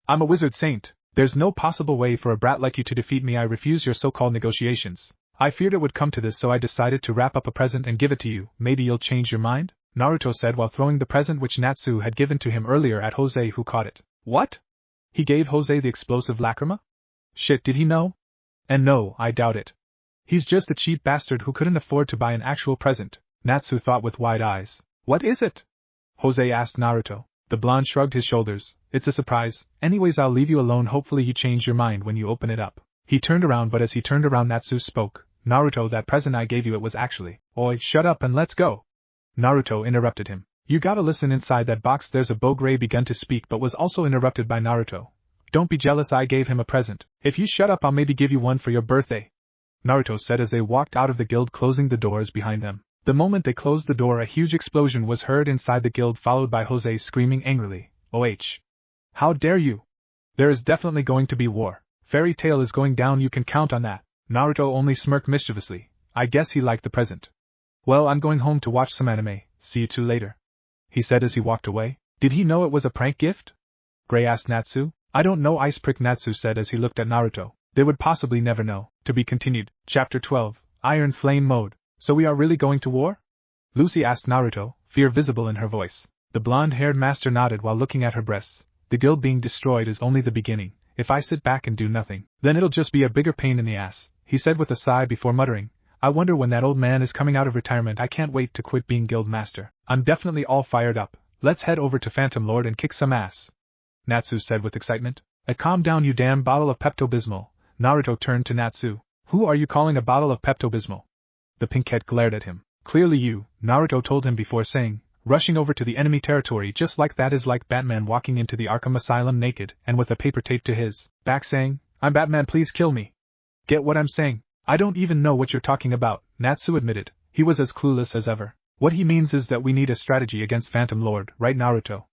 I'm a wizard saint. There's no possible way for a brat like you to defeat me. I refuse your so-called negotiations. I feared it would come to this, so I decided to wrap up a present and give it to you. Maybe you'll change your mind?" Naruto said while throwing the present which Natsu had given to him earlier at Jose, who caught it. "What? He gave Jose the explosive lacrima? Shit, did he know? And no, I doubt it. He's just a cheap bastard who couldn't afford to buy an actual present," Natsu thought with wide eyes. "What is it?" Jose asked Naruto. The blonde shrugged his shoulders. "It's a surprise. Anyways, I'll leave you alone. Hopefully you change your mind when you open it up." He turned around, but as he turned around, Natsu spoke. "Naruto, that present I gave you, it was actually—" "Oi, shut up and let's go!" Naruto interrupted him. "You gotta listen, inside that box there's a bow." Gray began to speak but was also interrupted by Naruto. "Don't be jealous, I gave him a present. If you shut up, I'll maybe give you one for your birthday," Naruto said as they walked out of the guild, closing the doors behind them. The moment they closed the door, a huge explosion was heard inside the guild, followed by Jose screaming angrily, "OH! How dare you! There is definitely going to be war. Fairy Tail is going down, you can count on that." Naruto only smirked mischievously. I guess he liked the present. "Well, I'm going home to watch some anime, see you two later," he said as he walked away. "Did he know it was a prank gift?" Gray asked Natsu. "I don't know, Ice Prick," Natsu said as he looked at Naruto. "They would possibly never know." To be continued. Chapter 12, Iron Flame Mode. "So we are really going to war?" Lucy asked Naruto, fear visible in her voice. The blonde-haired master nodded while looking at her breasts. "The guild being destroyed is only the beginning. If I sit back and do nothing, then it'll just be a bigger pain in the ass," he said with a sigh before muttering, "I wonder when that old man is coming out of retirement. I can't wait to quit being guild master. I'm definitely all fired up. Let's head over to Phantom Lord and kick some ass," Natsu said with excitement. "Calm down, you damn bottle of Pepto-Bismol." Naruto turned to Natsu. "Who are you calling a bottle of Pepto-Bismol?" The pinkette glared at him. "Clearly you," Naruto told him before saying, "Rushing over to the enemy territory just like that is like Batman walking into the Arkham Asylum naked and with a paper taped to his back saying, 'I'm Batman, please kill me.' Get what I'm saying?" "I don't even know what you're talking about," Natsu admitted. He was as clueless as ever. "What he means is that we need a strategy against Phantom Lord, right, Naruto?"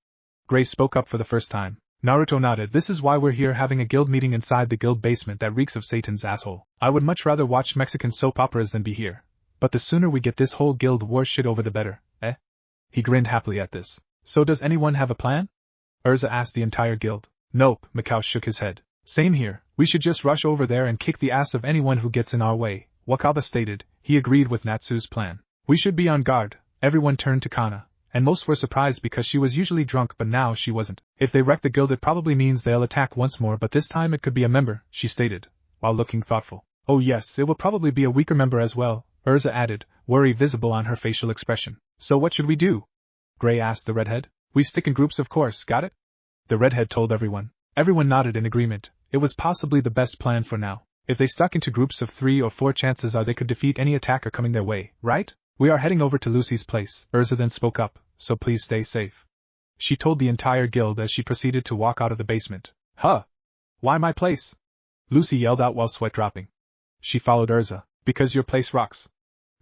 Gray spoke up for the first time. Naruto nodded. "This is why we're here, having a guild meeting inside the guild basement that reeks of Satan's asshole. I would much rather watch Mexican soap operas than be here. But the sooner we get this whole guild war shit over the better, eh?" He grinned happily at this. "So does anyone have a plan?" Urza asked the entire guild. "Nope," Mikao shook his head. "Same here. We should just rush over there and kick the ass of anyone who gets in our way," Wakaba stated. He agreed with Natsu's plan. "We should be on guard." Everyone turned to Kana, and most were surprised because she was usually drunk but now she wasn't. "If they wreck the guild it probably means they'll attack once more, but this time it could be a member," she stated, while looking thoughtful. "Oh yes, it will probably be a weaker member as well," Urza added, worry visible on her facial expression. "So what should we do?" Gray asked the redhead. "We stick in groups, of course, got it?" The redhead told everyone. Everyone nodded in agreement. It was possibly the best plan for now. If they stuck into groups of 3 or 4, chances are they could defeat any attacker coming their way, right? "We are heading over to Lucy's place," Urza then spoke up, "so please stay safe," she told the entire guild as she proceeded to walk out of the basement. "Huh? Why my place?" Lucy yelled out while sweat dropping. She followed Urza. "Because your place rocks."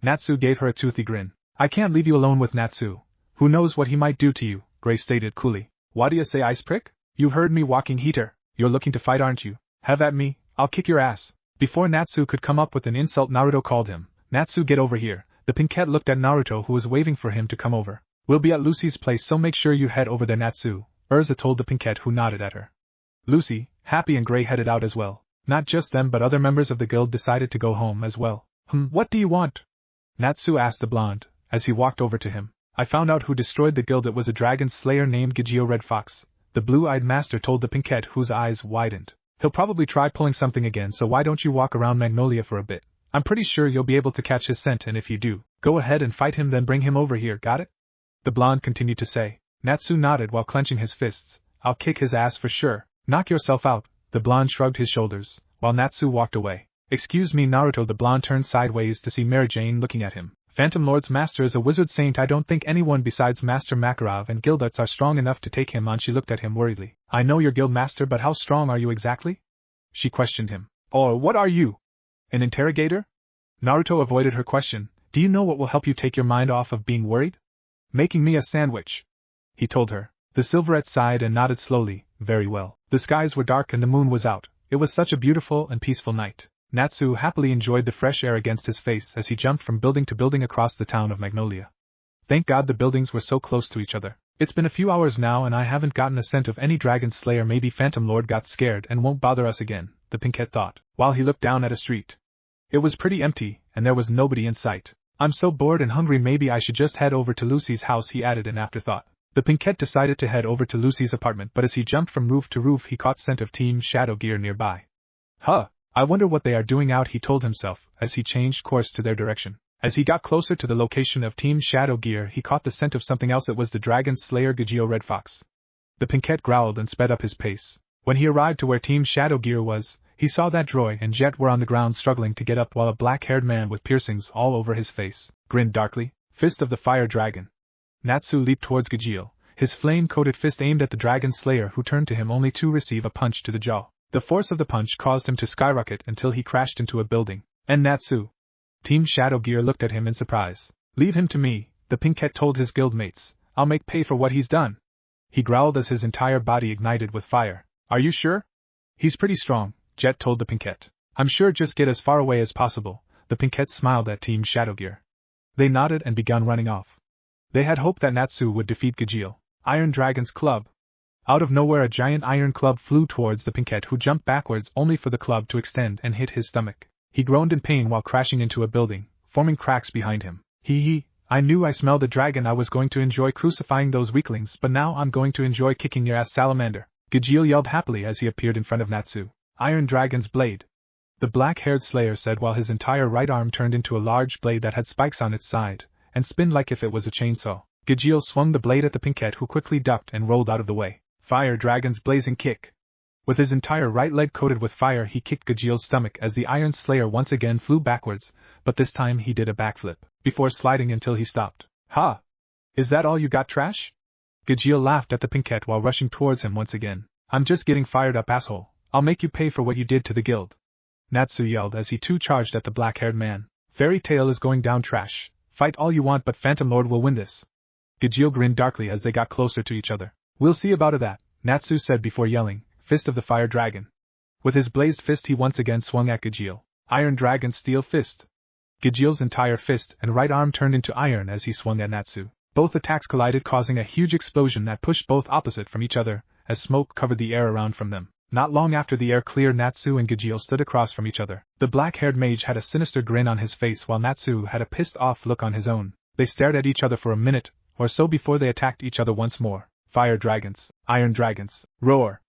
Natsu gave her a toothy grin. "I can't leave you alone with Natsu. Who knows what he might do to you," Gray stated coolly. "Why do you say, Ice Prick? You've heard me walking heater. You're looking to fight, aren't you? Have at me, I'll kick your ass." Before Natsu could come up with an insult, Naruto called him. "Natsu, get over here." The pinkette looked at Naruto, who was waving for him to come over. "We'll be at Lucy's place, so make sure you head over there, Natsu," Urza told the pinkette, who nodded at her. Lucy, Happy and Gray headed out as well. Not just them but other members of the guild decided to go home as well. What do you want?" Natsu asked the blonde, as he walked over to him. "I found out who destroyed the guild. It was a dragon slayer named Gigio Red Fox," the blue-eyed master told the pinkette, whose eyes widened. "He'll probably try pulling something again, so why don't you walk around Magnolia for a bit? I'm pretty sure you'll be able to catch his scent, and if you do, go ahead and fight him, then bring him over here, got it?" the blonde continued to say. Natsu nodded while clenching his fists. "I'll kick his ass for sure. Knock yourself out." The blonde shrugged his shoulders, while Natsu walked away. "Excuse me, Naruto." The blonde turned sideways to see Mary Jane looking at him. "Phantom Lord's master is a wizard saint. I don't think anyone besides Master Makarov and Gildarts are strong enough to take him on." She looked at him worriedly. "I know you're guild master, but how strong are you exactly?" she questioned him. "Or what are you? An interrogator?" Naruto avoided her question. "Do you know what will help you take your mind off of being worried?" "Making me a sandwich," he told her. The Silverette sighed and nodded slowly. "Very well." The skies were dark and the moon was out. It was such a beautiful and peaceful night. Natsu happily enjoyed the fresh air against his face as he jumped from building to building across the town of Magnolia. Thank God the buildings were so close to each other. "It's been a few hours now and I haven't gotten a scent of any dragon slayer. Maybe Phantom Lord got scared and won't bother us again," the pinkette thought, while he looked down at a street. It was pretty empty, and there was nobody in sight. "I'm so bored and hungry, maybe I should just head over to Lucy's house," he added in afterthought. The pinkette decided to head over to Lucy's apartment, but as he jumped from roof to roof he caught scent of Team Shadow Gear nearby. "Huh, I wonder what they are doing out," he told himself, as he changed course to their direction. As he got closer to the location of Team Shadow Gear he caught the scent of something else. It was the dragon slayer Gigio Red Fox. The pinkette growled and sped up his pace. When he arrived to where Team Shadow Gear was, he saw that Droy and Jet were on the ground struggling to get up, while a black-haired man with piercings all over his face grinned darkly. "Fist of the Fire Dragon." Natsu leaped towards Gigio, his flame-coated fist aimed at the dragon slayer, who turned to him only to receive a punch to the jaw. The force of the punch caused him to skyrocket until he crashed into a building. "And Natsu?" Team Shadow Gear looked at him in surprise. Leave him to me, the Pinkette told his guildmates. I'll make pay for what he's done. He growled as his entire body ignited with fire. Are you sure? He's pretty strong, Jet told the Pinkette. I'm sure, just get as far away as possible. The Pinkette smiled at Team Shadowgear. They nodded and began running off. They had hoped that Natsu would defeat Gajeel. Iron Dragon's club. Out of nowhere a giant iron club flew towards the Pinkette, who jumped backwards only for the club to extend and hit his stomach. He groaned in pain while crashing into a building, forming cracks behind him. I knew I smelled a dragon. I was going to enjoy crucifying those weaklings, but now I'm going to enjoy kicking your ass, salamander. Gajeel yelled happily as he appeared in front of Natsu. Iron Dragon's blade. The black-haired slayer said while his entire right arm turned into a large blade that had spikes on its side, and spinned like if it was a chainsaw. Gajeel swung the blade at the Pinkette, who quickly ducked and rolled out of the way. Fire Dragon's blazing kick. With his entire right leg coated with fire, he kicked Gajeel's stomach as the Iron Slayer once again flew backwards, but this time he did a backflip, before sliding until he stopped. Ha! Is that all you got, trash? Gajeel laughed at the Pinkette while rushing towards him once again. I'm just getting fired up, asshole. I'll make you pay for what you did to the guild. Natsu yelled as he too charged at the black-haired man. Fairy Tail is going down, trash. Fight all you want, but Phantom Lord will win this. Gajeel grinned darkly as they got closer to each other. We'll see about that, Natsu said before yelling, Fist of the Fire Dragon. With his blazed fist he once again swung at Gajeel. Iron Dragon's Steel Fist. Gajeel's entire fist and right arm turned into iron as he swung at Natsu. Both attacks collided, causing a huge explosion that pushed both opposite from each other, as smoke covered the air around from them. Not long after the air cleared, Natsu and Gajeel stood across from each other. The black-haired mage had a sinister grin on his face while Natsu had a pissed-off look on his own. They stared at each other for a minute or so before they attacked each other once more. Fire Dragons. Iron Dragons. Roar!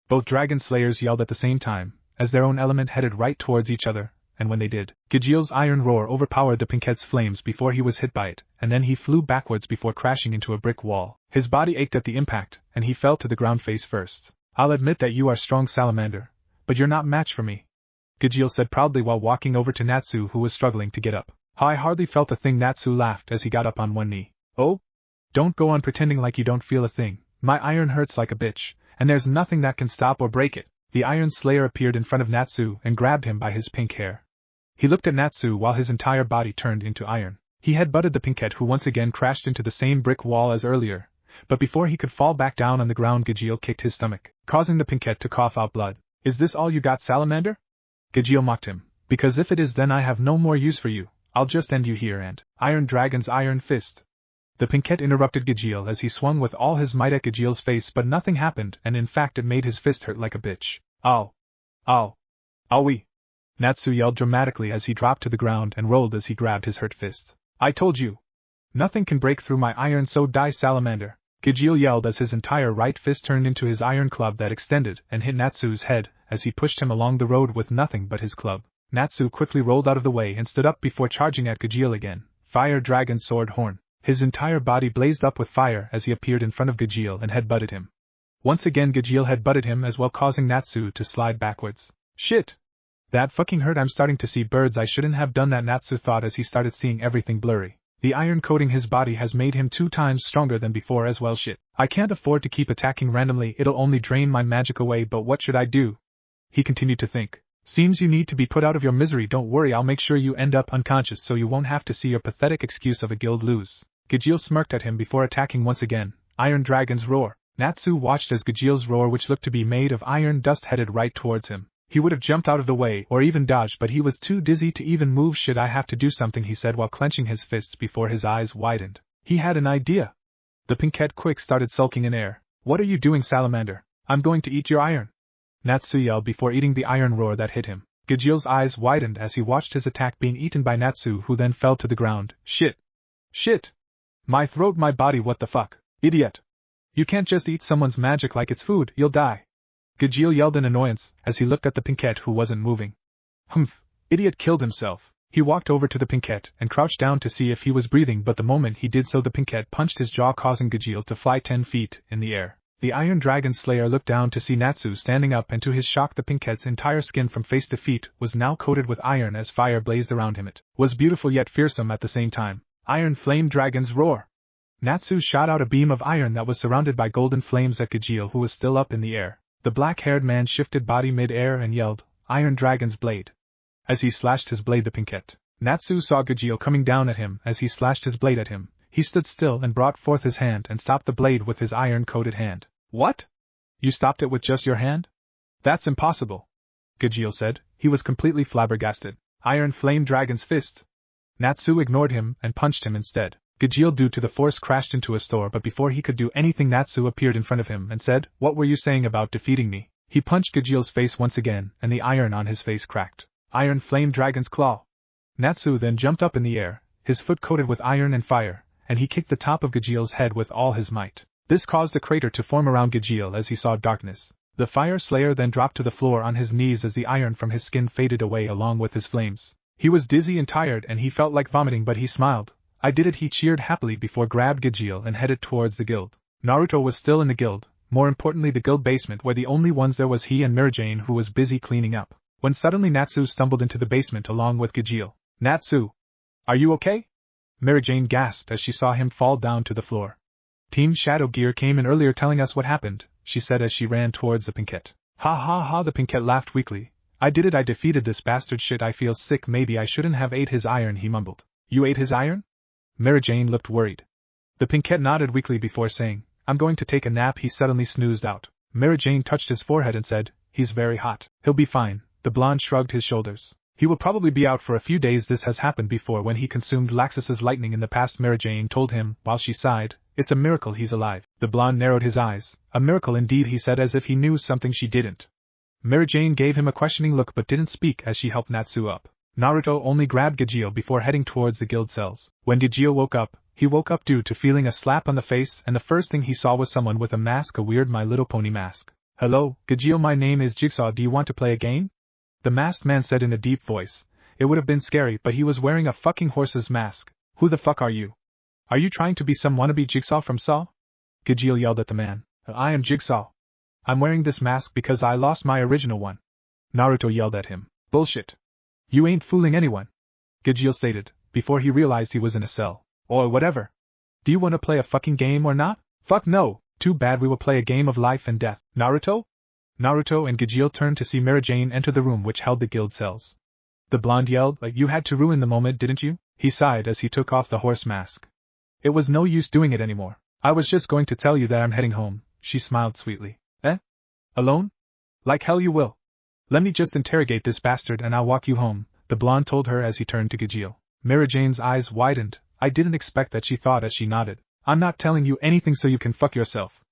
Both Dragon Slayers yelled at the same time, as their own element headed right towards each other, and when they did, Gajeel's iron roar overpowered the Pinkette's flames before he was hit by it, and then he flew backwards before crashing into a brick wall. His body ached at the impact, and he fell to the ground face first. I'll admit that you are strong, salamander, but you're not match for me, Gajeel said proudly while walking over to Natsu, who was struggling to get up. I hardly felt a thing, Natsu laughed as he got up on one knee. Oh? Don't go on pretending like you don't feel a thing. My iron hurts like a bitch, and there's nothing that can stop or break it. The Iron Slayer appeared in front of Natsu and grabbed him by his pink hair. He looked at Natsu while his entire body turned into iron. He headbutted the Pinkette, who once again crashed into the same brick wall as earlier, but before he could fall back down on the ground, Gajeel kicked his stomach, causing the Pinkette to cough out blood. Is this all you got, salamander? Gajeel mocked him. Because if it is, then I have no more use for you. I'll just end you here and... Iron Dragon's Iron Fist. The Pinkette interrupted Gajeel as he swung with all his might at Gajeel's face, but nothing happened, and in fact it made his fist hurt like a bitch. Ow. Ow. Owie. Natsu yelled dramatically as he dropped to the ground and rolled as he grabbed his hurt fist. I told you. Nothing can break through my iron, so die, salamander. Gajeel yelled as his entire right fist turned into his iron club that extended and hit Natsu's head as he pushed him along the road with nothing but his club. Natsu quickly rolled out of the way and stood up before charging at Gajeel again. Fire Dragon Sword Horn. His entire body blazed up with fire as he appeared in front of Gajeel and headbutted him. Once again Gajeel headbutted him as well, causing Natsu to slide backwards. Shit! That fucking hurt. I'm starting to see birds. I shouldn't have done that, Natsu thought as he started seeing everything blurry. The iron coating his body has made him 2 times stronger than before as well. Shit. I can't afford to keep attacking randomly, it'll only drain my magic away, but what should I do? He continued to think. Seems you need to be put out of your misery. Don't worry, I'll make sure you end up unconscious so you won't have to see your pathetic excuse of a guild lose. Gajeel smirked at him before attacking once again. Iron Dragon's Roar. Natsu watched as Gajeel's roar, which looked to be made of iron dust, headed right towards him. He would have jumped out of the way or even dodged, but he was too dizzy to even move. Should I have to do something, he said while clenching his fists before his eyes widened. He had an idea. The Pinkette quick started sulking in air. What are you doing, salamander? I'm going to eat your iron. Natsu yelled before eating the iron roar that hit him. Gajeel's eyes widened as he watched his attack being eaten by Natsu, who then fell to the ground. Shit. Shit. My throat, my body, what the fuck? Idiot. You can't just eat someone's magic like it's food, you'll die. Gajeel yelled in annoyance as he looked at the Pinkette, who wasn't moving. Humph, idiot killed himself. He walked over to the Pinkette and crouched down to see if he was breathing, but the moment he did so the Pinkette punched his jaw, causing Gajeel to fly 10 feet in the air. The Iron Dragon Slayer looked down to see Natsu standing up, and to his shock the Pinkette's entire skin from face to feet was now coated with iron as fire blazed around him. It was beautiful yet fearsome at the same time. Iron Flame Dragon's Roar. Natsu shot out a beam of iron that was surrounded by golden flames at Gajeel, who was still up in the air. The black-haired man shifted body mid-air and yelled, Iron Dragon's Blade. As he slashed his blade the Pinkette, Natsu saw Gajeel coming down at him as he slashed his blade at him. He stood still and brought forth his hand and stopped the blade with his iron-coated hand. What? You stopped it with just your hand? That's impossible, Gajeel said. He was completely flabbergasted. Iron Flame Dragon's fist. Natsu ignored him and punched him instead. Gajeel, due to the force, crashed into a store, but before he could do anything, Natsu appeared in front of him and said, "What were you saying about defeating me?" He punched Gajeel's face once again, and the iron on his face cracked. Iron Flame Dragon's claw. Natsu then jumped up in the air, his foot coated with iron and fire, and he kicked the top of Gajeel's head with all his might. This caused a crater to form around Gajeel as he saw darkness. The Fire Slayer then dropped to the floor on his knees as the iron from his skin faded away along with his flames. He was dizzy and tired and he felt like vomiting, but he smiled. "I did it," he cheered happily before grabbed Gajeel and headed towards the guild. Naruto was still in the guild, more importantly the guild basement, where the only ones there was he and Mirajane, who was busy cleaning up. When suddenly Natsu stumbled into the basement along with Gajeel. "Natsu! Are you okay?" Mirajane gasped as she saw him fall down to the floor. "Team Shadow Gear came in earlier telling us what happened," she said as she ran towards the Pinkette. "Ha ha ha," the Pinkette laughed weakly. "I did it, I defeated this bastard. Shit, I feel sick. Maybe I shouldn't have ate his iron," he mumbled. "You ate his iron?" Mirajane looked worried. The Pinkette nodded weakly before saying, "I'm going to take a nap." He suddenly snoozed out. Mirajane touched his forehead and said, "He's very hot." "He'll be fine." The blonde shrugged his shoulders. "He will probably be out for a few days. This has happened before when he consumed Laxus's lightning in the past," Mirajane told him, while she sighed. "It's a miracle he's alive." The blonde narrowed his eyes. "A miracle indeed," he said as if he knew something she didn't. Mirajane gave him a questioning look but didn't speak as she helped Natsu up. Naruto only grabbed Gajeel before heading towards the guild cells. When Gajeel woke up, he woke up due to feeling a slap on the face, and the first thing he saw was someone with a mask, a weird My Little Pony mask. "Hello, Gajeel, my name is Jigsaw. Do you want to play a game?" The masked man said in a deep voice. It would have been scary, but he was wearing a fucking horse's mask. "Who the fuck are you? Are you trying to be some wannabe Jigsaw from Saw?" Gajeel yelled at the man. "I am Jigsaw. I'm wearing this mask because I lost my original one." Naruto yelled at him. "Bullshit. You ain't fooling anyone," Gajeel stated, before he realized he was in a cell. "Or whatever. Do you want to play a fucking game or not?" "Fuck no. Too bad, we will play a game of life and death." "Naruto?" Naruto and Gajeel turned to see Mirajane enter the room which held the guild cells. The blonde yelled, "You had to ruin the moment, didn't you?" He sighed as he took off the horse mask. "It was no use doing it anymore. I was just going to tell you that I'm heading home." She smiled sweetly. "Eh? Alone? Like hell you will. Let me just interrogate this bastard and I'll walk you home," the blonde told her as he turned to Gajeel. Mirajane's eyes widened. "I didn't expect that," she thought as she nodded. "I'm not telling you anything so you can fuck yourself."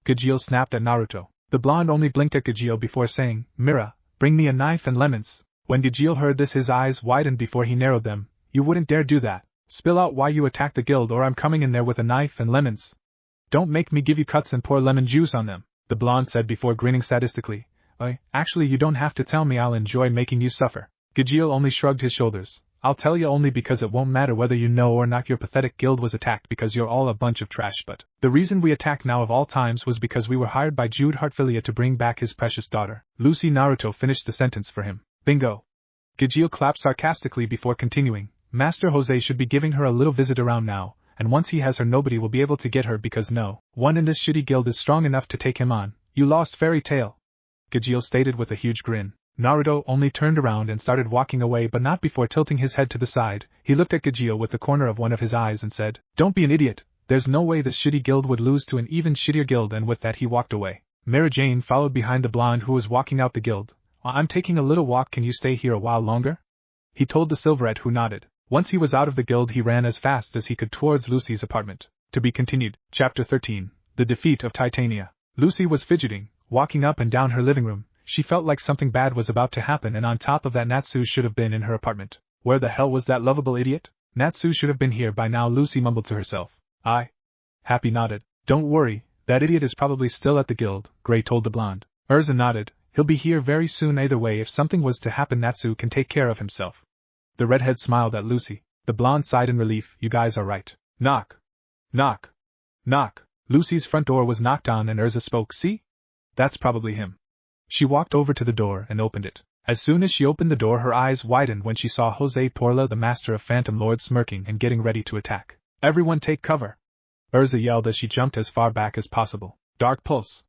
Gajeel snapped at Naruto. The blonde only blinked at Gajeel before saying, "Mira, bring me a knife and lemons." When Gajeel heard this, his eyes widened before he narrowed them. "You wouldn't dare do that. Spill out why you attacked the guild or I'm coming in there with a knife and lemons." "Don't make me give you cuts and pour lemon juice on them," the blonde said before grinning sadistically. Actually you don't have to tell me, I'll enjoy making you suffer." Gajeel only shrugged his shoulders. "I'll tell you only because it won't matter whether you know or not your pathetic guild was attacked because you're all a bunch of trash, but the reason we attacked now of all times was because we were hired by Jude Hartfilia to bring back his precious daughter, Lucy." Naruto finished the sentence for him. "Bingo." Gajeel clapped sarcastically before continuing. "Master Jose should be giving her a little visit around now, and once he has her nobody will be able to get her because no one in this shitty guild is strong enough to take him on. You lost, fairy tale," Gajeel stated with a huge grin. Naruto only turned around and started walking away, but not before tilting his head to the side. He looked at Gajeel with the corner of one of his eyes and said, "Don't be an idiot. There's no way this shitty guild would lose to an even shittier guild," and with that he walked away. Mirajane followed behind the blonde who was walking out the guild. "I'm taking a little walk, can you stay here a while longer?" he told the silverette, who nodded. Once he was out of the guild he ran as fast as he could towards Lucy's apartment. To be continued. Chapter 13. The Defeat of Titania. Lucy was fidgeting, walking up and down her living room. She felt like something bad was about to happen, and on top of that Natsu should have been in her apartment. Where the hell was that lovable idiot? Natsu should have been here by now, Lucy mumbled to herself. Happy nodded. "Don't worry, that idiot is probably still at the guild," Gray told the blonde. Urza nodded. "He'll be here very soon either way. If something was to happen Natsu can take care of himself." The redhead smiled at Lucy. The blonde sighed in relief. "You guys are right." Knock. Knock. Knock. Lucy's front door was knocked on and Urza spoke. "See? That's probably him." She walked over to the door and opened it. As soon as she opened the door her eyes widened when she saw Jose Porla, the master of Phantom Lord, smirking and getting ready to attack. "Everyone take cover!" Urza yelled as she jumped as far back as possible. "Dark Pulse!"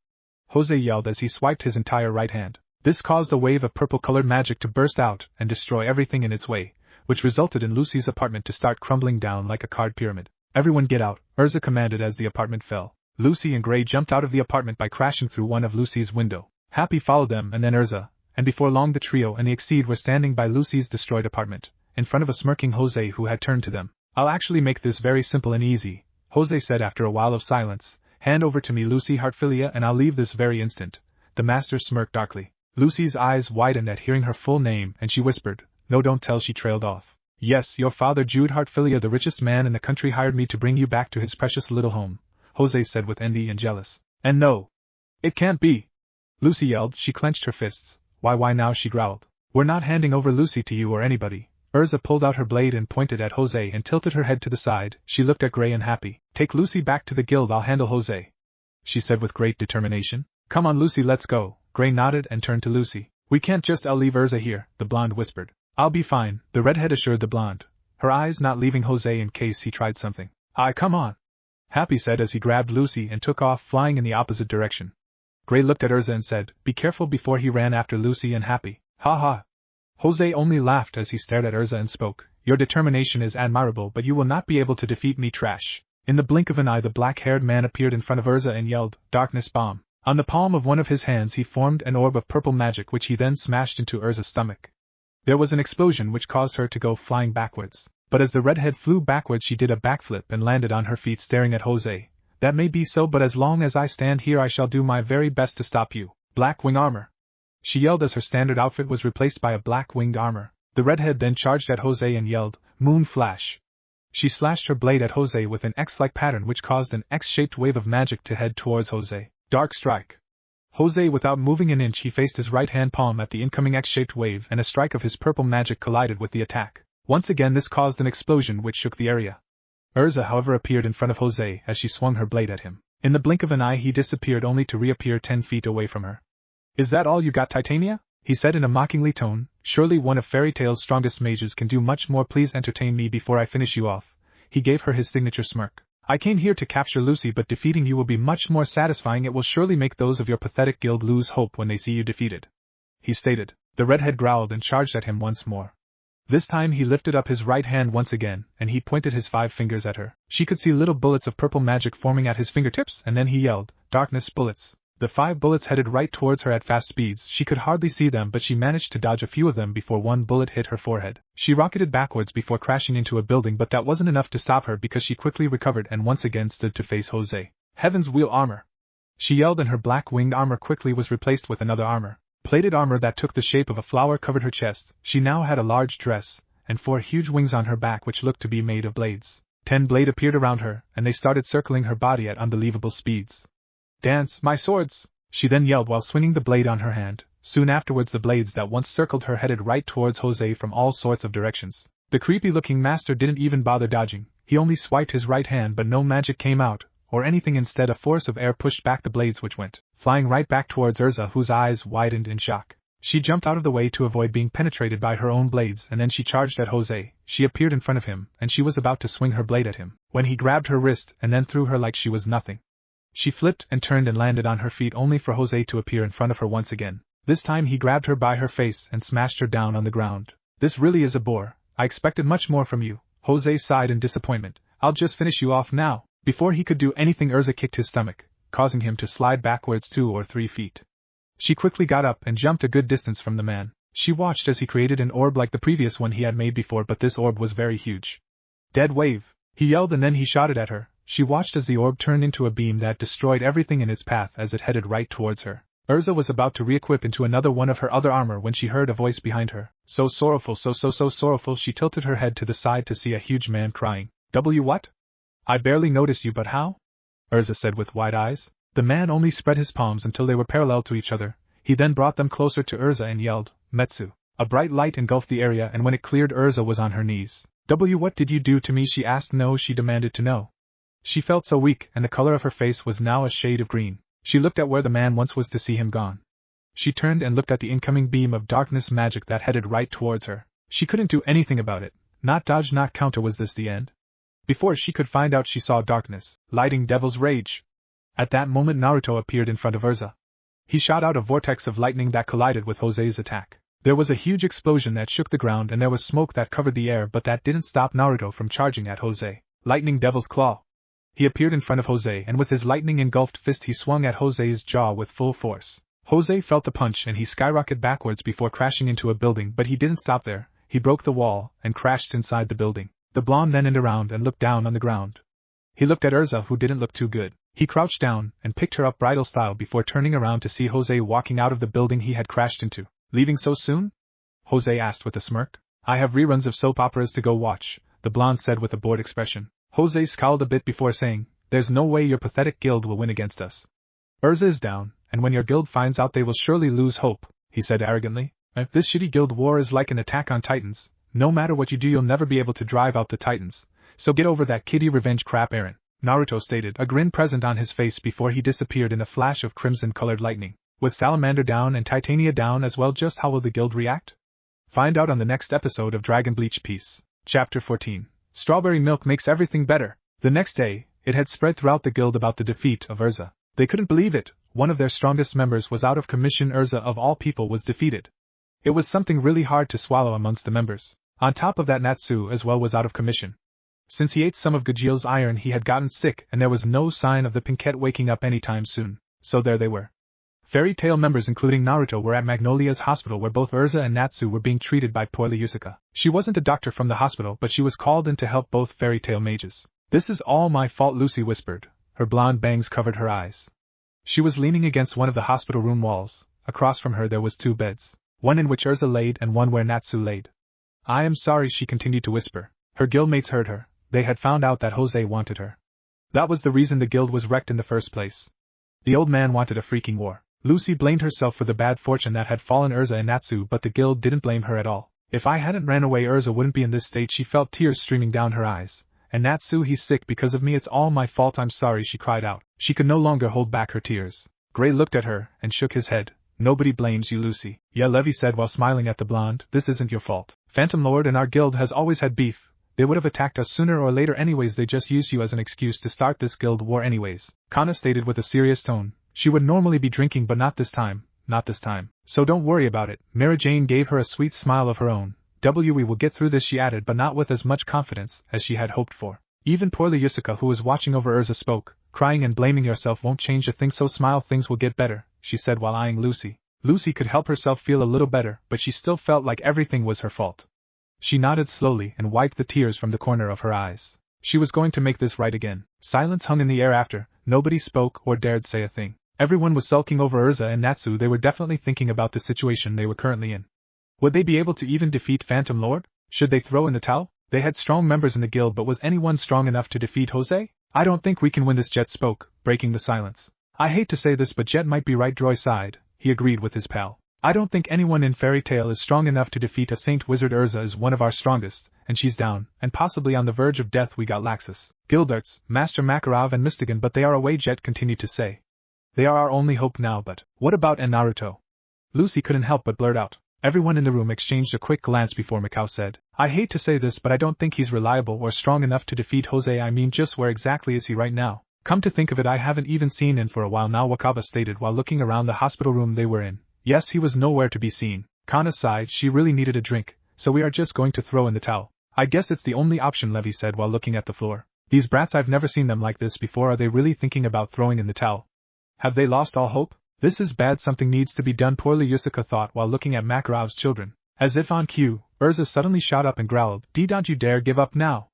Jose yelled as he swiped his entire right hand. This caused a wave of purple-colored magic to burst out and destroy everything in its way, which resulted in Lucy's apartment to start crumbling down like a card pyramid. "Everyone get out," Urza commanded as the apartment fell. Lucy and Gray jumped out of the apartment by crashing through one of Lucy's windows. Happy followed them and then Urza, and before long the trio and the Exceed were standing by Lucy's destroyed apartment, in front of a smirking Jose who had turned to them. "I'll actually make this very simple and easy," Jose said after a while of silence. "Hand over to me Lucy Heartfilia and I'll leave this very instant." The master smirked darkly. Lucy's eyes widened at hearing her full name and she whispered, "No, don't tell." She trailed off. "Yes, your father Jude Heartfilia, the richest man in the country, hired me to bring you back to his precious little home," Jose said with envy and jealous. "And no, it can't be!" Lucy yelled. She clenched her fists. Why now?" she growled. "We're not handing over Lucy to you or anybody." Urza pulled out her blade and pointed at Jose and tilted her head to the side. She looked at Gray and Happy. "Take Lucy back to the guild, I'll handle Jose," she said with great determination. "Come on Lucy, let's go." Gray nodded and turned to Lucy. "We can't just leave Urza here," the blonde whispered. "I'll be fine," the redhead assured the blonde, her eyes not leaving Jose in case he tried something. Come on," Happy said as he grabbed Lucy and took off flying in the opposite direction. Gray looked at Urza and said, "Be careful," before he ran after Lucy and Happy. "Ha ha." Jose only laughed as he stared at Urza and spoke, "Your determination is admirable, but you will not be able to defeat me, trash." In the blink of an eye the black-haired man appeared in front of Urza and yelled, "Darkness bomb." On the palm of one of his hands he formed an orb of purple magic which he then smashed into Urza's stomach. There was an explosion which caused her to go flying backwards, but as the redhead flew backwards she did a backflip and landed on her feet staring at Jose. "That may be so, but as long as I stand here I shall do my very best to stop you." "Black wing armor!" she yelled as her standard outfit was replaced by a black winged armor. The redhead then charged at Jose and yelled, "Moon flash!" She slashed her blade at Jose with an X-like pattern which caused an X-shaped wave of magic to head towards Jose. Dark strike! Jose, without moving an inch, he faced his right hand palm at the incoming X-shaped wave and a strike of his purple magic collided with the attack. Once again this caused an explosion which shook the area. Urza however appeared in front of Jose as she swung her blade at him. In the blink of an eye he disappeared only to reappear 10 feet away from her. "Is that all you got, Titania?" he said in a mockingly tone. "Surely one of Fairy Tail's strongest mages can do much more. Please entertain me before I finish you off." He gave her his signature smirk. "I came here to capture Lucy, but defeating you will be much more satisfying. It will surely make those of your pathetic guild lose hope when they see you defeated," he stated. The redhead growled and charged at him once more. This time he lifted up his right hand once again, and he pointed his 5 fingers at her. She could see little bullets of purple magic forming at his fingertips, and then he yelled, "Darkness bullets!" The 5 bullets headed right towards her at fast speeds. She could hardly see them, but she managed to dodge a few of them before one bullet hit her forehead. She rocketed backwards before crashing into a building, but that wasn't enough to stop her because she quickly recovered and once again stood to face Jose. "Heaven's wheel armor!" she yelled, and her black winged armor quickly was replaced with another armor. Plated armor that took the shape of a flower covered her chest. She now had a large dress, and 4 huge wings on her back which looked to be made of blades. 10 blades appeared around her, and they started circling her body at unbelievable speeds. "Dance, my swords!" she then yelled while swinging the blade on her hand. Soon afterwards the blades that once circled her headed right towards Jose from all sorts of directions. The creepy-looking master didn't even bother dodging. He only swiped his right hand, but no magic came out, or anything. Instead a force of air pushed back the blades which went flying right back towards Urza, whose eyes widened in shock. She jumped out of the way to avoid being penetrated by her own blades, and then she charged at Jose. She appeared in front of him, and she was about to swing her blade at him, when he grabbed her wrist and then threw her like she was nothing. She flipped and turned and landed on her feet only for Jose to appear in front of her once again. This time he grabbed her by her face and smashed her down on the ground. "This really is a bore. I expected much more from you," Jose sighed in disappointment. "I'll just finish you off now." Before he could do anything, Urza kicked his stomach, causing him to slide backwards 2 or 3 feet. She quickly got up and jumped a good distance from the man. She watched as he created an orb like the previous one he had made before, but this orb was very huge. "Dead wave!" he yelled, and then he shot it at her. She watched as the orb turned into a beam that destroyed everything in its path as it headed right towards her. Urza was about to re-equip into another one of her other armor when she heard a voice behind her. So sorrowful, so sorrowful. She tilted her head to the side to see a huge man crying. What? I barely noticed you, but how?" Urza said with wide eyes. The man only spread his palms until they were parallel to each other. He then brought them closer to Urza and yelled, "Metsu." A bright light engulfed the area, and when it cleared, Urza was on her knees. What did you do to me?" she asked. "No," she demanded to know. She felt so weak, and the color of her face was now a shade of green. She looked at where the man once was to see him gone. She turned and looked at the incoming beam of darkness magic that headed right towards her. She couldn't do anything about it. Not dodge, not counter. Was this the end? Before she could find out, she saw darkness, lighting Devil's Rage. At that moment Naruto appeared in front of Urza. He shot out a vortex of lightning that collided with Jose's attack. There was a huge explosion that shook the ground and there was smoke that covered the air, but that didn't stop Naruto from charging at Jose. Lightning Devil's Claw. He appeared in front of Jose and with his lightning-engulfed fist he swung at Jose's jaw with full force. Jose felt the punch and he skyrocketed backwards before crashing into a building, but he didn't stop there. He broke the wall and crashed inside the building. The blonde then turned around and looked down on the ground. He looked at Urza, who didn't look too good. He crouched down and picked her up bridal style before turning around to see Jose walking out of the building he had crashed into. Leaving so soon? Jose asked with a smirk. I have reruns of soap operas to go watch, the blonde said with a bored expression. Jose scowled a bit before saying, there's no way your pathetic guild will win against us. Urza is down, and when your guild finds out they will surely lose hope, he said arrogantly. This shitty guild war is like an attack on titans. No matter what you do you'll never be able to drive out the titans. So get over that kiddie revenge crap, Eren. Naruto stated, a grin present on his face before he disappeared in a flash of crimson-colored lightning. With Salamander down and Titania down as well, just how will the guild react? Find out on the next episode of Dragon Bleach Peace. Chapter 14. Strawberry milk makes everything better. The next day, it had spread throughout the guild about the defeat of Urza. They couldn't believe it. One of their strongest members was out of commission. Urza of all people was defeated. It was something really hard to swallow amongst the members. On top of that, Natsu as well was out of commission. Since he ate some of Gajil's iron he had gotten sick and there was no sign of the Pinkette waking up anytime soon. So there they were. Fairy Tail members including Naruto were at Magnolia's hospital where both Urza and Natsu were being treated by Poorly Yusuka. She wasn't a doctor from the hospital but she was called in to help both Fairy Tail mages. This is all my fault, Lucy whispered. Her blonde bangs covered her eyes. She was leaning against one of the hospital room walls. Across from her there was 2 beds. One in which Urza laid and one where Natsu laid. I am sorry, she continued to whisper. Her guildmates heard her. They had found out that Jose wanted her. That was the reason the guild was wrecked in the first place. The old man wanted a freaking war. Lucy blamed herself for the bad fortune that had fallen Urza and Natsu, but the guild didn't blame her at all. If I hadn't ran away Urza wouldn't be in this state. She felt tears streaming down her eyes. And Natsu, he's sick because of me. It's all my fault. I'm sorry, she cried out. She could no longer hold back her tears. Gray looked at her and shook his head. Nobody blames you, Lucy. Yeah, Levi said while smiling at the blonde. This isn't your fault. Phantom Lord and our guild has always had beef. They would have attacked us sooner or later anyways. They just used you as an excuse to start this guild war anyways. Kana stated with a serious tone. She would normally be drinking but not this time. Not this time. So don't worry about it. Mary Jane gave her a sweet smile of her own. We will get through this, she added, but not with as much confidence as she had hoped for. Even poorly Yusuka, who was watching over Urza, spoke. Crying and blaming yourself won't change a thing, so smile, things will get better, she said while eyeing Lucy. Lucy could help herself feel a little better, but she still felt like everything was her fault. She nodded slowly and wiped the tears from the corner of her eyes. She was going to make this right again. Silence hung in the air after. Nobody spoke or dared say a thing. Everyone was sulking over Urza and Natsu. They were definitely thinking about the situation they were currently in. Would they be able to even defeat Phantom Lord? Should they throw in the towel? They had strong members in the guild, but was anyone strong enough to defeat Jose? I don't think we can win this, Jet spoke, breaking the silence. I hate to say this, but Jet might be right, Droy sighed. He agreed with his pal. I don't think anyone in Fairy Tail is strong enough to defeat a Saint Wizard. Urza is one of our strongest, and she's down, and possibly on the verge of death. We got Laxus, Gildarts, Master Makarov and Mystigan, but they are away, Jet continued to say. They are our only hope now, but what about Naruto? Lucy couldn't help but blurt out. Everyone in the room exchanged a quick glance before Mikao said, I hate to say this, but I don't think he's reliable or strong enough to defeat Jose. I mean, just where exactly is he right now? Come to think of it, I haven't even seen him for a while now, Wakaba stated while looking around the hospital room they were in. Yes, he was nowhere to be seen. Kana sighed. She really needed a drink, so we are just going to throw in the towel. I guess it's the only option, Levi said while looking at the floor. These brats, I've never seen them like this before. Are they really thinking about throwing in the towel? Have they lost all hope? This is bad. Something needs to be done, poorly Yusuka thought while looking at Makarov's children. As if on cue, Urza suddenly shot up and growled. Don't you dare give up now,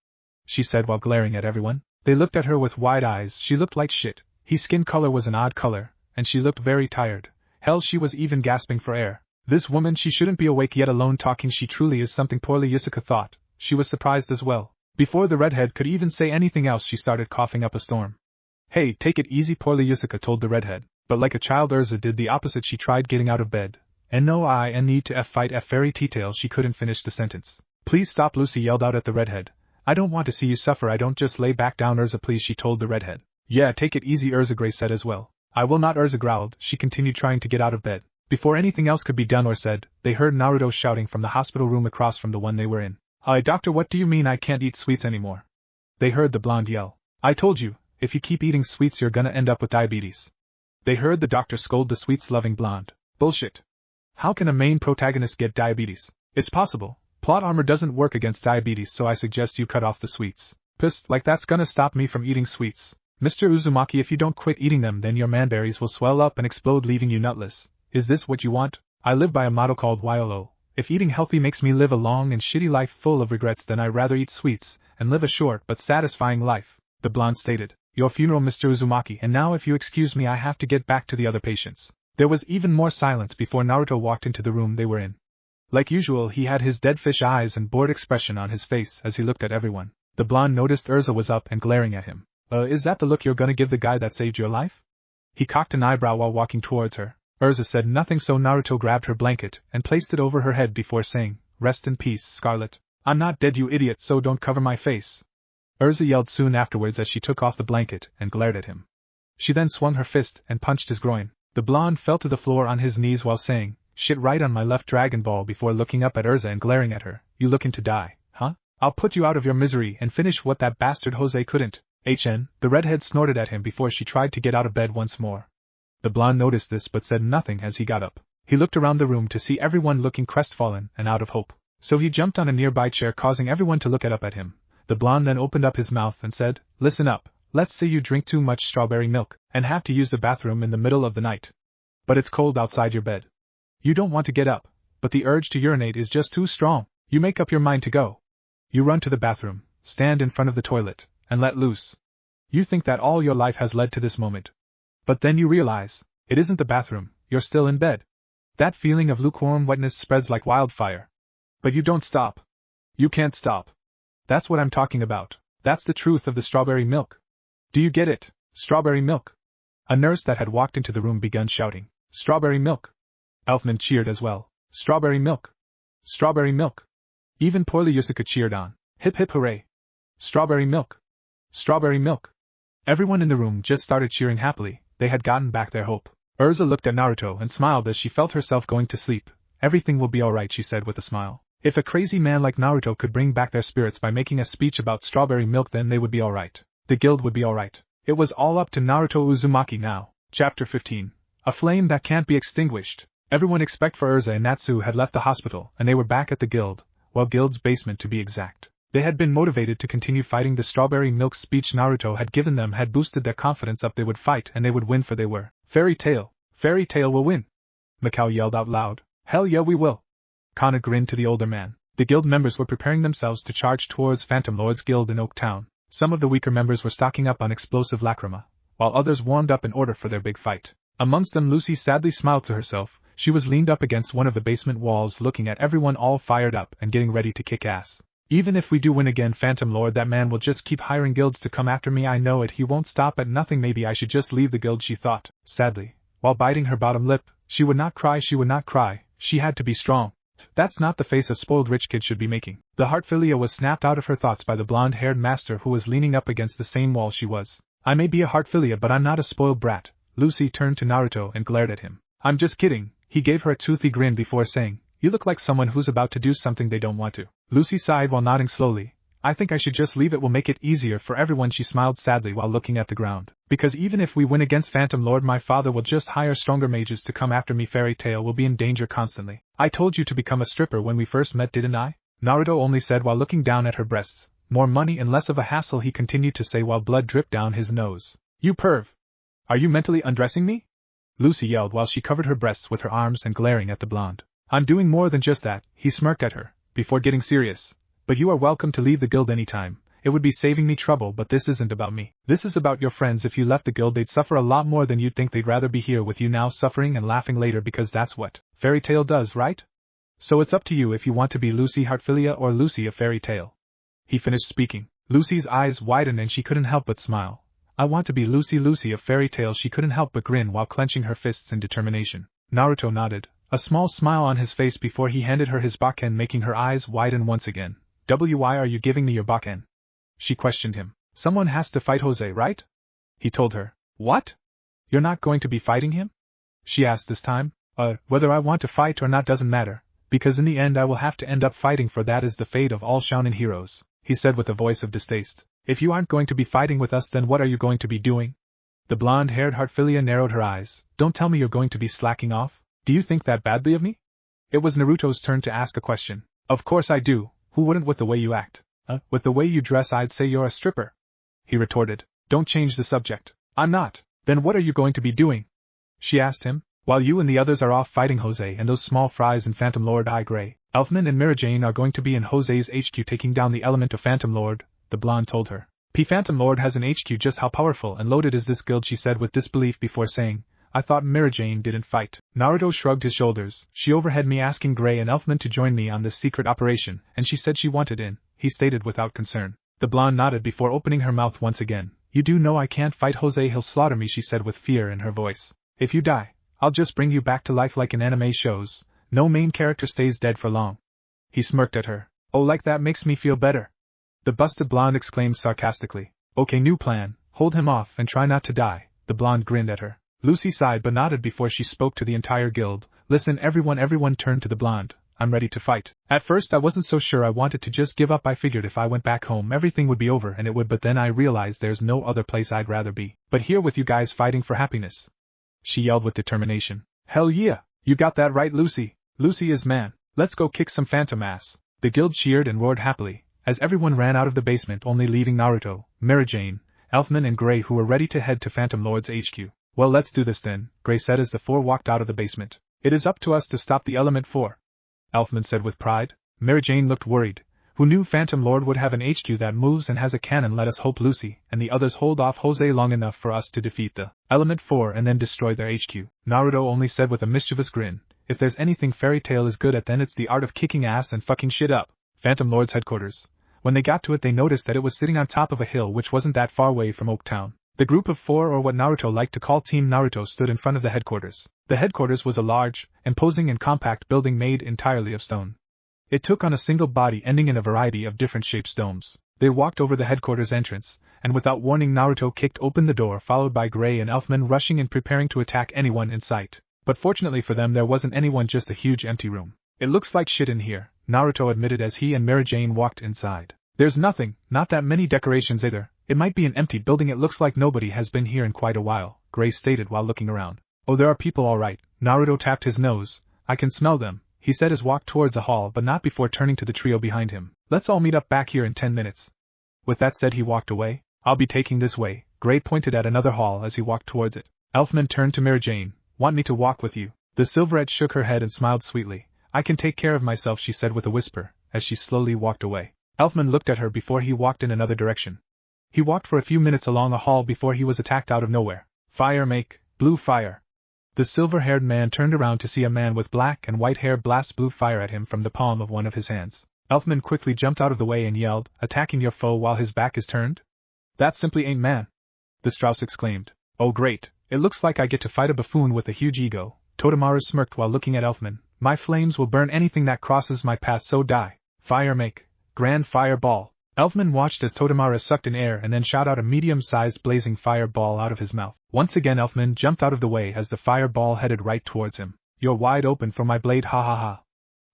she said while glaring at everyone. They looked at her with wide eyes. She looked like shit. His skin color was an odd color, and she looked very tired. Hell, she was even gasping for air. This woman, she shouldn't be awake yet alone talking. She truly is something, poorly Yusuka thought. She was surprised as well. Before the redhead could even say anything else, she started coughing up a storm. Hey, take it easy, poorly Yusuka told the redhead. But like a child, Urza did the opposite. She tried getting out of bed. And no, I need to fight fairy T-tail. She couldn't finish the sentence. Please stop, Lucy yelled out at the redhead. I don't want to see you suffer. I don't, just lay back down, Urza, please, she told the redhead. Yeah, take it easy, Urza, Gray said as well. I will not, Urza growled. She continued trying to get out of bed. Before anything else could be done or said, they heard Naruto shouting from the hospital room across from the one they were in. Doctor, what do you mean I can't eat sweets anymore? They heard the blonde yell. I told you, if you keep eating sweets you're gonna end up with diabetes. They heard the doctor scold the sweets-loving blonde. Bullshit. How can a main protagonist get diabetes? It's possible. Plot armor doesn't work against diabetes, so I suggest you cut off the sweets. Psst, like that's gonna stop me from eating sweets. Mr. Uzumaki, if you don't quit eating them, then your manberries will swell up and explode, leaving you nutless. Is this what you want? I live by a motto called YOLO. If eating healthy makes me live a long and shitty life full of regrets, then I'd rather eat sweets and live a short but satisfying life, the blonde stated. Your funeral, Mr. Uzumaki, and now if you excuse me, I have to get back to the other patients. There was even more silence before Naruto walked into the room they were in. Like usual, he had his dead fish eyes and bored expression on his face as he looked at everyone. The blonde noticed Urza was up and glaring at him. Is that the look you're gonna give the guy that saved your life? He cocked an eyebrow while walking towards her. Urza said nothing, so Naruto grabbed her blanket and placed it over her head before saying, "Rest in peace, Scarlet. I'm not dead, you idiot, so don't cover my face." Urza yelled soon afterwards as she took off the blanket and glared at him. She then swung her fist and punched his groin. The blonde fell to the floor on his knees while saying, "Shit right on my left Dragon Ball," before looking up at Urza and glaring at her. "You looking to die, huh? I'll put you out of your misery and finish what that bastard Jose couldn't." The redhead snorted at him before she tried to get out of bed once more. The blonde noticed this but said nothing as he got up. He looked around the room to see everyone looking crestfallen and out of hope. So he jumped on a nearby chair, causing everyone to look up at him. The blonde then opened up his mouth and said, "Listen up. Let's say you drink too much strawberry milk and have to use the bathroom in the middle of the night. But it's cold outside your bed. You don't want to get up, but the urge to urinate is just too strong. You make up your mind to go. You run to the bathroom, stand in front of the toilet, and let loose. You think that all your life has led to this moment. But then you realize, it isn't the bathroom, you're still in bed. That feeling of lukewarm wetness spreads like wildfire. But you don't stop. You can't stop. That's what I'm talking about. That's the truth of the strawberry milk. Do you get it? Strawberry milk." A nurse that had walked into the room began shouting, "Strawberry milk." Elfman cheered as well. "Strawberry milk. Strawberry milk." Even poorly Yusuke cheered on. "Hip hip hooray. Strawberry milk. Strawberry milk." Everyone in the room just started cheering happily. They had gotten back their hope. Urza looked at Naruto and smiled as she felt herself going to sleep. "Everything will be alright," she said with a smile. If a crazy man like Naruto could bring back their spirits by making a speech about strawberry milk, then they would be alright. The guild would be alright. It was all up to Naruto Uzumaki now. Chapter 15. A flame that can't be extinguished. Everyone except for Urza and Natsu had left the hospital, and they were back at the guild, well, guild's basement to be exact. They had been motivated to continue fighting. The strawberry milk speech Naruto had given them had boosted their confidence up. They would fight and they would win, for they were. Fairy Tail will win. Mikao yelled out loud. "Hell yeah, we will." Kana grinned to the older man. The guild members were preparing themselves to charge towards Phantom Lord's guild in Oaktown. Some of the weaker members were stocking up on explosive lacrima, while others warmed up in order for their big fight. Amongst them, Lucy sadly smiled to herself. She was leaned up against one of the basement walls, looking at everyone all fired up and getting ready to kick ass. "Even if we do win again, Phantom Lord, that man will just keep hiring guilds to come after me. I know it. He won't stop at nothing. Maybe I should just leave the guild," she thought, sadly, while biting her bottom lip. She would not cry. She had to be strong. That's not the face a spoiled rich kid should be making. The heartphilia was snapped out of her thoughts by the blonde-haired master who was leaning up against the same wall she was. "I may be a heartphilia, but I'm not a spoiled brat." Lucy turned to Naruto and glared at him. "I'm just kidding." He gave her a toothy grin before saying, "You look like someone who's about to do something they don't want to." Lucy sighed while nodding slowly. "I think I should just leave. It will make it easier for everyone." She smiled sadly while looking at the ground. "Because even if we win against Phantom Lord, my father will just hire stronger mages to come after me. Fairy Tail will be in danger constantly. I told you to become a stripper when we first met, didn't I?" Naruto only said while looking down at her breasts. "More money and less of a hassle," he continued to say while blood dripped down his nose. "You perv! Are you mentally undressing me?" Lucy yelled while she covered her breasts with her arms and glaring at the blonde. "I'm doing more than just that," he smirked at her, before getting serious. "But you are welcome to leave the guild anytime. It would be saving me trouble, but this isn't about me. This is about your friends. If you left the guild, they'd suffer a lot more than you'd think. They'd rather be here with you now, suffering and laughing later, because that's what Fairy Tail does, right? So it's up to you if you want to be Lucy Heartphilia or Lucy a Fairy Tail." He finished speaking. Lucy's eyes widened and she couldn't help but smile. "I want to be Lucy a Fairy Tail." She couldn't help but grin while clenching her fists in determination. Naruto nodded, a small smile on his face before he handed her his bakken, making her eyes widen once again. "Why are you giving me your bakken?" she questioned him. "Someone has to fight Jose, right?" he told her. "What? You're not going to be fighting him?" she asked this time. Whether I want to fight or not doesn't matter, because in the end I will have to end up fighting, for that is the fate of all shounen heroes," he said with a voice of distaste. "If you aren't going to be fighting with us, then what are you going to be doing?" The blonde-haired Heartphilia narrowed her eyes. "Don't tell me you're going to be slacking off. Do you think that badly of me?" It was Naruto's turn to ask a question. Of course I do, who wouldn't with the way you act? With the way you dress I'd say you're a stripper. He retorted. Don't change the subject. I'm not. Then what are you going to be doing? She asked him. While you and the others are off fighting Jose and those small fries and Phantom Lord Gray, Elfman and Mira Jane are going to be in Jose's HQ taking down the element of Phantom Lord, the blonde told her. Phantom Lord has an HQ. Just how powerful and loaded is this guild? She said with disbelief before saying, I thought Mira Jane didn't fight. Naruto shrugged his shoulders. She overheard me asking Gray and Elfman to join me on this secret operation, and she said she wanted in, he stated without concern. The blonde nodded before opening her mouth once again. You do know I can't fight Jose, he'll slaughter me, she said with fear in her voice. If you die, I'll just bring you back to life like in anime shows. No main character stays dead for long. He smirked at her. Oh, like that makes me feel better. The busted blonde exclaimed sarcastically. Okay, new plan, hold him off and try not to die. The blonde grinned at her. Lucy sighed but nodded before she spoke to the entire guild. Listen everyone turned to the blonde. I'm ready to fight. At first I wasn't so sure, I wanted to just give up. I figured if I went back home everything would be over and it would, but then I realized there's no other place I'd rather be but here with you guys fighting for happiness. She yelled with determination. Hell yeah, you got that right, Lucy. Lucy is man. Let's go kick some phantom ass. The guild cheered and roared happily, as everyone ran out of the basement, only leaving Naruto, Mira Jane, Elfman and Gray who were ready to head to Phantom Lord's HQ. Well, let's do this then, Gray said as the four walked out of the basement. It is up to us to stop the Element 4. Elfman said with pride. Mira Jane looked worried. Who knew Phantom Lord would have an HQ that moves and has a cannon? Let us hope Lucy and the others hold off Jose long enough for us to defeat the Element 4 and then destroy their HQ. Naruto only said with a mischievous grin, if there's anything Fairy Tail is good at then it's the art of kicking ass and fucking shit up. Phantom Lord's headquarters. When they got to it they noticed that it was sitting on top of a hill which wasn't that far away from Oaktown. The group of four, or what Naruto liked to call Team Naruto, stood in front of the headquarters. The headquarters was a large, imposing and compact building made entirely of stone. It took on a single body ending in a variety of different shapes domes. They walked over the headquarters entrance, and without warning Naruto kicked open the door followed by Gray and Elfman rushing and preparing to attack anyone in sight. But fortunately for them there wasn't anyone, just a huge empty room. It looks like shit in here, Naruto admitted as he and Mira Jane walked inside. There's nothing, not that many decorations either. It might be an empty building, it looks like nobody has been here in quite a while, Gray stated while looking around. Oh, there are people all right, Naruto tapped his nose. I can smell them, he said as walked towards the hall but not before turning to the trio behind him. Let's all meet up back here in 10 minutes. With that said he walked away. I'll be taking this way, Gray pointed at another hall as he walked towards it. Elfman turned to Mira Jane. Want me to walk with you? The Silverette shook her head and smiled sweetly. I can take care of myself, she said with a whisper, as she slowly walked away. Elfman looked at her before he walked in another direction. He walked for a few minutes along a hall before he was attacked out of nowhere. Fire, make blue fire. The silver-haired man turned around to see a man with black and white hair blast blue fire at him from the palm of one of his hands. Elfman quickly jumped out of the way and yelled, attacking your foe while his back is turned? That simply ain't man. The Strauss exclaimed. Oh great, it looks like I get to fight a buffoon with a huge ego. Totemaru smirked while looking at Elfman. My flames will burn anything that crosses my path, so die. Fire, make grand fireball. Elfman watched as Totemaru sucked in air and then shot out a medium-sized blazing fireball out of his mouth. Once again Elfman jumped out of the way as the fireball headed right towards him. You're wide open for my blade, ha ha ha.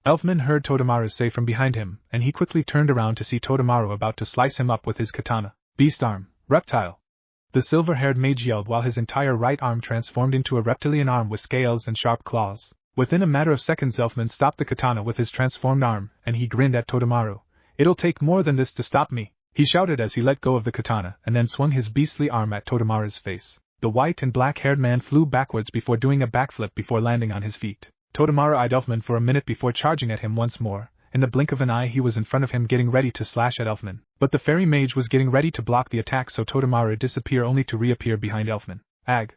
Elfman heard Totemaru say from behind him, and he quickly turned around to see Totemaru about to slice him up with his katana. Beast arm, reptile. The silver-haired mage yelled while his entire right arm transformed into a reptilian arm with scales and sharp claws. Within a matter of seconds Elfman stopped the katana with his transformed arm, and he grinned at Totemaru. It'll take more than this to stop me, he shouted as he let go of the katana and then swung his beastly arm at Totemaru's face. The white and black-haired man flew backwards before doing a backflip before landing on his feet. Totemaru eyed Elfman for a minute before charging at him once more. In the blink of an eye he was in front of him getting ready to slash at Elfman. But the fairy mage was getting ready to block the attack, so Totemaru disappeared only to reappear behind Elfman. Ag!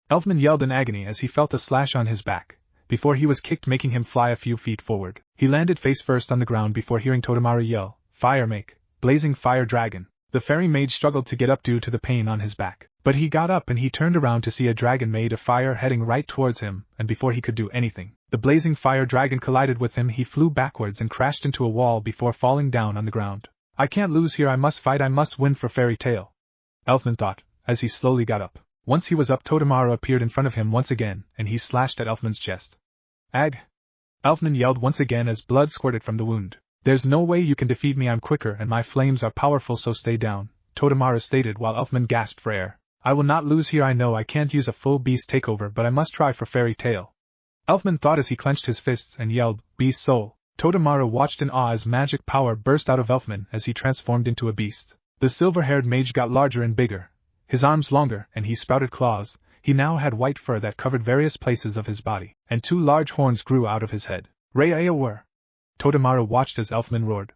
Elfman yelled in agony as he felt a slash on his back. Before he was kicked, making him fly a few feet forward. He landed face first on the ground before hearing Totemaru yell, Fire, make blazing fire dragon. The fairy mage struggled to get up due to the pain on his back. But he got up and he turned around to see a dragon made of fire heading right towards him, and before he could do anything, the blazing fire dragon collided with him. He flew backwards and crashed into a wall before falling down on the ground. I can't lose here, I must fight, I must win for Fairy Tail, Elfman thought, as he slowly got up. Once he was up, Totemaru appeared in front of him once again, and he slashed at Elfman's chest. Ag! Elfman yelled once again as blood squirted from the wound. There's no way you can defeat me, I'm quicker and my flames are powerful, so stay down, Totemaru stated while Elfman gasped for air. I will not lose here, I know I can't use a full beast takeover, but I must try for Fairy Tail. Elfman thought as he clenched his fists and yelled, "Beast Soul!" Totemaru watched in awe as magic power burst out of Elfman as he transformed into a beast. The silver-haired mage got larger and bigger, his arms longer, and he sprouted claws. He now had white fur that covered various places of his body, and 2 large horns grew out of his head. Ray-a-were! Totemaru watched as Elfman roared.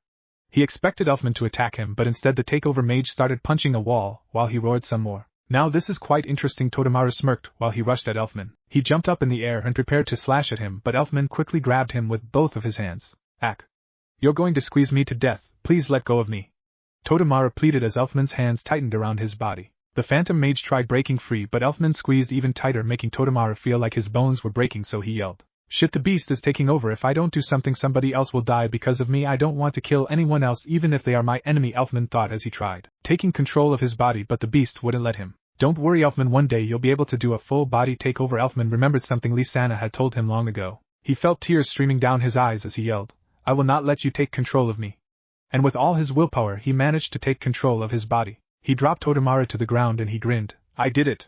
He expected Elfman to attack him, but instead the takeover mage started punching a wall while he roared some more. "Now this is quite interesting," Totemaru smirked while he rushed at Elfman. He jumped up in the air and prepared to slash at him, but Elfman quickly grabbed him with both of his hands. "Ack! You're going to squeeze me to death, please let go of me," Totemaru pleaded as Elfman's hands tightened around his body. The phantom mage tried breaking free, but Elfman squeezed even tighter, making Totemaru feel like his bones were breaking, so he yelled, "Shit, the beast is taking over. If I don't do something, somebody else will die because of me. I don't want to kill anyone else, even if they are my enemy," Elfman thought as he tried taking control of his body, but the beast wouldn't let him. "Don't worry, Elfman, one day you'll be able to do a full body takeover." Elfman remembered something Lysana had told him long ago. He felt tears streaming down his eyes as he yelled, "I will not let you take control of me." And with all his willpower he managed to take control of his body. He dropped Totemaru to the ground and he grinned. "I did it!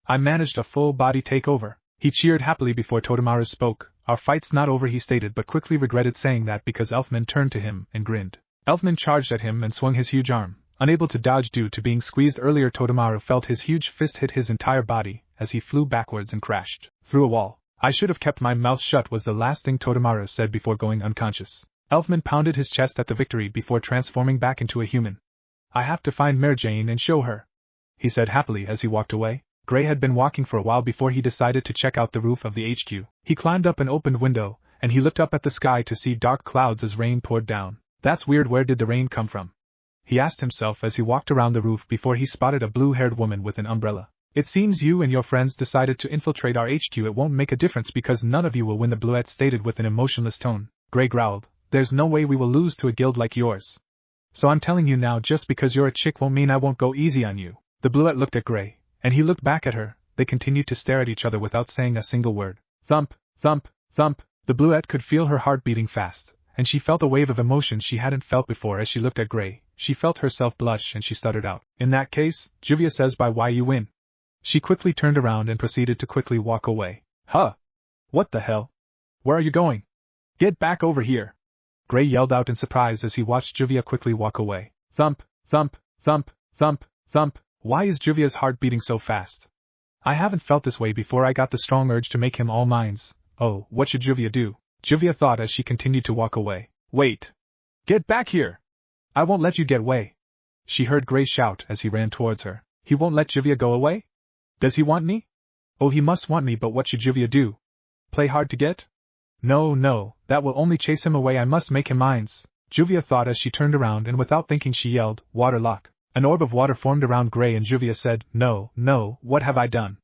I managed a full body takeover." He cheered happily before Totemaru spoke. "Our fight's not over," he stated, but quickly regretted saying that because Elfman turned to him and grinned. Elfman charged at him and swung his huge arm. Unable to dodge due to being squeezed earlier, Totemaru felt his huge fist hit his entire body as he flew backwards and crashed through a wall. "I should have kept my mouth shut," was the last thing Totemaru said before going unconscious. Elfman pounded his chest at the victory before transforming back into a human. "I have to find Mary Jane and show her," he said happily as he walked away. Gray had been walking for a while before he decided to check out the roof of the HQ. He climbed up an opened window, and he looked up at the sky to see dark clouds as rain poured down. "That's weird, where did the rain come from?" he asked himself as he walked around the roof before he spotted a blue-haired woman with an umbrella. "It seems you and your friends decided to infiltrate our HQ. It won't make a difference because none of you will win," the Bluette stated with an emotionless tone. Gray growled, "There's no way we will lose to a guild like yours. So I'm telling you now, just because you're a chick won't mean I won't go easy on you." The Bluette looked at Gray, and he looked back at her. They continued to stare at each other without saying a single word. Thump, thump, thump. The Bluette could feel her heart beating fast, and she felt a wave of emotion she hadn't felt before as she looked at Gray. She felt herself blush and she stuttered out, "In that case, Juvia says by why you win." She quickly turned around and proceeded to quickly walk away. "Huh? What the hell? Where are you going? Get back over here!" Gray yelled out in surprise as he watched Juvia quickly walk away. Thump, thump, thump, thump, thump. Why is Juvia's heart beating so fast? I haven't felt this way before. I got the strong urge to make him all mine. Oh, what should Juvia do? Juvia thought as she continued to walk away. "Wait! Get back here! I won't let you get away!" She heard Gray shout as he ran towards her. "He won't let Juvia go away? Does he want me? Oh, he must want me, but what should Juvia do? Play hard to get? No, that will only chase him away. I must make him mine." Juvia thought as she turned around, and without thinking she yelled, "Water lock." An orb of water formed around Gray and Juvia said, No, what have I done?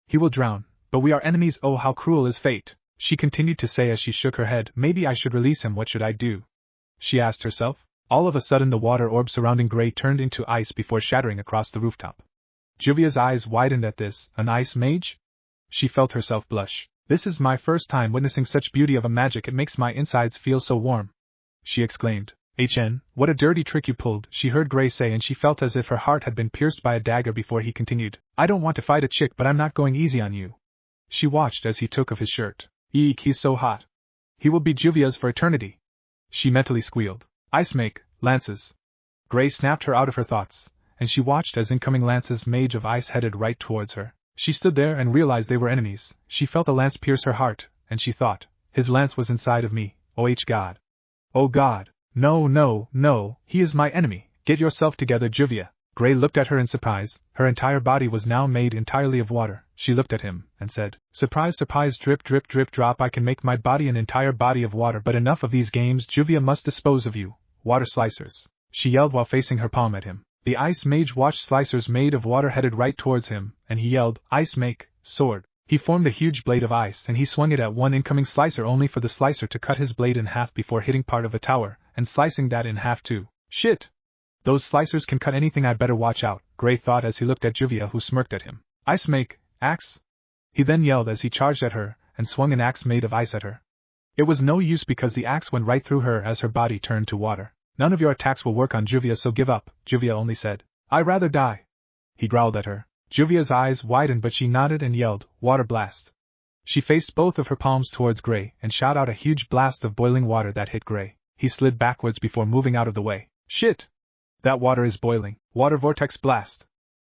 He will drown, but we are enemies. Oh, how cruel is fate." She continued to say as she shook her head, "Maybe I should release him. What should I do?" she asked herself. All of a sudden the water orb surrounding Gray turned into ice before shattering across the rooftop. Juvia's eyes widened at this. An ice mage? She felt herself blush. "This is my first time witnessing such beauty of a magic. It makes my insides feel so warm," she exclaimed. "HN, what a dirty trick you pulled," she heard Gray say, and she felt as if her heart had been pierced by a dagger before he continued. "I don't want to fight a chick, but I'm not going easy on you." She watched as he took off his shirt. "Eek, he's so hot. He will be Juvia's for eternity," she mentally squealed. "Ice make, lances." Gray snapped her out of her thoughts, and she watched as incoming lances mage of ice headed right towards her. She stood there and realized they were enemies. She felt a lance pierce her heart, and she thought, his lance was inside of me. Oh God. Oh God. No, he is my enemy. Get yourself together, Juvia. Gray looked at her in surprise. Her entire body was now made entirely of water. She looked at him and said, Surprise, drip, drip, drip, drop. I can make my body an entire body of water, but enough of these games. Juvia must dispose of you. Water slicers, she yelled while facing her palm at him. The ice mage watched slicers made of water headed right towards him, and he yelled, Ice make, sword. He formed a huge blade of ice and he swung it at one incoming slicer, only for the slicer to cut his blade in half before hitting part of a tower, and slicing that in half too. Shit! Those slicers can cut anything. I better watch out, Gray thought as he looked at Juvia, who smirked at him. Ice make, axe? He then yelled as he charged at her, and swung an axe made of ice at her. It was no use because the axe went right through her as her body turned to water. None of your attacks will work on Juvia, so give up, Juvia only said. I'd rather die. He growled at her. Juvia's eyes widened, but she nodded and yelled, Water blast. She faced both of her palms towards Gray and shot out a huge blast of boiling water that hit Gray. He slid backwards before moving out of the way. Shit! That water is boiling. Water vortex blast.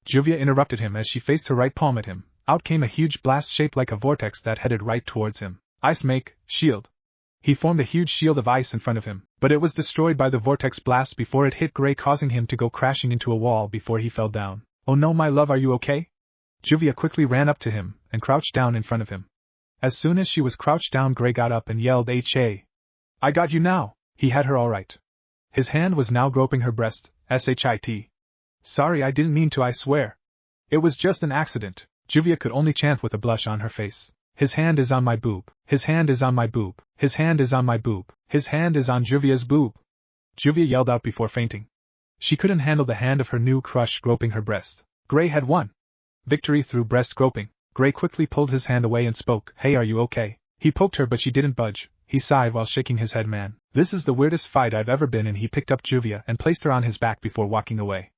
Juvia interrupted him as she faced her right palm at him. Out came a huge blast shaped like a vortex that headed right towards him. Ice make, shield. He formed a huge shield of ice in front of him, but it was destroyed by the vortex blast before it hit Gray, causing him to go crashing into a wall before he fell down. Oh no, my love, are you okay? Juvia quickly ran up to him and crouched down in front of him. As soon as she was crouched down, Gray got up and yelled, "H.A. I got you now." He had her all right. His hand was now groping her breast. "S-H-I-T. Sorry, I didn't mean to, I swear. It was just an accident." Juvia could only chant with a blush on her face. "His hand is on my boob. His hand is on my boob. His hand is on my boob. His hand is on Juvia's boob." Juvia yelled out before fainting. She couldn't handle the hand of her new crush groping her breast. Gray had won. Victory through breast groping. Gray quickly pulled his hand away and spoke, "Hey, are you okay?" He poked her but she didn't budge. He sighed while shaking his head. "Man, this is the weirdest fight I've ever been in." He picked up Juvia and placed her on his back before walking away.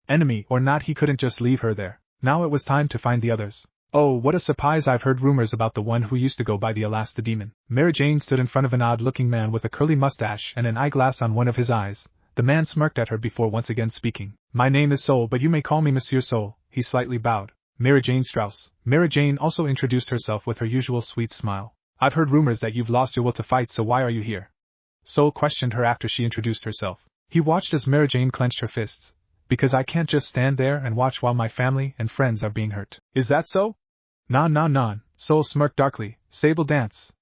Enemy or not, he couldn't just leave her there. Now it was time to find the others. Oh, what a surprise! I've heard rumors about the one who used to go by the Elasta Demon. Mary Jane stood in front of an odd-looking man with a curly mustache and an eyeglass on one of his eyes. The man smirked at her before once again speaking. "My name is Soul, but you may call me Monsieur Soul." He slightly bowed. "Mary Jane Strauss." Mary Jane also introduced herself with her usual sweet smile. "I've heard rumors that you've lost your will to fight, so why are you here?" Soul questioned her after she introduced herself. He watched as Mary Jane clenched her fists. "Because I can't just stand there and watch while my family and friends are being hurt." "Is that so?" Non. Soul smirked darkly. "Sable dance."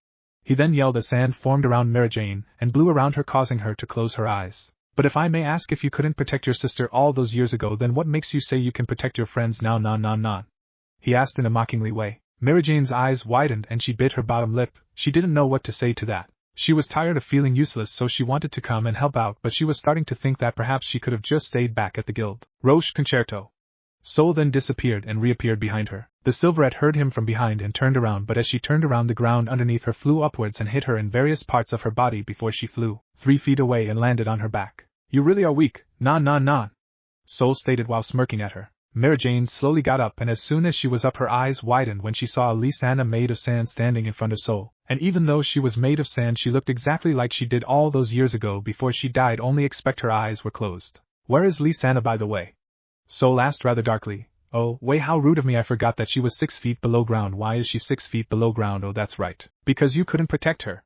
He then yelled as sand formed around Mary Jane and blew around her, causing her to close her eyes. "But if I may ask, if you couldn't protect your sister all those years ago, then what makes you say you can protect your friends now? Non. He asked in a mockingly way. Mary Jane's eyes widened and she bit her bottom lip. She didn't know what to say to that. She was tired of feeling useless, so she wanted to come and help out, but she was starting to think that perhaps she could have just stayed back at the guild. Roche Concerto. Soul then disappeared and reappeared behind her. The Silverette heard him from behind and turned around, but as she turned around, the ground underneath her flew upwards and hit her in various parts of her body before she flew 3 feet away and landed on her back. "You really are weak." Non. Soul stated while smirking at her. Mary Jane slowly got up, and as soon as she was up, her eyes widened when she saw Lysana made of sand standing in front of Soul. And even though she was made of sand, she looked exactly like she did all those years ago before she died, only except her eyes were closed. "Where is Lysana, by the way?" Soul asked rather darkly. "Oh, way, how rude of me, I forgot that she was 6 feet below ground." "Why is she 6 feet below ground?" "Oh, that's right. Because you couldn't protect her,"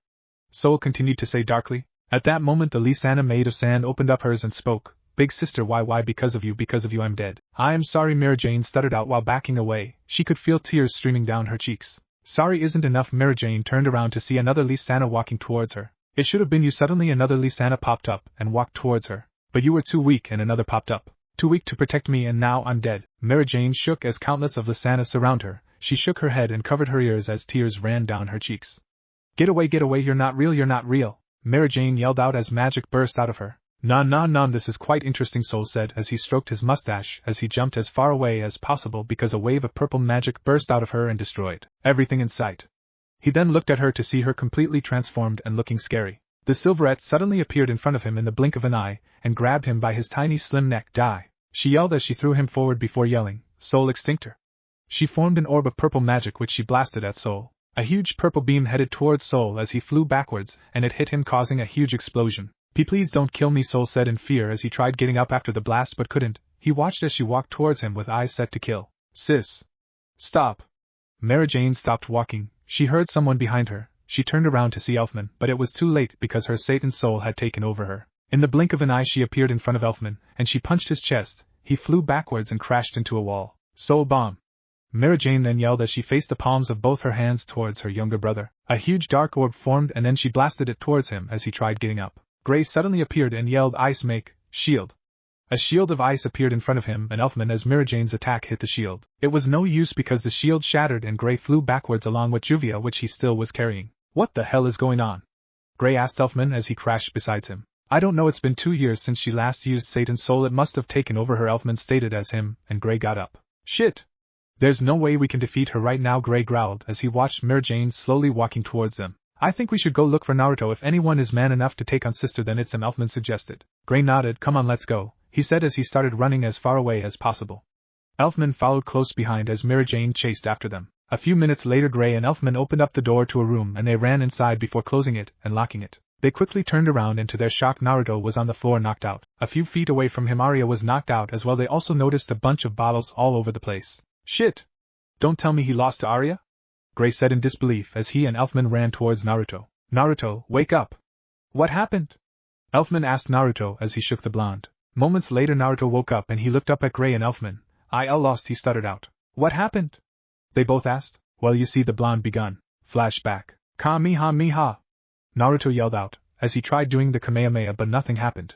Soul continued to say darkly. At that moment the Lysana made of sand opened up hers and spoke. "Big sister, why, because of you I'm dead." "I am sorry," Mary Jane stuttered out while backing away. She could feel tears streaming down her cheeks. "Sorry isn't enough." Mary Jane turned around to see another Lysana walking towards her. "It should have been you." Suddenly another Lysana popped up and walked towards her. "But you were too weak," and another popped up. "Too weak to protect me, and now I'm dead." Mary Jane shook as countless of Lysanas surround her. She shook her head and covered her ears as tears ran down her cheeks. Get away, you're not real," Mary Jane yelled out as magic burst out of her. Non, this is quite interesting," Soul said as he stroked his mustache as he jumped as far away as possible because a wave of purple magic burst out of her and destroyed everything in sight. He then looked at her to see her completely transformed and looking scary. The Silverette suddenly appeared in front of him in the blink of an eye and grabbed him by his tiny slim neck. "Die!" she yelled as she threw him forward before yelling, "Soul Extinctor!" She formed an orb of purple magic which she blasted at Soul. A huge purple beam headed towards Soul as he flew backwards, and it hit him, causing a huge explosion. Please don't kill me," Soul said in fear as he tried getting up after the blast but couldn't. He watched as she walked towards him with eyes set to kill. "Sis! Stop!" Mary Jane stopped walking. She heard someone behind her. She turned around to see Elfman, but it was too late because her Satan soul had taken over her. In the blink of an eye she appeared in front of Elfman, and she punched his chest. He flew backwards and crashed into a wall. "Soul bomb!" Mary Jane then yelled as she faced the palms of both her hands towards her younger brother. A huge dark orb formed and then she blasted it towards him as he tried getting up. Gray suddenly appeared and yelled, "Ice make, shield." A shield of ice appeared in front of him and Elfman as Mary Jane's attack hit the shield. It was no use because the shield shattered and Gray flew backwards along with Juvia, which he still was carrying. "What the hell is going on?" Gray asked Elfman as he crashed beside him. "I don't know, it's been 2 years since she last used Satan's soul, it must have taken over her," Elfman stated as him, and Gray got up. "Shit! There's no way we can defeat her right now," Gray growled as he watched Mary Jane slowly walking towards them. "I think we should go look for Naruto. If anyone is man enough to take on sister, then it's him," Elfman suggested. Gray nodded. "Come on, let's go," he said as he started running as far away as possible. Elfman followed close behind as Mary Jane chased after them. A few minutes later Gray and Elfman opened up the door to a room and they ran inside before closing it and locking it. They quickly turned around and to their shock Naruto was on the floor knocked out. A few feet away from him Arya was knocked out as well. They also noticed a bunch of bottles all over the place. Shit! Don't tell me he lost to Arya? Gray said in disbelief as he and Elfman ran towards Naruto. Naruto, wake up! What happened? Elfman asked Naruto as he shook the blonde. Moments later Naruto woke up and he looked up at Gray and Elfman. I lost, he stuttered out. What happened? They both asked. Well, you see, the blonde begun. Flashback. Kamehameha! Naruto yelled out, as he tried doing the Kamehameha but nothing happened.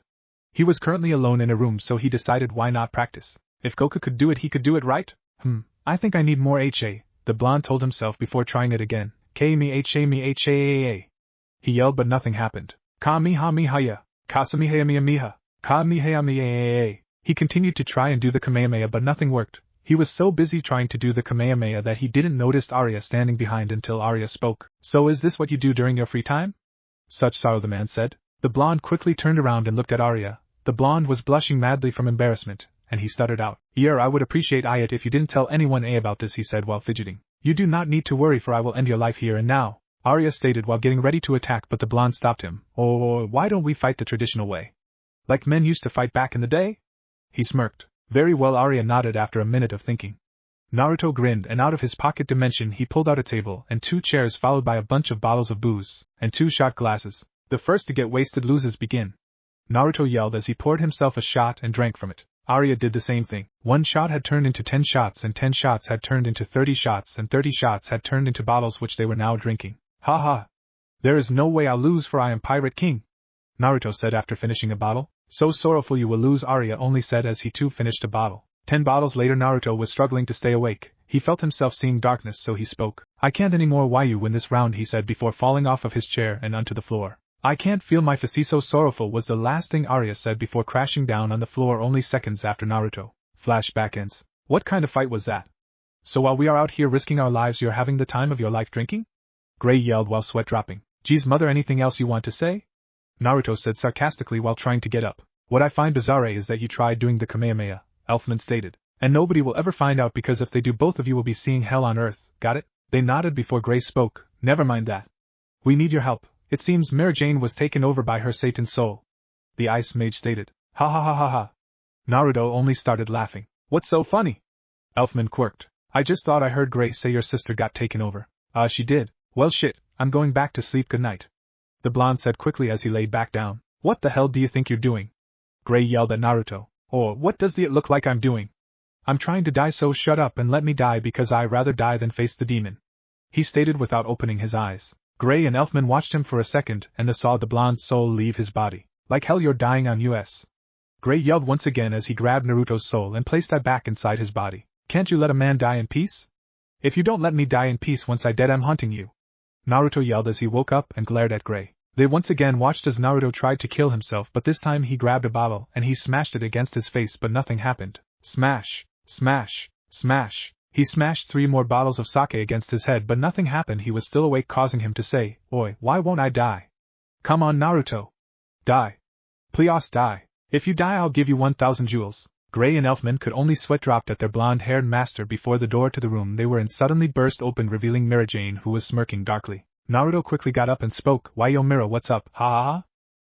He was currently alone in a room so he decided why not practice. If Goku could do it he could do it, right? I think I need more HA, the blonde told himself before trying it again. K-me-HA-me-H-A-A-A. He yelled but nothing happened. Kamehameha! Kasamehameha! Kamehameha! He continued to try and do the Kamehameha but nothing worked. He was so busy trying to do the Kamehameha that he didn't notice Arya standing behind until Arya spoke. So is this what you do during your free time? Such sorrow, the man said. The blonde quickly turned around and looked at Arya. The blonde was blushing madly from embarrassment, and he stuttered out. I would appreciate it if you didn't tell anyone about this, he said while fidgeting. You do not need to worry for I will end your life here and now, Arya stated while getting ready to attack, but the blonde stopped him. Oh, why don't we fight the traditional way? Like men used to fight back in the day? He smirked. Very well, Arya nodded after a minute of thinking. Naruto grinned and out of his pocket dimension he pulled out a table and 2 chairs followed by a bunch of bottles of booze and 2 shot glasses. The first to get wasted loses. Begin. Naruto yelled as he poured himself a shot and drank from it. Arya did the same thing. 1 shot had turned into 10 shots and 10 shots had turned into 30 shots and 30 shots had turned into bottles which they were now drinking. Ha ha! There is no way I'll lose for I am Pirate King, Naruto said after finishing a bottle. So sorrowful you will lose, Arya only said as he too finished a bottle. 10 bottles later Naruto was struggling to stay awake. He felt himself seeing darkness so he spoke. I can't anymore. Why you win this round, he said before falling off of his chair and onto the floor. I can't feel my face, so sorrowful was the last thing Arya said before crashing down on the floor only seconds after Naruto. Flashback ends. What kind of fight was that? So while we are out here risking our lives you're having the time of your life drinking? Gray yelled while sweat dropping. Geez mother, anything else you want to say? Naruto said sarcastically while trying to get up. What I find bizarre is that you tried doing the Kamehameha, Elfman stated. And nobody will ever find out because if they do both of you will be seeing hell on earth, got it? They nodded before Gray spoke. Never mind that. We need your help. It seems Mary Jane was taken over by her Satan soul, the Ice Mage stated. Ha ha ha ha ha. Naruto only started laughing. What's so funny? Elfman quirked. I just thought I heard Gray say your sister got taken over. She did. Well shit, I'm going back to sleep, good night. The blonde said quickly as he laid back down. What the hell do you think you're doing? Gray yelled at Naruto. Or what does it look like I'm doing? I'm trying to die, so shut up and let me die because I'd rather die than face the demon, he stated without opening his eyes. Gray and Elfman watched him for a second and they saw the blonde's soul leave his body. Like hell you're dying on us. Gray yelled once again as he grabbed Naruto's soul and placed that back inside his body. Can't you let a man die in peace? If you don't let me die in peace once I dead I'm hunting you, Naruto yelled as he woke up and glared at Gray. They once again watched as Naruto tried to kill himself, but this time he grabbed a bottle and he smashed it against his face, but nothing happened. Smash, smash, smash. He smashed 3 more bottles of sake against his head, but nothing happened. He was still awake, causing him to say, Oi, why won't I die? Come on, Naruto. Die. Please die. If you die I'll give you 1,000 jewels. Gray and Elfman could only sweat dropped at their blonde-haired master before the door to the room they were in suddenly burst open, revealing Mira Jane, who was smirking darkly. Naruto quickly got up and spoke. Why yo Mira, what's up? Ha ha ha?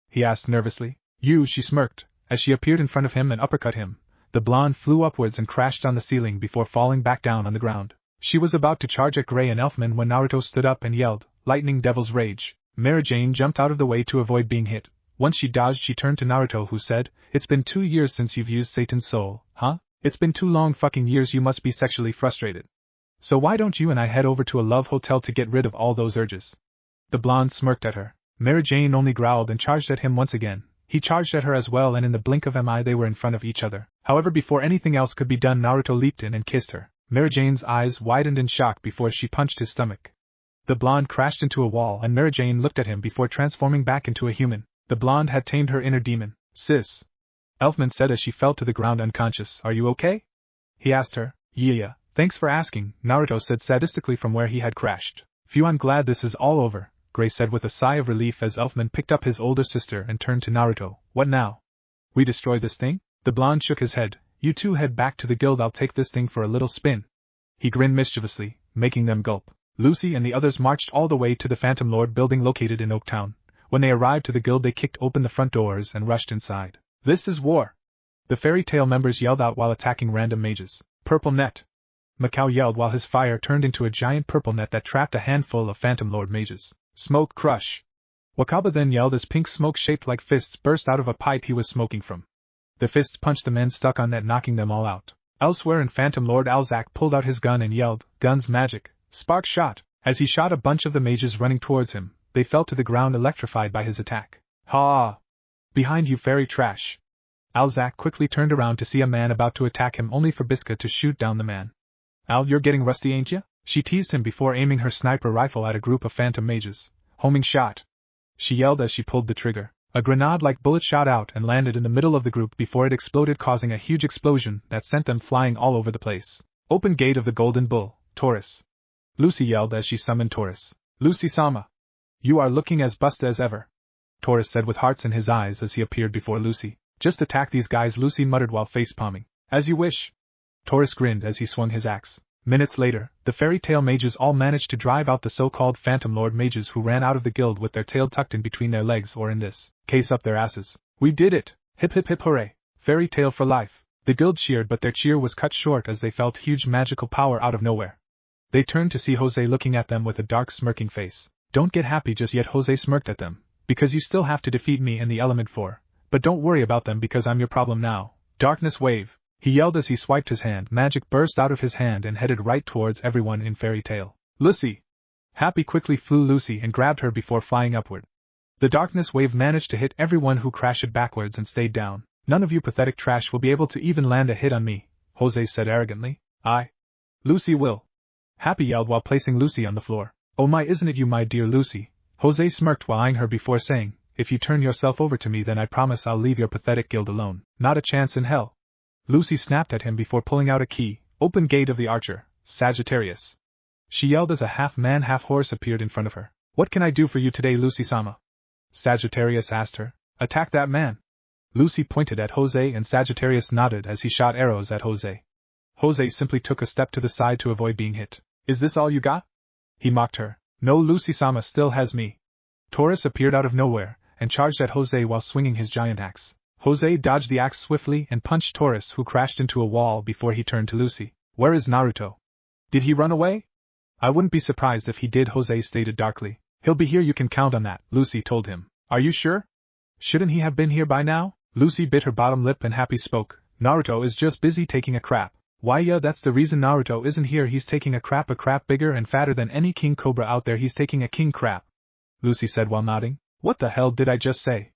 He asked nervously. You, she smirked, as she appeared in front of him and uppercut him. The blonde flew upwards and crashed on the ceiling before falling back down on the ground. She was about to charge at Gray and Elfman when Naruto stood up and yelled, Lightning Devil's Rage. Mira Jane jumped out of the way to avoid being hit. Once she dodged, she turned to Naruto, who said, It's been 2 years since you've used Satan's soul, huh? It's been 2 long fucking years, you must be sexually frustrated. So why don't you and I head over to a love hotel to get rid of all those urges? The blonde smirked at her. Mary Jane only growled and charged at him once again. He charged at her as well, and in the blink of an eye they were in front of each other. However, before anything else could be done, Naruto leaped in and kissed her. Mary Jane's eyes widened in shock before she punched his stomach. The blonde crashed into a wall and Mary Jane looked at him before transforming back into a human. The blonde had tamed her inner demon. Sis, Elfman said as she fell to the ground unconscious. Are you okay? He asked her. Yeah, thanks for asking, Naruto said sadistically from where he had crashed. Phew, I'm glad this is all over, Gray said with a sigh of relief as Elfman picked up his older sister and turned to Naruto. What now? We destroy this thing? The blonde shook his head. You two head back to the guild, I'll take this thing for a little spin. He grinned mischievously. making them gulp. Lucy and the others marched all the way to the Phantom Lord building located in Oaktown. When they arrived to the guild, they kicked open the front doors and rushed inside. "This is war!" the Fairy Tail members yelled out while attacking random mages. "Purple net!" Macau yelled while his fire turned into a giant purple net that trapped a handful of Phantom Lord mages. "Smoke crush!" Wakaba then yelled as pink smoke shaped like fists burst out of a pipe he was smoking from. The fists punched the men stuck on net, knocking them all out. Elsewhere in Phantom Lord Alzak pulled out his gun and yelled, "Guns magic! Spark shot!" As he shot a bunch of the mages running towards him, they fell to the ground electrified by his attack. "Ha! Behind you, fairy trash!" Alzak quickly turned around to see a man about to attack him, only for Biska to shoot down the man. "Al, you're getting rusty, ain't ya?" she teased him before aiming her sniper rifle at a group of phantom mages. "Homing shot!" she yelled as she pulled the trigger. A grenade-like bullet shot out and landed in the middle of the group before it exploded, causing a huge explosion that sent them flying all over the place. "Open gate of the Golden Bull, Taurus!" Lucy yelled as she summoned Taurus. "Lucy-sama! You are looking as busta as ever," Taurus said with hearts in his eyes as he appeared before Lucy. "Just attack these guys," Lucy muttered while face-palming. "As you wish." Taurus grinned as he swung his axe. Minutes later, the Fairy Tail mages all managed to drive out the so-called Phantom Lord mages who ran out of the guild with their tail tucked in between their legs, or in this case up their asses. "We did it! Hip hip hip hooray! Fairy Tail for life!" The guild cheered, but their cheer was cut short as they felt huge magical power out of nowhere. They turned to see Jose looking at them with a dark smirking face. "Don't get happy just yet," Jose smirked at them, "because you still have to defeat me and the Element 4. But don't worry about them because I'm your problem now." "Darkness wave!" he yelled as he swiped his hand. Magic burst out of his hand and headed right towards everyone in Fairy Tail. "Lucy!" Happy quickly flew Lucy and grabbed her before flying upward. The darkness wave managed to hit everyone, who crashed backwards and stayed down. "None of you pathetic trash will be able to even land a hit on me," Jose said arrogantly. Lucy will!" Happy yelled while placing Lucy on the floor. "Oh my, isn't it you, my dear Lucy?" Jose smirked while eyeing her before saying, "If you turn yourself over to me, then I promise I'll leave your pathetic guild alone." "Not a chance in hell!" Lucy snapped at him before pulling out a key. "Open gate of the Archer, Sagittarius!" she yelled as a half-man half-horse appeared in front of her. "What can I do for you today, Lucy-sama?" Sagittarius asked her. "Attack that man!" Lucy pointed at Jose and Sagittarius nodded as he shot arrows at Jose. Jose simply took a step to the side to avoid being hit. "Is this all you got?" he mocked her. "No, Lucy-sama still has me." Taurus appeared out of nowhere and charged at Jose while swinging his giant axe. Jose dodged the axe swiftly and punched Taurus, who crashed into a wall before he turned to Lucy. "Where is Naruto? Did he run away?" "I wouldn't be surprised if he did," Jose stated darkly. "He'll be here, you can count on that," Lucy told him. "Are you sure? Shouldn't he have been here by now?" Lucy bit her bottom lip and Happy spoke. "Naruto is just busy taking a crap." "Why yeah, that's the reason Naruto isn't here, he's taking a crap bigger and fatter than any king cobra out there, he's taking a king crap," Lucy said while nodding. "What the hell did I just say?"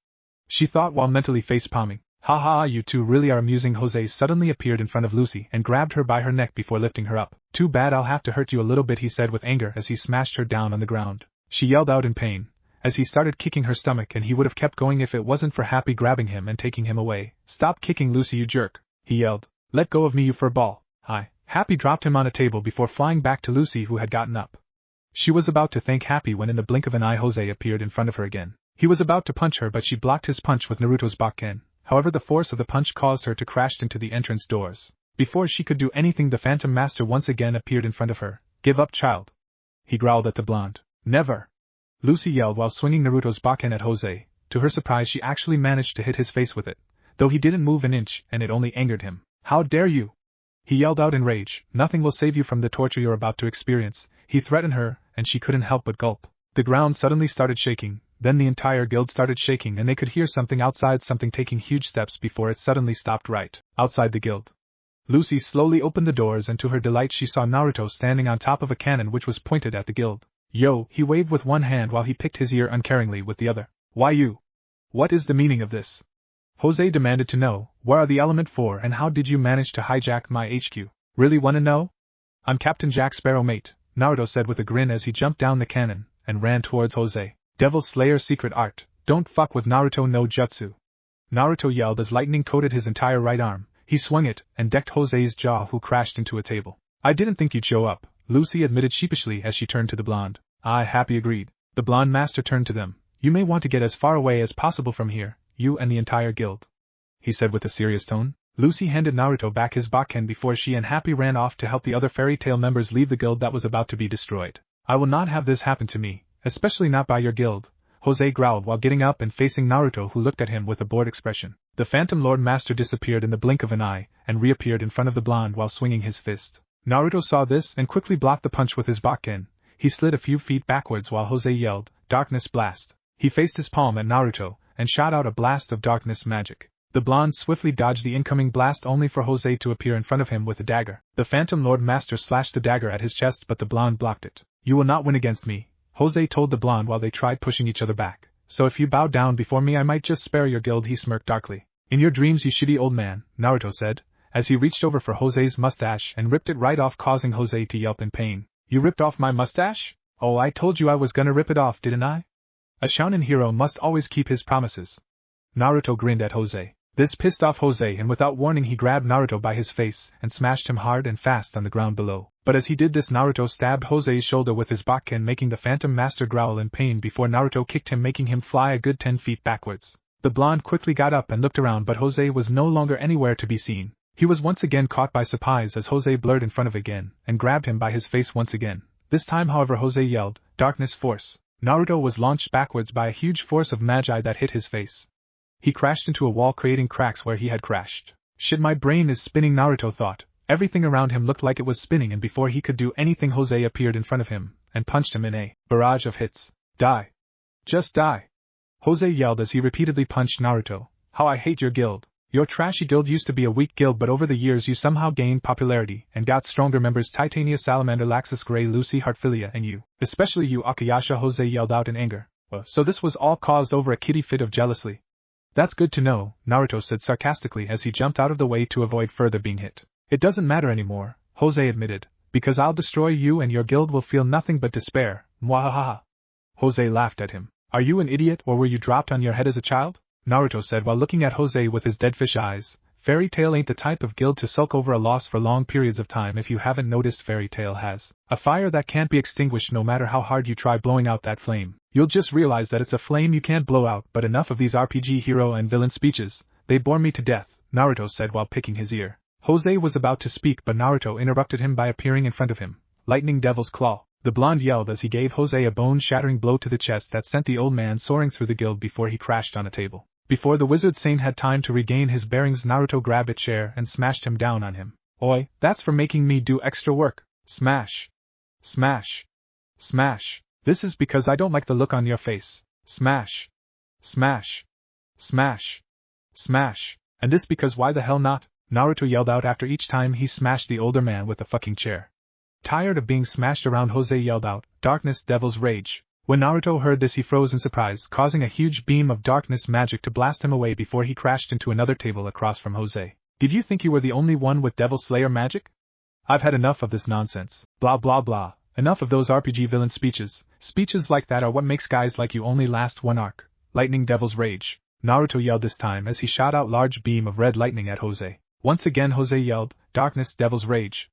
she thought while mentally face-palming. "Ha ha, you two really are amusing." Jose suddenly appeared in front of Lucy and grabbed her by her neck before lifting her up. "Too bad, I'll have to hurt you a little bit," he said with anger as he smashed her down on the ground. She yelled out in pain as he started kicking her stomach, and he would have kept going if it wasn't for Happy grabbing him and taking him away. "Stop kicking, Lucy, you jerk," he yelled. "Let go of me, you furball." Happy dropped him on a table before flying back to Lucy, who had gotten up. She was about to thank Happy when in the blink of an eye Jose appeared in front of her again. He was about to punch her, but she blocked his punch with Naruto's Bakken. However, the force of the punch caused her to crash into the entrance doors. Before she could do anything, the Phantom Master once again appeared in front of her. "Give up, child," he growled at the blonde. "Never!" Lucy yelled while swinging Naruto's Bakken at Jose. To her surprise, she actually managed to hit his face with it, though he didn't move an inch, and it only angered him. "How dare you!" he yelled out in rage. "Nothing will save you from the torture you're about to experience," he threatened her, and she couldn't help but gulp. The ground suddenly started shaking, then the entire guild started shaking, and they could hear something outside, something taking huge steps before it suddenly stopped right outside the guild. Lucy slowly opened the doors, and to her delight she saw Naruto standing on top of a cannon which was pointed at the guild. "Yo," he waved with one hand while he picked his ear uncaringly with the other. "Why you? What is the meaning of this?" Jose demanded to know. "Where are the Element 4 and how did you manage to hijack my HQ? Really wanna know?" "I'm Captain Jack Sparrow, mate," Naruto said with a grin as he jumped down the cannon and ran towards Jose. "Devil Slayer secret art, don't fuck with Naruto no jutsu." Naruto yelled as lightning coated his entire right arm. He swung it and decked Jose's jaw, who crashed into a table. "I didn't think you'd show up," Lucy admitted sheepishly as she turned to the blonde. Happy agreed. The blonde master turned to them. "You may want to get as far away as possible from here, you and the entire guild," he said with a serious tone. Lucy handed Naruto back his Bakken before she and Happy ran off to help the other fairy tale members leave the guild that was about to be destroyed. I will not have this happen to me, especially not by your guild, Jose growled while getting up and facing Naruto, who looked at him with a bored expression. The Phantom Lord Master disappeared in the blink of an eye and reappeared in front of the blonde while swinging his fist. Naruto saw this and quickly blocked the punch with his Bakken. He slid a few feet backwards while Jose yelled, "Darkness blast!" He faced his palm at Naruto and shot out a blast of darkness magic. The blonde swiftly dodged the incoming blast only for Jose to appear in front of him with a dagger. The Phantom Lord Master slashed the dagger at his chest, but the blonde blocked it. "You will not win against me," Jose told the blonde while they tried pushing each other back. "So if you bow down before me I might just spare your guild," he smirked darkly. "In your dreams, you shitty old man," Naruto said, as he reached over for Jose's mustache and ripped it right off, causing Jose to yelp in pain. "You ripped off my mustache? Oh, I told you I was gonna rip it off, didn't I? A shounen hero must always keep his promises." Naruto grinned at Jose. This pissed off Jose, and without warning he grabbed Naruto by his face and smashed him hard and fast on the ground below. But as he did this, Naruto stabbed Jose's shoulder with his Bakken, making the Phantom Master growl in pain before Naruto kicked him, making him fly a good 10 feet backwards. The blonde quickly got up and looked around, but Jose was no longer anywhere to be seen. He was once again caught by surprise as Jose blurred in front of again and grabbed him by his face once again. This time, however, Jose yelled, "Darkness Force!" Naruto was launched backwards by a huge force of magi that hit his face. He crashed into a wall, creating cracks where he had crashed. "Shit, my brain is spinning," Naruto thought. Everything around him looked like it was spinning, and before he could do anything, Jose appeared in front of him and punched him in a barrage of hits. "Die! Just die!" Jose yelled as he repeatedly punched Naruto. "How I hate your guild! Your trashy guild used to be a weak guild, but over the years you somehow gained popularity and got stronger members: Titania, Salamander, Laxus Gray, Lucy, Heartfilia, and you. Especially you, Akayasha," Jose yelled out in anger. "So this was all caused over a kitty fit of jealousy?" "That's good to know," Naruto said sarcastically as he jumped out of the way to avoid further being hit. "It doesn't matter anymore," Jose admitted, "because I'll destroy you and your guild will feel nothing but despair. Mwahaha." Jose laughed at him. "Are you an idiot, or were you dropped on your head as a child?" Naruto said while looking at Jose with his dead fish eyes. "Fairy Tail ain't the type of guild to sulk over a loss for long periods of time. If you haven't noticed, Fairy Tail has a fire that can't be extinguished no matter how hard you try blowing out that flame. You'll just realize that it's a flame you can't blow out. But enough of these RPG hero and villain speeches. They bore me to death," Naruto said while picking his ear. Jose was about to speak, but Naruto interrupted him by appearing in front of him. "Lightning Devil's Claw!" The blonde yelled as he gave Jose a bone-shattering blow to the chest that sent the old man soaring through the guild before he crashed on a table. Before the wizard Sane had time to regain his bearings, Naruto grabbed a chair and smashed him down on him. "Oi, that's for making me do extra work." Smash! Smash! Smash! "This is because I don't like the look on your face." Smash! Smash! Smash! Smash! "And this because why the hell not?" Naruto yelled out after each time he smashed the older man with the fucking chair. Tired of being smashed around, Jose yelled out, "Darkness Devil's Rage." When Naruto heard this, he froze in surprise, causing a huge beam of darkness magic to blast him away before he crashed into another table across from Jose. "Did you think you were the only one with Devil Slayer magic? I've had enough of this nonsense. Blah blah blah. Enough of those RPG villain speeches. Speeches like that are what makes guys like you only last one arc." Lightning Devil's Rage! Naruto yelled this time as he shot out large beam of red lightning at Jose. Once again Jose yelled, "Darkness Devil's Rage!"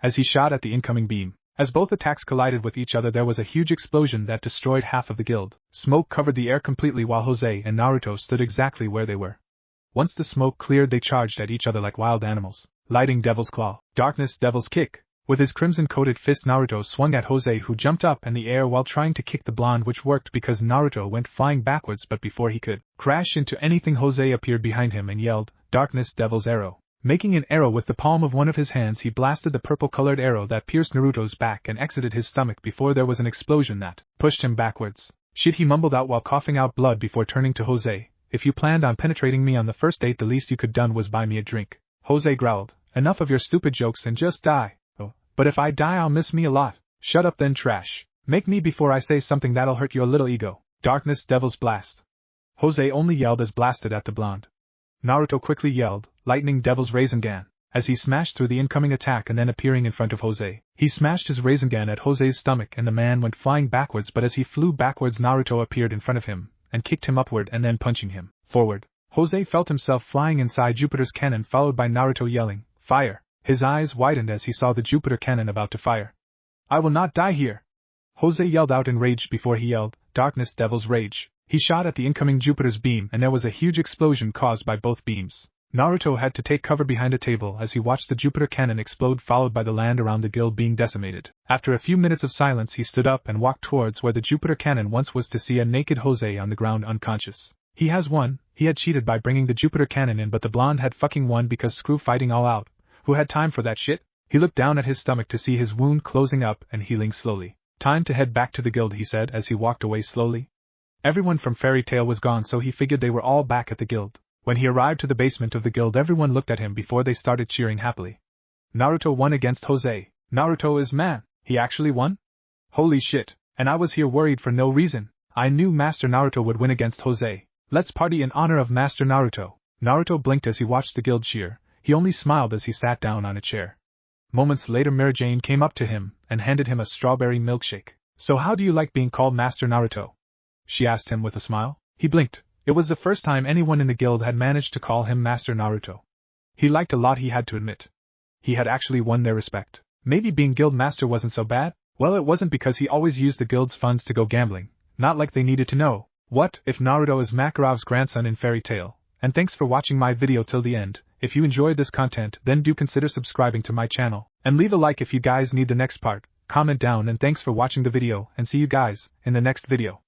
as he shot at the incoming beam. As both attacks collided with each other, there was a huge explosion that destroyed half of the guild. Smoke covered the air completely while Jose and Naruto stood exactly where they were. Once the smoke cleared, they charged at each other like wild animals. Lightning Devil's Claw! Darkness Devil's Kick! With his crimson-coated fist, Naruto swung at Jose, who jumped up in the air while trying to kick the blonde, which worked because Naruto went flying backwards, but before he could crash into anything, Jose appeared behind him and yelled, "Darkness Devil's Arrow!" Making an arrow with the palm of one of his hands, he blasted the purple-colored arrow that pierced Naruto's back and exited his stomach before there was an explosion that pushed him backwards. "Shit," he mumbled out while coughing out blood before turning to Jose. "If you planned on penetrating me on the first date, the least you could done was buy me a drink." Jose growled, "Enough of your stupid jokes and just die." "Oh, but if I die I'll miss me a lot." "Shut up then, trash. Make me before I say something that'll hurt your little ego." Darkness Devil's Blast! Jose only yelled as blasted at the blonde. Naruto quickly yelled, "Lightning Devil's Rasengan!" as he smashed through the incoming attack and then appearing in front of Jose. He smashed his Rasengan at Jose's stomach and the man went flying backwards, but as he flew backwards Naruto appeared in front of him and kicked him upward and then punching him forward. Jose felt himself flying inside Jupiter's cannon, followed by Naruto yelling, "Fire!" His eyes widened as he saw the Jupiter cannon about to fire. "I will not die here!" Jose yelled out enraged before he yelled, "Darkness Devil's Rage!" He shot at the incoming Jupiter's beam and there was a huge explosion caused by both beams. Naruto had to take cover behind a table as he watched the Jupiter cannon explode, followed by the land around the guild being decimated. After a few minutes of silence, he stood up and walked towards where the Jupiter cannon once was to see a naked Jose on the ground unconscious. He has won. He had cheated by bringing the Jupiter cannon in, but the blonde had fucking won because screw fighting all out. Who had time for that shit? He looked down at his stomach to see his wound closing up and healing slowly. Time to head back to the guild, he said as he walked away slowly. Everyone from Fairy Tail was gone, so he figured they were all back at the guild. When he arrived to the basement of the guild, everyone looked at him before they started cheering happily. Naruto won against Jose. Naruto is man. He actually won? Holy shit. And I was here worried for no reason. I knew Master Naruto would win against Jose. Let's party in honor of Master Naruto. Naruto blinked as he watched the guild cheer. He only smiled as he sat down on a chair. Moments later, Mary Jane came up to him and handed him a strawberry milkshake. So how do you like being called Master Naruto? She asked him with a smile. He blinked. It was the first time anyone in the guild had managed to call him Master Naruto. He liked a lot, he had to admit. He had actually won their respect. Maybe being guild master wasn't so bad? Well, it wasn't, because he always used the guild's funds to go gambling. Not like they needed to know. What if Naruto is Makarov's grandson in Fairy Tail? And thanks for watching my video till the end. If you enjoyed this content, then do consider subscribing to my channel. And leave a like if you guys need the next part. Comment down, and thanks for watching the video, and see you guys in the next video.